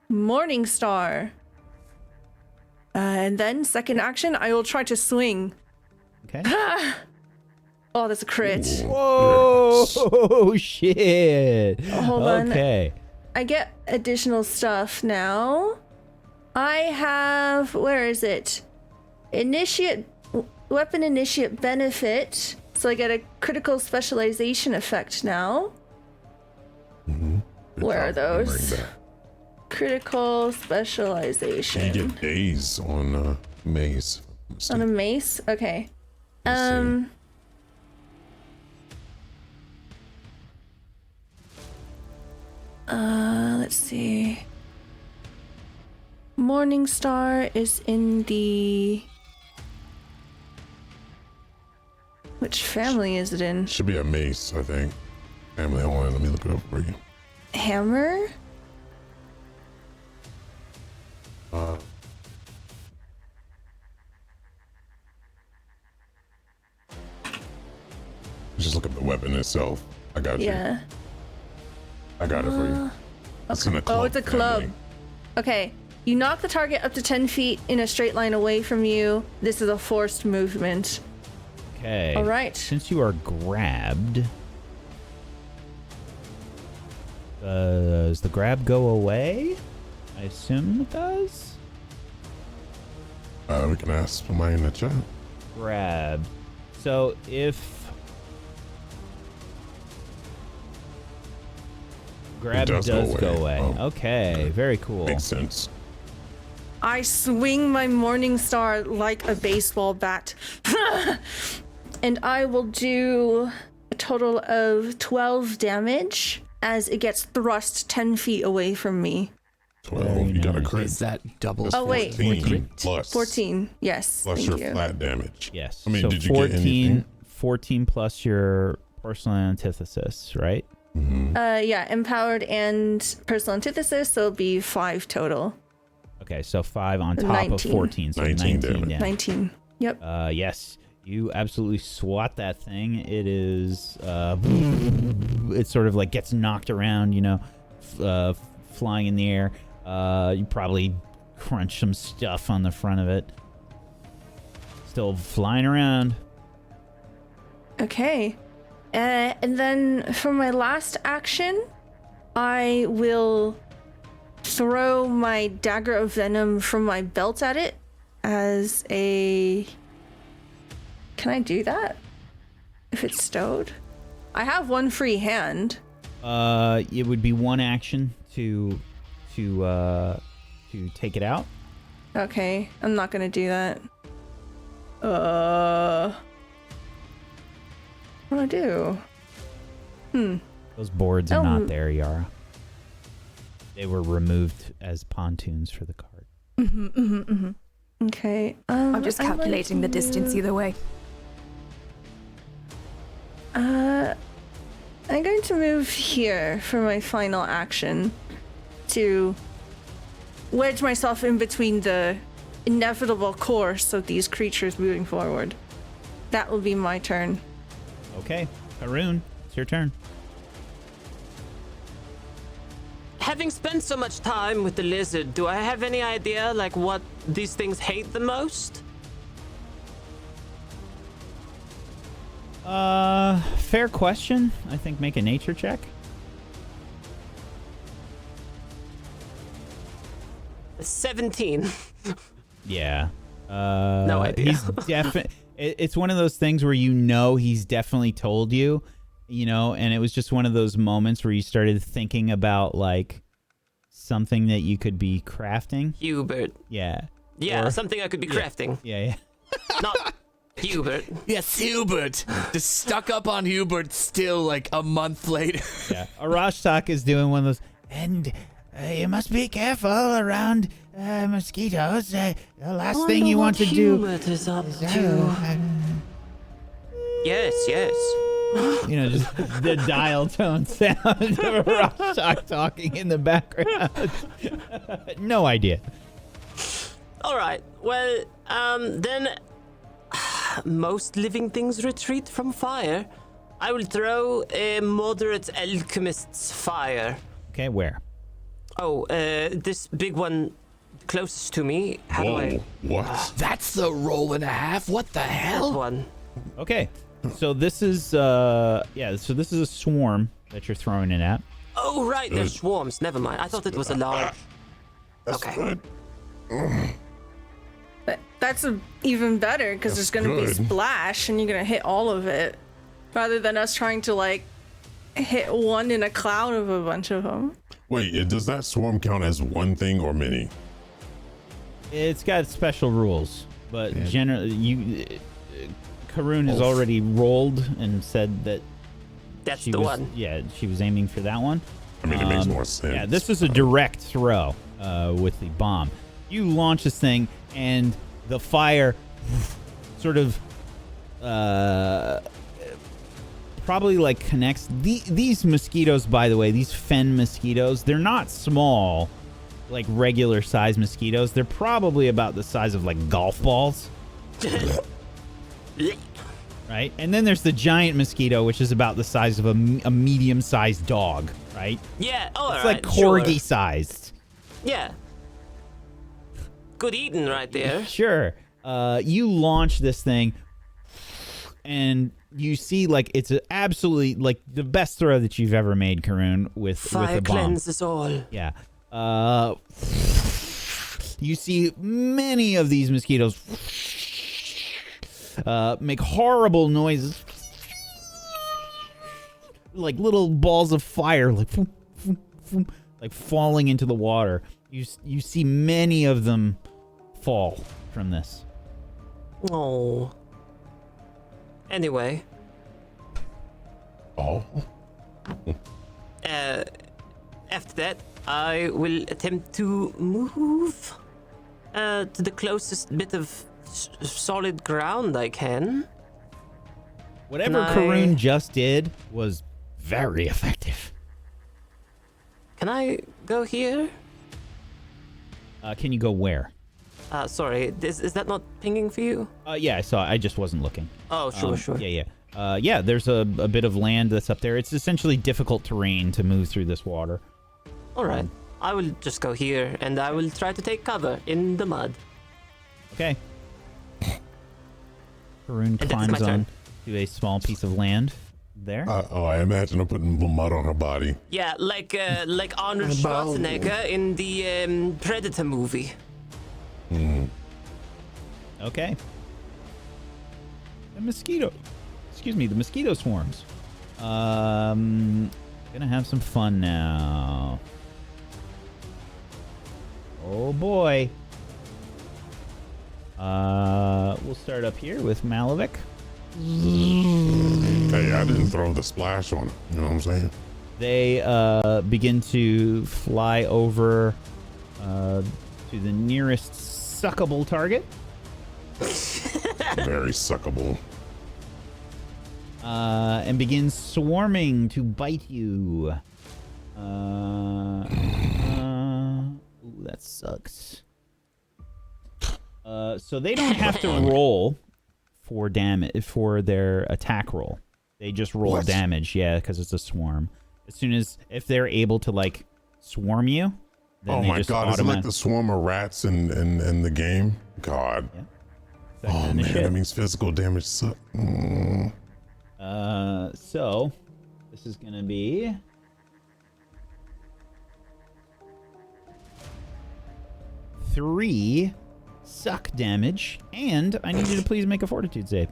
Morning Star. And then, second action, I will try to swing. Okay. Oh, that's a crit. Whoa, shit. Hold on. Okay. I get additional stuff now. I have, where is it? Weapon initiate benefit. So I get a critical specialization effect now. Mm-hmm. Where are those? Bring back. Critical specialization. You get days on maze. On a mace? Okay. Let's Let's see. Morning Star is in the... Which family is it in? Should be a mace, I think. Family, hold on, let me look it up for you. Hammer? Just look up the weapon itself. I got you. Yeah. I got it for you. It's in a club. Oh, it's a club. family. Okay. You knock the target up to 10 feet in a straight line away from you. This is a forced movement. Okay. All right. Since you are grabbed, does the grab go away? I assume it does. We can ask somebody in the chat. Grab. So if grab does go away. Oh, okay, very cool. Makes sense. I swing my Morning Star like a baseball bat. And I will do a total of 12 damage as it gets thrust 10 feet away from me. 12. You got a nice. crit. Is that double? That's Oh, wait. 14 plus. 14. Yes. Plus Thank your you. flat damage. Yes. I mean, so did you get anything? 14 plus your personal antithesis, right? Mm-hmm. Yeah, empowered and personal antithesis, so it'll be 5 total. Okay, so 5 on top 19. of 14, so 19 19 damage. damage. 19. Yep. Yes, you absolutely swat that thing. It is, it sort of like gets knocked around, you know, flying in the air. You probably crunch some stuff on the front of it. Still flying around. Okay. And then for my last action, I will throw my dagger of venom from my belt at it as a... Can I do that? If it's stowed? I have one free hand. It would be one action to take it out. Okay, I'm not gonna do that. What do I do? Those boards are Oh. not there, Yara. They were removed as pontoons for the cart. Okay. I'm just I'd like calculating the to- distance either way. I'm going to move here for my final action to wedge myself in between the inevitable course of these creatures moving forward. That will be my turn. Okay, Haroon, it's your turn. Having spent so much time with the lizard, do I have any idea, like, what these things hate the most? Fair question. I think make a nature check. 17. Yeah. No idea. He's definitely. It's one of those things where you know he's definitely told you, you know, and it was just one of those moments where you started thinking about like something that you could be crafting. Hubert. Yeah. Yeah, Or- something I could be crafting. Yeah. Not Hubert. Yes, Hubert. Just stuck up on Hubert still like a month later. Yeah. Arashtak is doing one of those. And you must be careful around mosquitoes. The last thing you want to do Hubert is up is... to. Yes. You know, just the dial tone sound of Rothschild talking in the background. No idea. All right. Well, then most living things retreat from fire. I will throw a moderate alchemist's fire. Okay, where? Oh, this big one closest to me. How do I? What? That's the roll and a half. What the That hell? one. Okay, so this is so this is a swarm that you're throwing it at. Oh, right. They're swarms. Never mind. I thought it was a large. Okay. That's even better because there's going to be good. splash and you're going to hit all of it rather than us trying to like hit one in a cloud of a bunch of them. Wait, does that swarm count as one thing or many? It's got special rules, but generally, Karun has already rolled and said that That's she the was, one. yeah, she was aiming for that one. I mean, it makes more sense. Yeah, this is a direct throw with the bomb. You launch this thing, and the fire sort of probably like connects. These mosquitoes, by the way, these fen mosquitoes, they're not small like regular size mosquitoes. They're probably about the size of like golf balls. Right? And then there's the giant mosquito, which is about the size of a medium-sized dog, right? Yeah. Oh, It's right, like corgi sure. sized. Yeah. Good eating right there. Sure. You launch this thing, and you see like it's absolutely like the best throw that you've ever made, Karun, with Fire a bomb. cleanses all. Yeah. You see many of these mosquitoes make horrible noises, like little balls of fire, like falling into the water. You see many of them fall from this. Oh. Anyway. Oh. After that, I will attempt to move to the closest bit of solid ground I can. Whatever Can I- Karun just did was very effective. Can I go here? Can you go where? Sorry, is that not pinging for you? Yeah, I saw. I just wasn't looking. Oh, sure. Yeah. Yeah, there's a bit of land that's up there. It's essentially difficult terrain to move through this water. All right. I will just go here, and I will try to take cover in the mud. Okay. Karun that's climbs my turn. on to a small piece of land there. I imagine I'm putting mud on her body. Yeah, like Arnold Schwarzenegger in the Predator movie. Okay. The mosquito swarms. Gonna have some fun now. Oh boy. We'll start up here with Malavik. Hey, I didn't throw the splash on it. You know what I'm saying? They begin to fly over to the nearest suckable target. Very suckable. And begin swarming to bite you. Ooh, that sucks. So they don't have to roll for damage for their attack roll. They just roll What? damage, yeah, because it's a swarm. As soon as if they're able to like swarm you, then Oh they my just god, is it like automatic- the swarm of rats in the game? God. Yeah. Oh Second man, initiative. that means physical damage sucks. So this is gonna be three suck damage, and I need you to please make a fortitude save.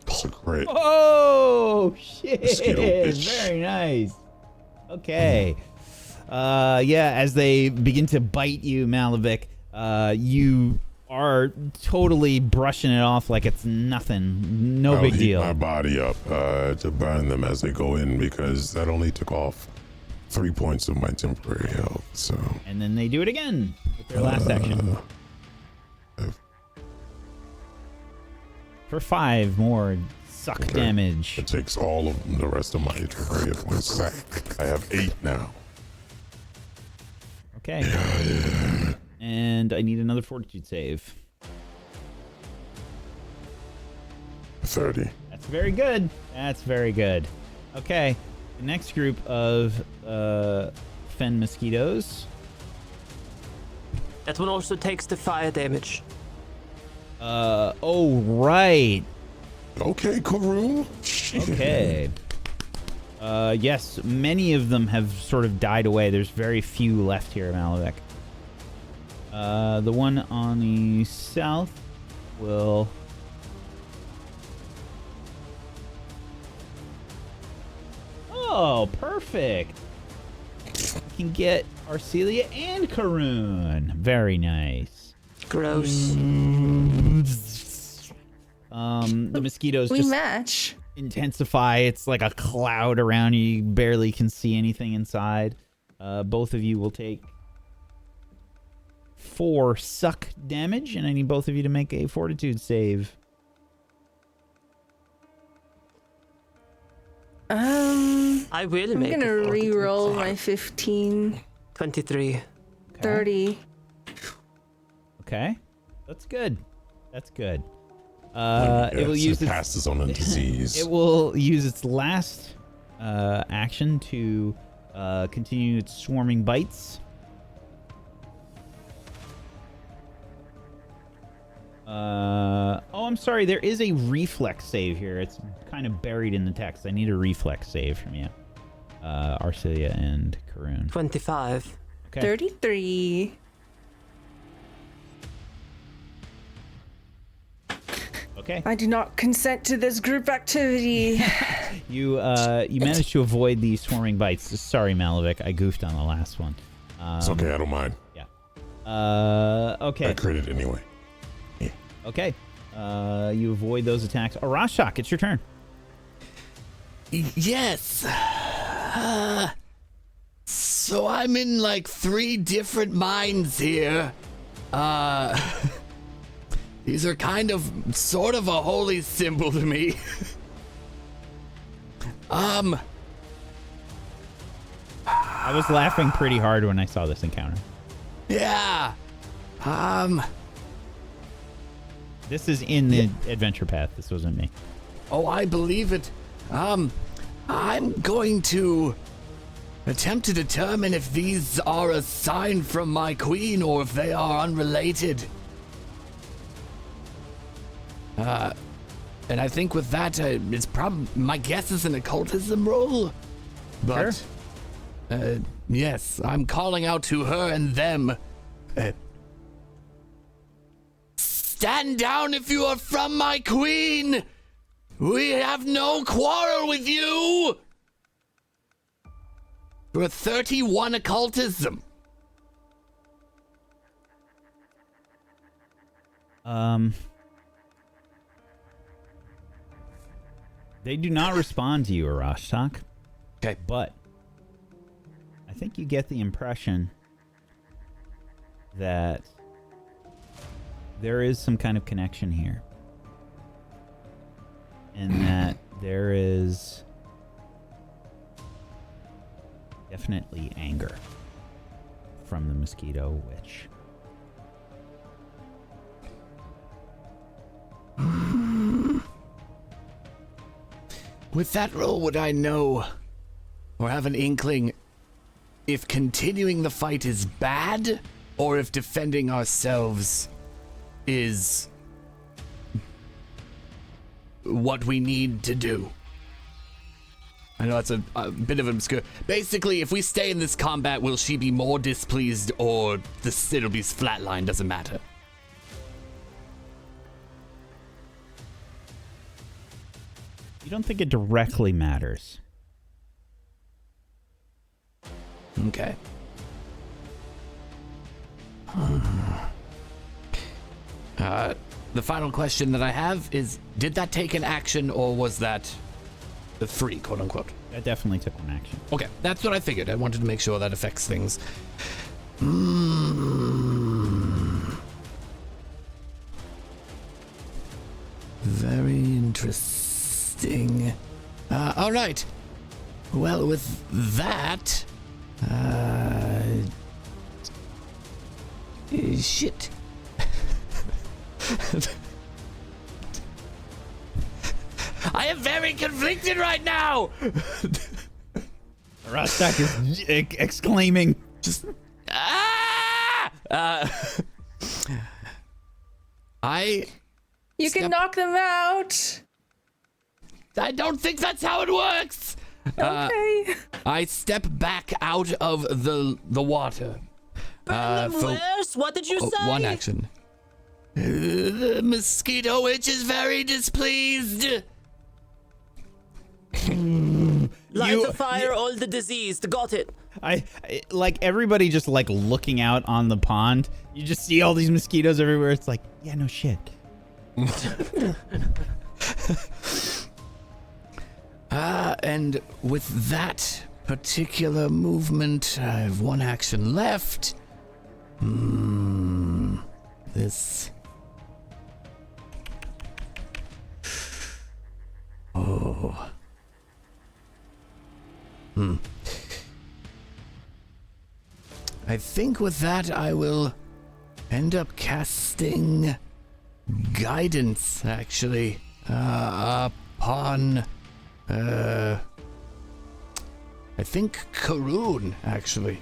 That's a great. Oh shit! Mosquito bitch. Very nice. Okay. Yeah, as they begin to bite you, Malavik, you are totally brushing it off like it's nothing. No I'll big heat deal. my body up to burn them as they go in because that only took off 3 points of my temporary health. So. And then they do it again with their last action. For 5 more suck damage. It takes all of the rest of my temporary hit points. I have 8 now. Okay. And I need another fortitude save. 30. That's very good. That's very good. Okay. The next group of fen mosquitoes. That one also takes the fire damage. Oh, right. Okay, Karoom. Okay. Yes, many of them have sort of died away. There's very few left here, Malavik. The one on the south will... Oh, perfect. We can get Arcelia and Karoon. Very nice. Gross. The mosquitoes We just match. intensify. It's like a cloud around you. You barely can see anything inside. Both of you will take 4 suck damage, and I need both of you to make a fortitude save. I will I'm make gonna a fortitude re-roll save. my 15, 23. Okay. 30. Okay. That's good. That's good. Yes, It will use its passes on a disease. It will use its last action to continue its swarming bites. Oh, I'm sorry. There is a reflex save here. It's kind of buried in the text. I need a reflex save from you, Arcelia and Karoon. 25. Okay. 33. Okay. I do not consent to this group activity. You managed to avoid the swarming bites. Sorry, Malavik. I goofed on the last one. It's okay, I don't mind. Yeah. Okay. I crit it anyway. Okay. You avoid those attacks. Arashok, it's your turn. Yes. So I'm in like 3 different minds here. These are kind of sort of a holy symbol to me. I was laughing pretty hard when I saw this encounter. Yeah. This is in the adventure path. This wasn't me. Oh, I believe it. I'm going to attempt to determine if these are a sign from my queen or if they are unrelated. And I think with that, it's probably my guess is an occultism roll. But, yes, I'm calling out to her and them. Stand down if you are from my queen. We have no quarrel with you. For 31 occultism. They do not respond to you, Arashok. Okay. But I think you get the impression that there is some kind of connection here. And that there is definitely anger from the mosquito witch. With that roll, would I know or have an inkling if continuing the fight is bad or if defending ourselves is what we need to do? I know that's a bit of obscure. Basically, if we stay in this combat, will she be more displeased or it'll be flatline? Doesn't matter. You don't think it directly matters. Okay. The final question that I have is, did that take an action, or was that the free, quote unquote? That definitely took one action. Okay, that's what I figured. I wanted to make sure that affects things. Very interesting. All right. Well, with that, shit. I am very conflicted right now. Rostak is exclaiming. Just You can knock them out. I don't think that's how it works. Okay. I step back out of the water. Worse? What did you say? One action. The mosquito witch is very displeased. Light the fire, all the diseased. Got it. I like everybody just like looking out on the pond. You just see all these mosquitoes everywhere. It's like, yeah, no shit. And with that particular movement, I have one action left. This. Oh. I think with that I will end up casting guidance, actually, upon, I think Karoon, actually.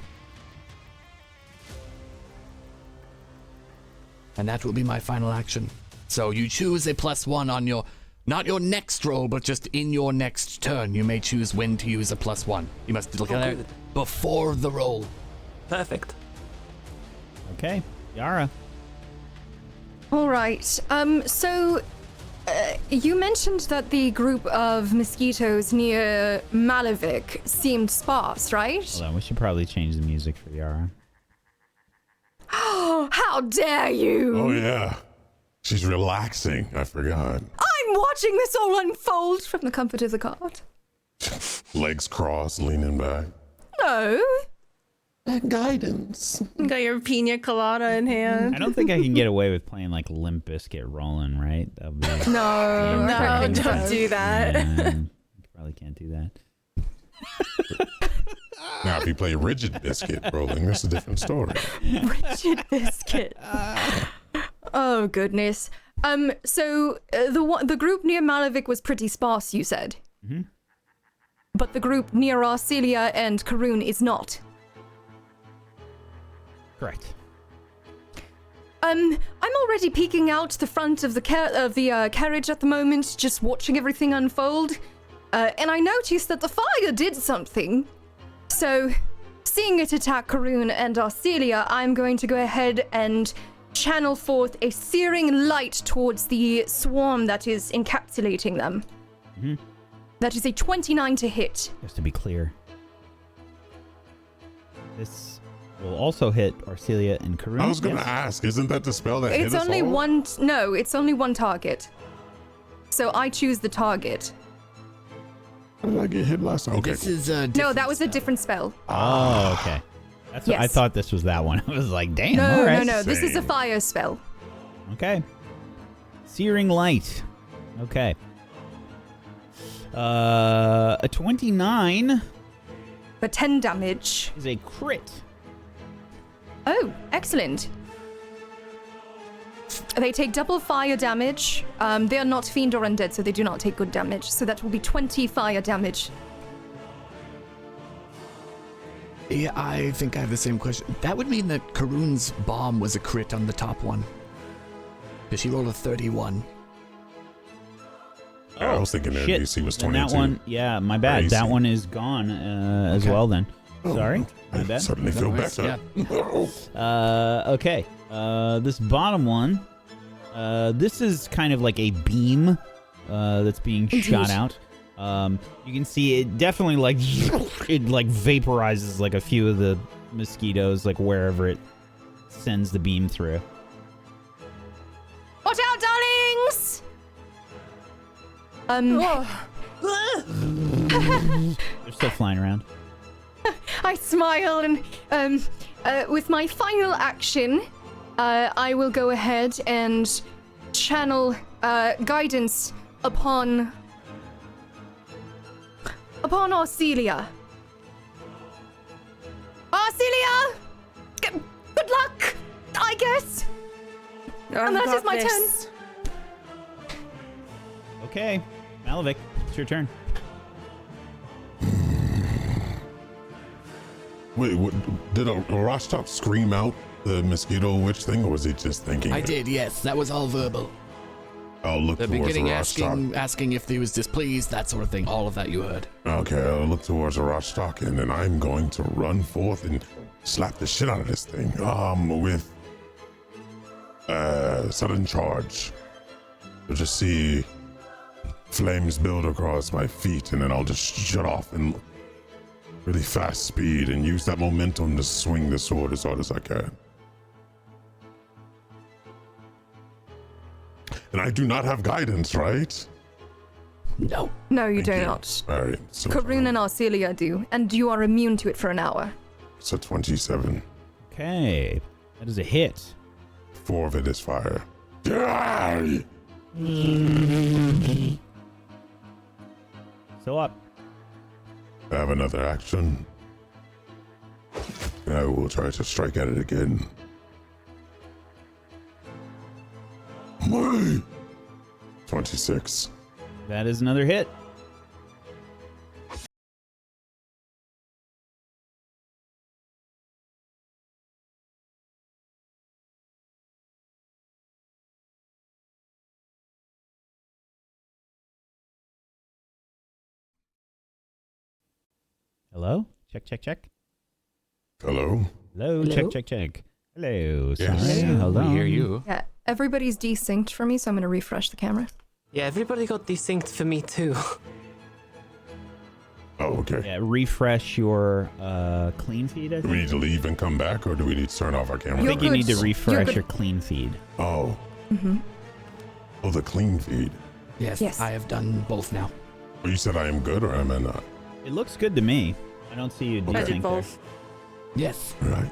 And that will be my final action. So you choose a +1 on your, not your next roll, but just in your next turn. You may choose when to use a +1. You must look at it before the roll. Perfect. Okay, Yara. All right. So you mentioned that the group of mosquitoes near Malavik seemed sparse, right? Hold on, we should probably change the music for Yara. Oh, how dare you! Oh, yeah. She's relaxing. I forgot. I'm watching this all unfold from the comfort of the cart. Legs crossed, leaning back. No. Guidance. You got your pina colada in hand. I don't think I can get away with playing like Limp Bizkit rolling, right? That would be, No, don't do that. yeah, probably can't do that. Now, if you play Rigid Biscuit rolling, that's a different story. Rigid biscuit. Oh goodness. So the group near Malavik was pretty sparse, you said. Mm-hmm. But the group near Arcelia and Karoon is not. Correct. I'm already peeking out the front of the carriage at the moment, just watching everything unfold. And I noticed that the fire did something. So, seeing it attack Karoon and Arcelia, I'm going to go ahead and channel forth a searing light towards the swarm that is encapsulating them. Mm-hmm. That is a 29 to hit. Just to be clear, this will also hit Arcelia and Karoon. I was going to ask, isn't that the spell that hit It's us only all? one. No, it's only one target. So I choose the target. How did I get hit last time? Okay, This cool. is a No, that was a different spell. Oh, okay. That's what I Yes. thought this was that one. I was like, damn, No, all right. no. This is a Same. fire spell. Okay. Searing light. Okay. A 29 For 10 damage. is a crit. Oh, excellent. They take double fire damage. They are not fiend or undead, so they do not take good damage. So that will be 20 fire damage. Yeah, I think I have the same question. That would mean that Karoon's bomb was a crit on the top one. Because she rolled a 31. I was thinking their Shit. DC was Then 22. that one, yeah, my bad. Crazy. That one is gone as Okay. well then. Oh, Sorry, okay. my bad. Suddenly feel Otherwise, better. Okay. This bottom one, this is kind of like a beam that's being shot out. You can see it definitely like it like vaporizes like a few of the mosquitoes like wherever it sends the beam through. things. They're still flying around. I smile and with my final action, I will go ahead and channel guidance upon Arcelia. Arcelia! Good luck, I guess. And that is my turn. Okay, Malavik, it's your turn. Wait, what, did a Rostok scream out the mosquito witch thing, or was he just thinking? I did, yes. That was all verbal. I'll look The towards beginning Rostok. asking if he was displeased, that sort of thing. All of that you heard. Okay, I'll look towards a Rostok, and then I'm going to run forth and slap the shit out of this thing. With sudden charge. You'll just see flames build across my feet, and then I'll just shut off in really fast speed and use that momentum to swing the sword as hard as I can. And I do not have guidance, right? No. No, you do Thank not. All right, so Karun and Arcelia do, and you are immune to it for an hour. so 27. Okay, that is a hit. 4 of it is fire. Die! So up. I have another action. And I will try to strike at it again. My 26. That is another hit. Hello? Check, check, check. Hello? Hello? Check, check, check. Hello. Yes. Sorry, hold We on. hear you. Yeah, everybody's desynced for me, so I'm going to refresh the camera. Yeah, everybody got desynced for me too. Oh, okay. Yeah, refresh your clean feed, I Do we think. need to leave and come back, or do we need to turn off our I camera? You're think you need to good. refresh good. your clean feed. Oh. Mm-hmm. Oh, the clean feed. Yes, Yes. I have done both now. Oh, you said I am good, or am I not? It looks good to me. I don't see you I desync did there. both. Yes. Right.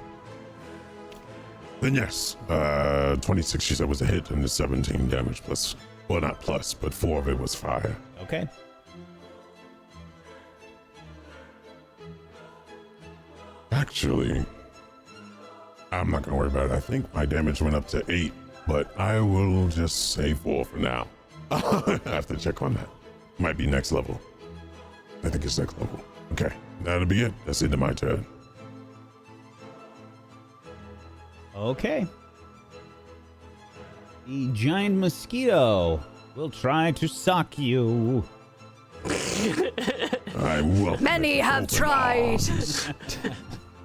Then yes, 26 she said was a hit, and the 17 damage plus, well, not plus, but 4 of it was fire. Okay. Actually, I'm not gonna worry about it. I think my damage went up to 8, but I will just say 4 for now. I have to check on that. Might be next level. I think it's next level. Okay, that'll be it. That's it to my turn. Okay. The giant mosquito will try to suck you. I will. Many have tried.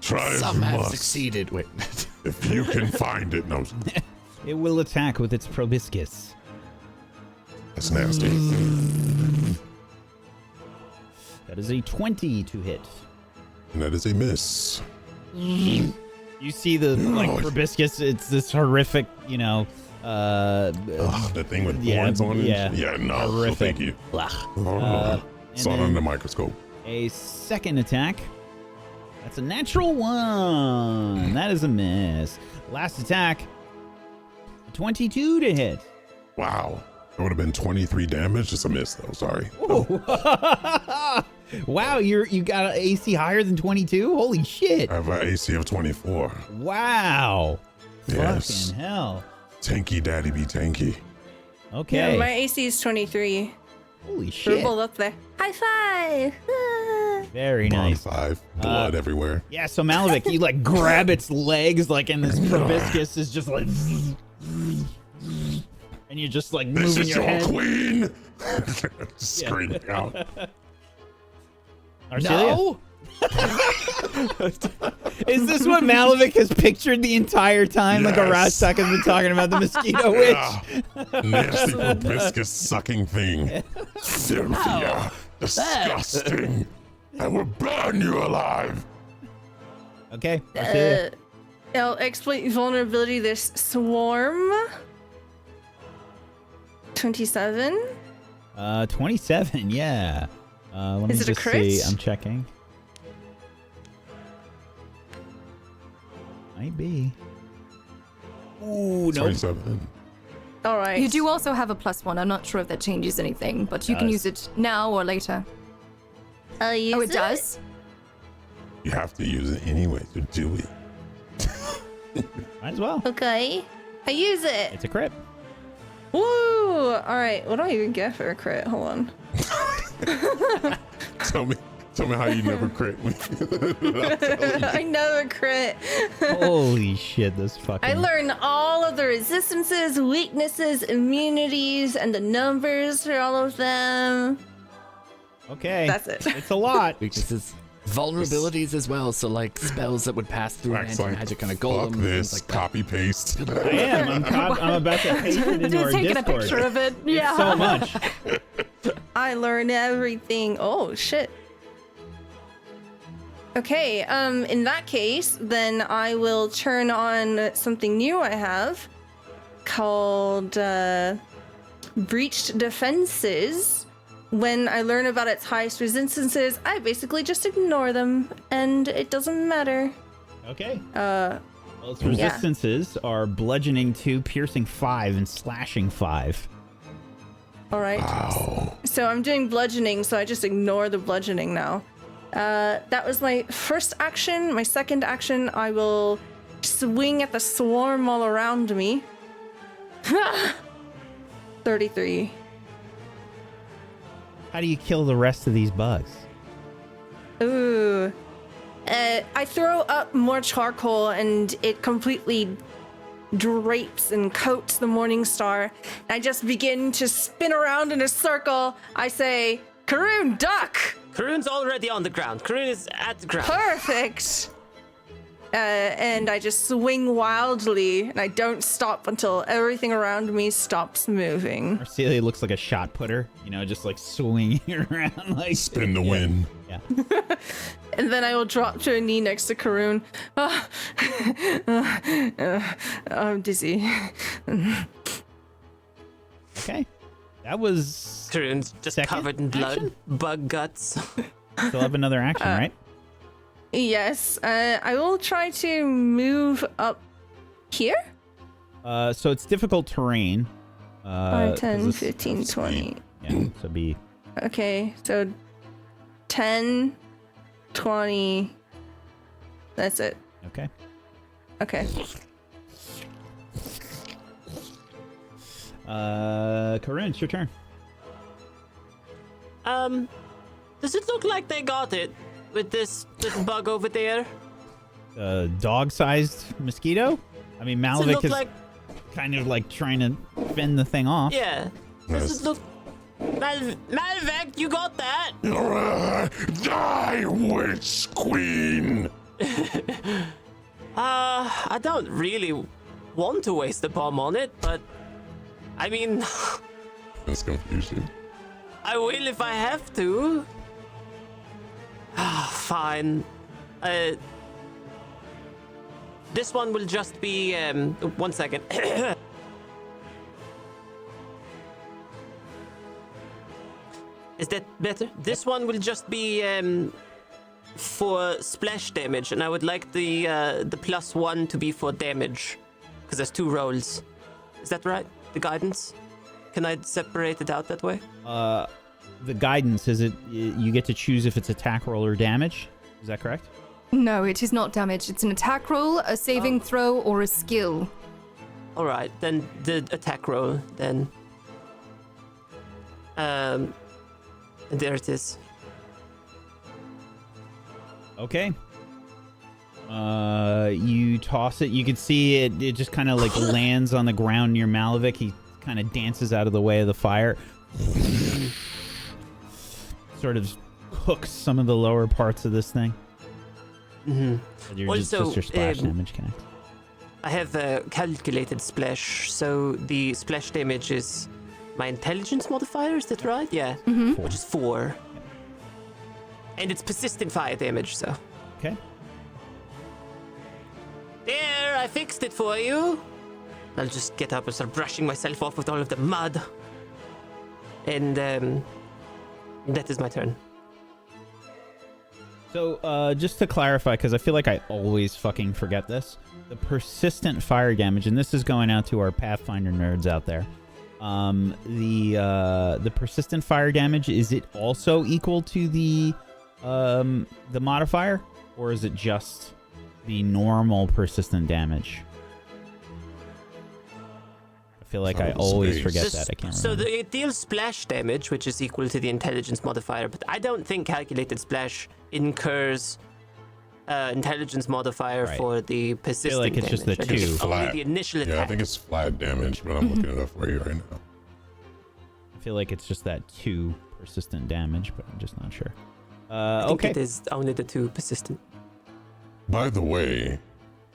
Try as Some you have must. succeeded. Wait. If you can find it. No, It will attack with its proboscis. that's nasty. That is a 20 to hit. And that is a miss. You see the proboscis, it's this horrific, The thing with yeah, thorns on it? yeah. Yeah, no. No, Horrific. thank you. and Saw it then- under the microscope. A second attack. That's a natural 1. That is a miss. Last attack. 22 to hit. Wow. It would have been 23 damage. It's a miss, though. Sorry. Wow, you got an AC higher than 22? Holy shit. I have an AC of 24. Wow. Yes. Fucking hell. Tanky daddy be tanky. Okay. Yeah, my AC is 23. Holy We're shit. both up there. High five! Very Bond nice. 5. Blood everywhere. Yeah, so Malavik, you like grab its legs, like, and this proboscis is just like, and you're just like This moving is your your head. queen! Screaming out. Arcelia? No. Is this what Malavik has pictured the entire time? Like a Yes. Rastak has been talking about the mosquito witch? Ah, nasty proboscis sucking thing. Filthy. Disgusting. I will burn you alive. Okay, Arcelia. I'll exploit vulnerability this swarm. 27? 27, yeah. Let me Is it a just crit? see. I'm checking. Might be. Ooh, no. 27. All right. You do also have a +1. I'm not sure if that changes anything, but you can Does. use it now or later. I'll use Oh, it does? You have to use it anyway, so do it. Might as well. Okay. I use it. It's a crit. Woo! All right. What do I even get for a crit? Hold on. Tell me how you never crit me. I'll tell you. I never crit. Holy shit, this fucking... I learn all of the resistances, weaknesses, immunities, and the numbers for all of them. Okay. That's it. It's a lot. Weaknesses, vulnerabilities as well. So like spells that would pass through an Wax like, anti-magic on a fuck golem. Things this, like that. copy paste. I am. I'm about to paste it into our Taking Discord. a picture of it. Yeah. So much. I learn everything. Oh shit. Okay, in that case, then I will turn on something new I have called Breached Defenses. When I learn about its highest resistances, I basically just ignore them, and it doesn't matter. Okay. Well, its resistances are bludgeoning 2, piercing 5, and slashing 5. All right. Wow. So I'm doing bludgeoning, so I just ignore the bludgeoning now. That was my first action. My second action, I will swing at the swarm all around me. 33. How do you kill the rest of these bugs? Ooh. I throw up more charcoal and it completely drapes and coats the morning star. I just begin to spin around in a circle. I say, Karoon, duck! Karun's already on the ground. Karun is at the ground. Perfect! And I just swing wildly, and I don't stop until everything around me stops moving. Arcelia looks like a shot putter, just like swinging around like... Spin the wind. Yeah. And then I will drop to a knee next to Karoon. I'm dizzy. Okay. That was... Karun's just Second covered in blood. action? Bug guts. Still have another action, right? Yes, I will try to move up here. So it's difficult terrain. 5, 10, 'cause 15, 20. Yeah, so be... Okay, so 10, 20. That's it. Okay. Okay. Karun, it's your turn. Does it look like they got it with this little bug over there? Dog-sized mosquito? I mean, Does it Malavik look is like... kind of like trying to fend the thing off. Yeah. Does Yes. it look... Malavik, you got that? Die, witch queen! I don't really want to waste a bomb on it, but... I mean... That's confusing. I will if I have to. Fine. This one will just be, 1 second. Is that better? This one will just be, for splash damage, and I would like the +1 to be for damage, because there's 2 rolls. Is that right? The guidance? Can I separate it out that way? The guidance, is it you get to choose if it's attack roll or damage? Is that correct? No, it is not damage. It's an attack roll, a saving throw, or a skill. All right, then the attack roll, then. There it is. Okay. You toss it. You can see it. It just kind of like lands on the ground near Malavik. He kind of dances out of the way of the fire. Sort of hooks some of the lower parts of this thing. Mm-hmm. Just your splash damage connects. I have a calculated splash, so the splash damage is my intelligence modifier, is that right? Yeah. Mm-hmm. Which is 4. And it's persistent fire damage, so. Okay. There, I fixed it for you. I'll just get up and start brushing myself off with all of the mud. And that is my turn. So, just to clarify, because I feel like I always fucking forget this, the persistent fire damage, and this is going out to our Pathfinder nerds out there. The persistent fire damage, is it also equal to the modifier, or is it just the normal persistent damage? I feel like I always forget that. I can't remember. So it deals splash damage, which is equal to the intelligence modifier, but I don't think calculated splash incurs intelligence modifier for the persistent I feel like it's damage. just the two. Only the initial attack. Yeah, I think it's flat damage, but I'm looking it up for you right now. I feel like it's just that 2 persistent damage, but I'm just not sure. I think Okay. it is only the 2 persistent. By the way,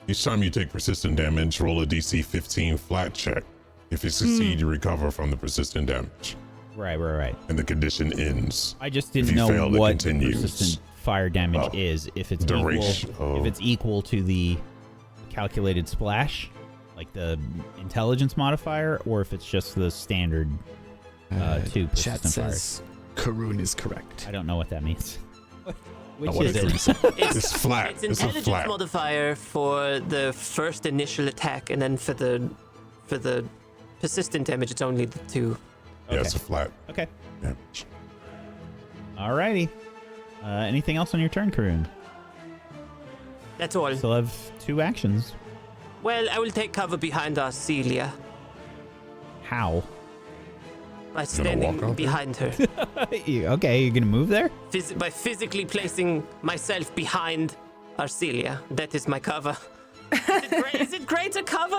each time you take persistent damage, roll a DC 15 flat check. If you succeed, you recover from the persistent damage, Right. and the condition ends. I just If didn't you know fail, it what continues. persistent fire damage is. If it's The equal, ratio. if it's equal to the calculated splash, like the intelligence modifier, or if it's just the standard 2 Chat persistent fires. says Karun is correct. I don't know what that means. Which What is did it? you say? It's flat. It's It's a intelligence flat. modifier for the first initial attack, and then for the persistent damage, it's only the 2. Yeah, it's a flat Okay. damage. Alrighty. Anything else on your turn, Karun? That's all. Still have 2 actions. Well, I will take cover behind Arcelia How? by walk standing out there? behind her. Okay, you're gonna move there? By physically placing myself behind Arcelia. That is my cover. Is it great to cover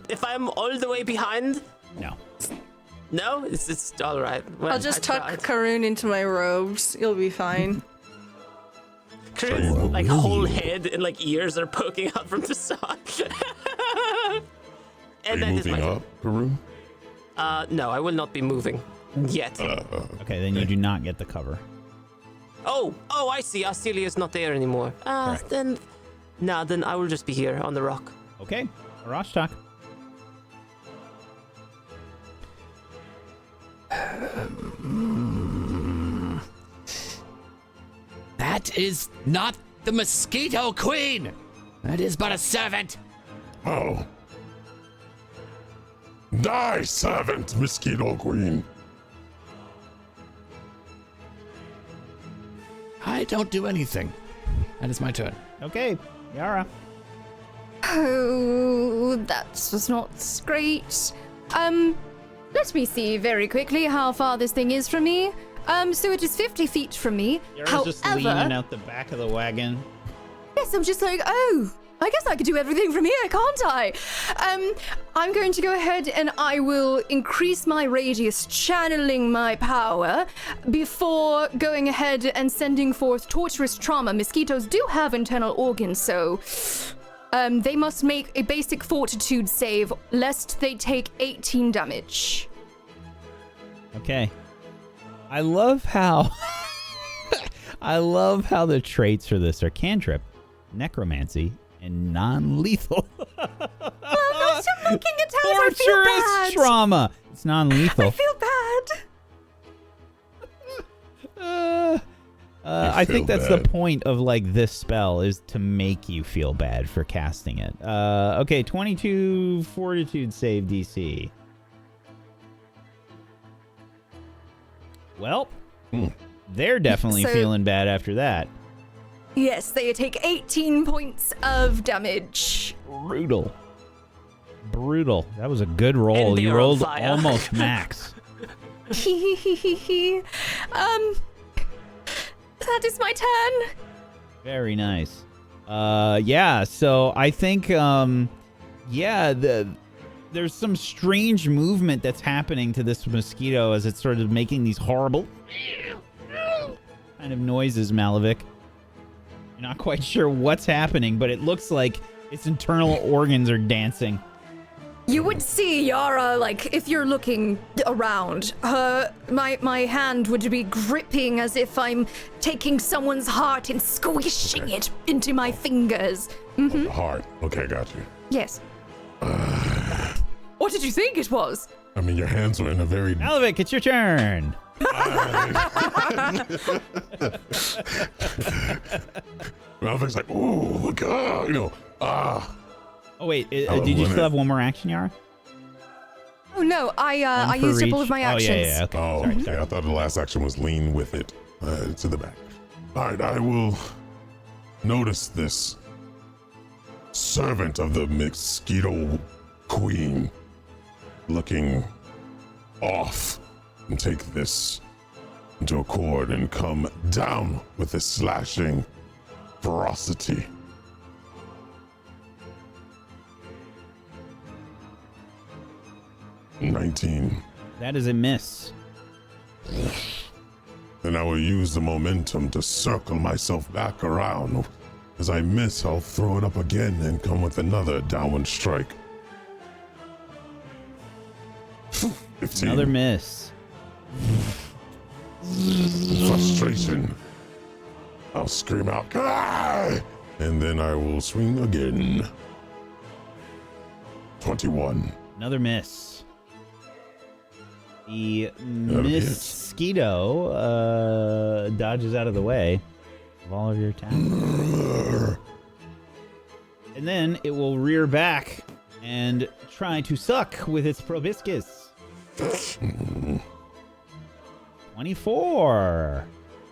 if I'm all the way behind? No. No? It's all right. Well, I'll just I tuck tried. Karun into my robes. You'll be fine. Karun's like whole head and like ears are poking out from the side. Are And you that is moving my up, Karun? No, I will not be moving yet. Okay, then you do not get the cover. Oh, I see. Arcelia is not there anymore. Correct. Then I will just be here on the rock. Okay, Arashtak. That is not the Mosquito Queen. That is but a servant. Oh. Die, servant, Mosquito Queen. I don't do anything. That is my turn. Okay, Yara. Oh, that was not great. Let me see very quickly how far this thing is from me. So it is 50 feet from me. Yara's just leaning out the back of the wagon. Yes, I'm just like, oh, I guess I could do everything from here, can't I? I'm going to go ahead and I will increase my radius, channeling my power, before going ahead and sending forth torturous trauma. Mosquitoes do have internal organs, so they must make a basic fortitude save, lest they take 18 damage. Okay. I love how the traits for this are cantrip, necromancy, and non-lethal. I'm looking at how I feel Torturous bad. trauma. It's non-lethal. I feel bad. I think feel that's bad. the point of like this spell, is to make you feel bad for casting it. Okay, 22 fortitude save DC. Well, they're definitely So- feeling bad after that. Yes, they take 18 points of damage. Brutal. That was a good roll. And You they're on rolled fire. almost max. That is my turn. Very nice. Yeah, so I think, there's some strange movement that's happening to this mosquito as it's sort of making these horrible kind of noises, Malavik. You're not quite sure what's happening, but it looks like its internal organs are dancing. You would see Yara, like, if you're looking around, my hand would be gripping as if I'm taking someone's heart and squishing it into my fingers. Heart. Okay, got you. Yes. What did you think it was? I mean, your hands were in a very... Malvik, it's your turn. Malvik's like, ooh, look, Oh, wait. Did you still have one more action, Yara? Oh no, I for used up all reach. of my actions. Oh, yeah. Okay. oh, Sorry. okay. I thought the last action was lean with it to the back. All right, I will notice this servant of the mosquito queen looking off and take this into accord and come down with a slashing ferocity. $19. That is a miss. Then I will use the momentum to circle myself back around. As I miss, I'll throw it up again and come with another downward strike. 15. Another miss. Frustration. I'll scream out, "Ah!" And then I will swing again. 21. Another miss. The That'll be it. mosquito dodges out of the way of all of your attacks. And then it will rear back and try to suck with its proboscis. 24.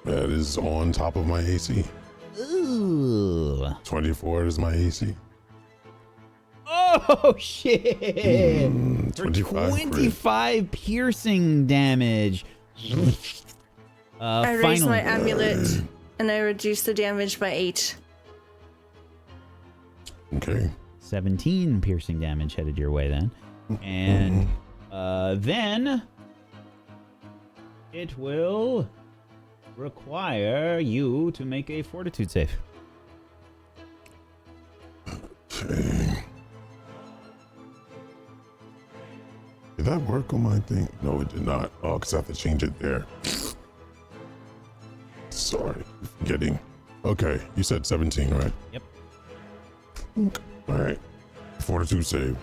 That is on top of my AC. Ooh. 24 is my AC. Oh, shit. For 25 piercing damage. I raise my amulet and I reduce the damage by 8. Okay. 17 piercing damage headed your way then. And then it will require you to make a fortitude save. Okay. Did that work on my thing? No, it did not. Oh, because I have to change it there. Sorry. Forgetting. Okay, you said 17, right? Yep. All right. Fortitude save.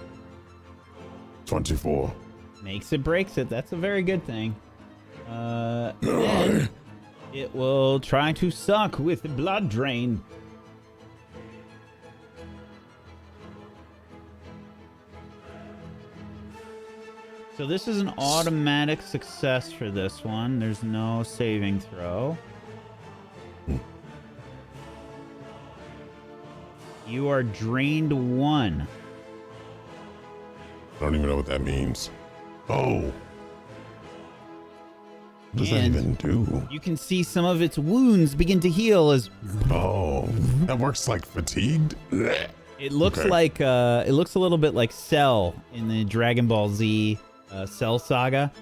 24. Makes it, breaks it. That's a very good thing. Then it will try to suck with the blood drain. So this is an automatic success for this one. There's no saving throw. You are drained 1. I don't even know what that means. Oh. What does that And even do? you can see some of its wounds begin to heal as Oh, that works like fatigued? it looks Okay. like it looks a little bit like Cell in the Dragon Ball Z Cell saga.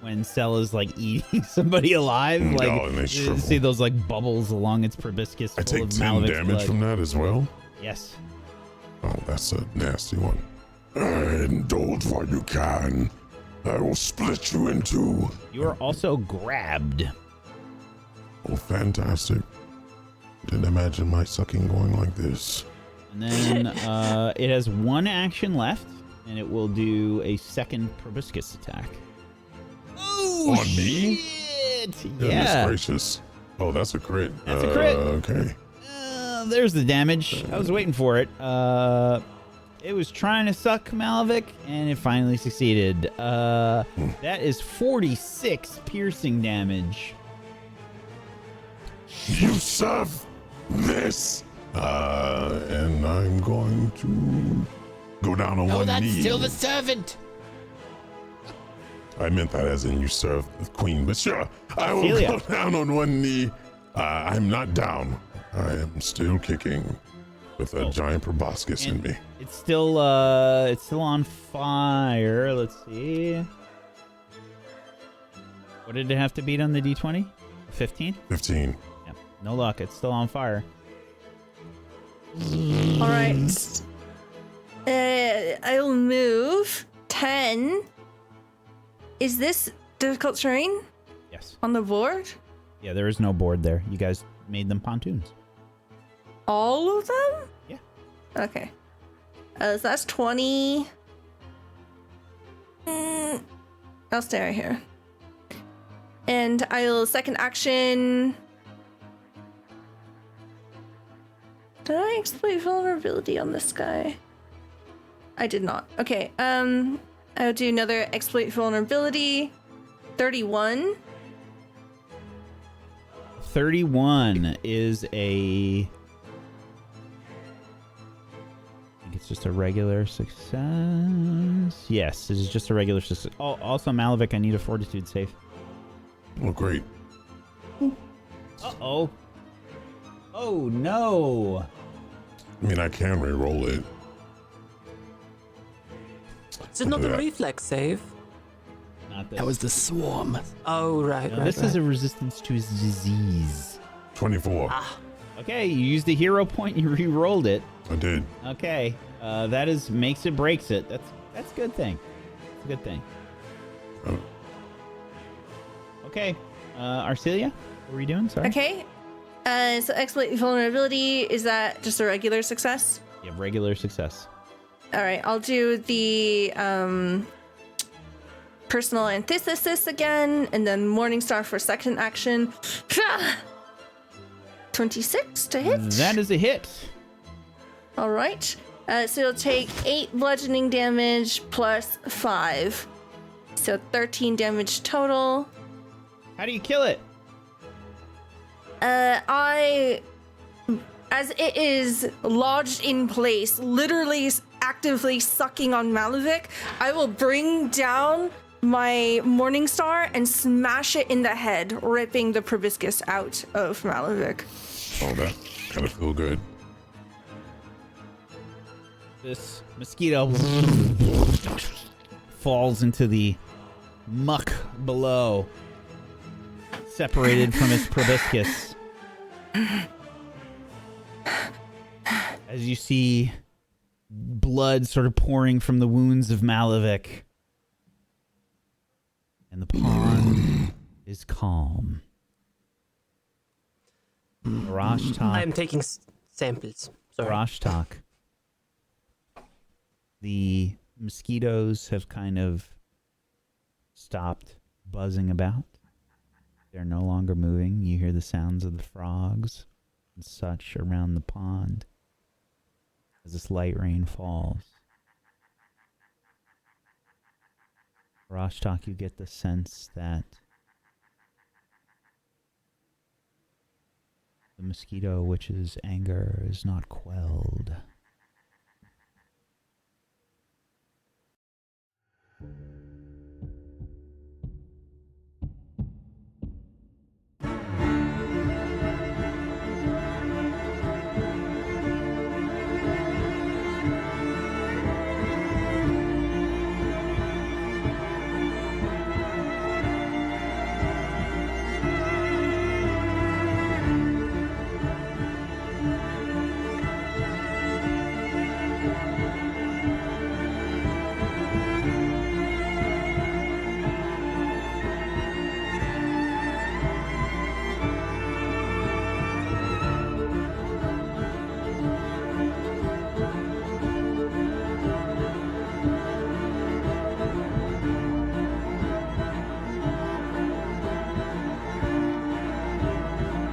When Cell is like eating somebody alive, like and they you shrivel. see those like bubbles along its proboscis. I full take of 10 Malavik's damage blood. from that as well? Yes. Oh, that's a nasty one. Indulge while you can. I will split you in two. You are also grabbed. Oh, fantastic. Didn't imagine my sucking going like this. And then it has 1 action left, and it will do a second proboscis attack. Oh, On me? shit! Goodness Yeah. gracious. Oh, that's a crit. That's a crit. Okay. There's the damage. I was waiting for it. It was trying to suck Malavik, and it finally succeeded. That is 46 piercing damage. You serve this. And I'm going to go down on one knee. servant. I meant that as in you serve the queen, but sure, I will Celia. go down on one knee. I'm not down. I am still kicking with a giant proboscis in me. It's still on fire. Let's see. What did it have to beat on the D20? 15? 15. Yep. No luck. It's still on fire. All right. I'll move 10. Is this difficult terrain Yes. on the board? Yeah, there is no board there. You guys made them pontoons. All of them? Yeah. Okay. So that's 20. I'll stay right here. And I'll second action. Did I exploit vulnerability on this guy? I did not. Okay, I'll do another exploit vulnerability. 31. 31 is a... I think it's just a regular success. Yes, this is just a regular success. Oh, also, Malavik, I need a fortitude save. Oh, great. Uh-oh. Oh, no. I mean, I can re-roll it. Is it not a reflex save? Not this. That was the swarm. Oh, right, No, right, this right. is a resistance to disease. 24. Okay, you used the hero point, you re-rolled it. I did. Okay, that is makes it, breaks it. That's a good thing. It's a good thing. Oh. Okay, Arcelia, what were you doing? Sorry. Okay. So exploit vulnerability, is that just a regular success? Yeah, regular success. All right, I'll do the personal antithesis again, and then Morningstar for second action. 26 to hit. That is a hit. All right. So you'll take 8 bludgeoning damage plus 5. So 13 damage total. How do you kill it? As it is lodged in place, literally actively sucking on Malavik, I will bring down my Morningstar and smash it in the head, ripping the proboscis out of Malavik. Oh, that kind of feel good. This mosquito falls into the muck below, separated from its proboscis. As you see blood sort of pouring from the wounds of Malavik. And the pond is calm. Rashtak. I'm taking samples. Sorry. Rashtak. The mosquitoes have kind of stopped buzzing about. They're no longer moving. You hear the sounds of the frogs and such around the pond as this light rain falls. Rashtak, you get the sense that the mosquito witch's anger is not quelled.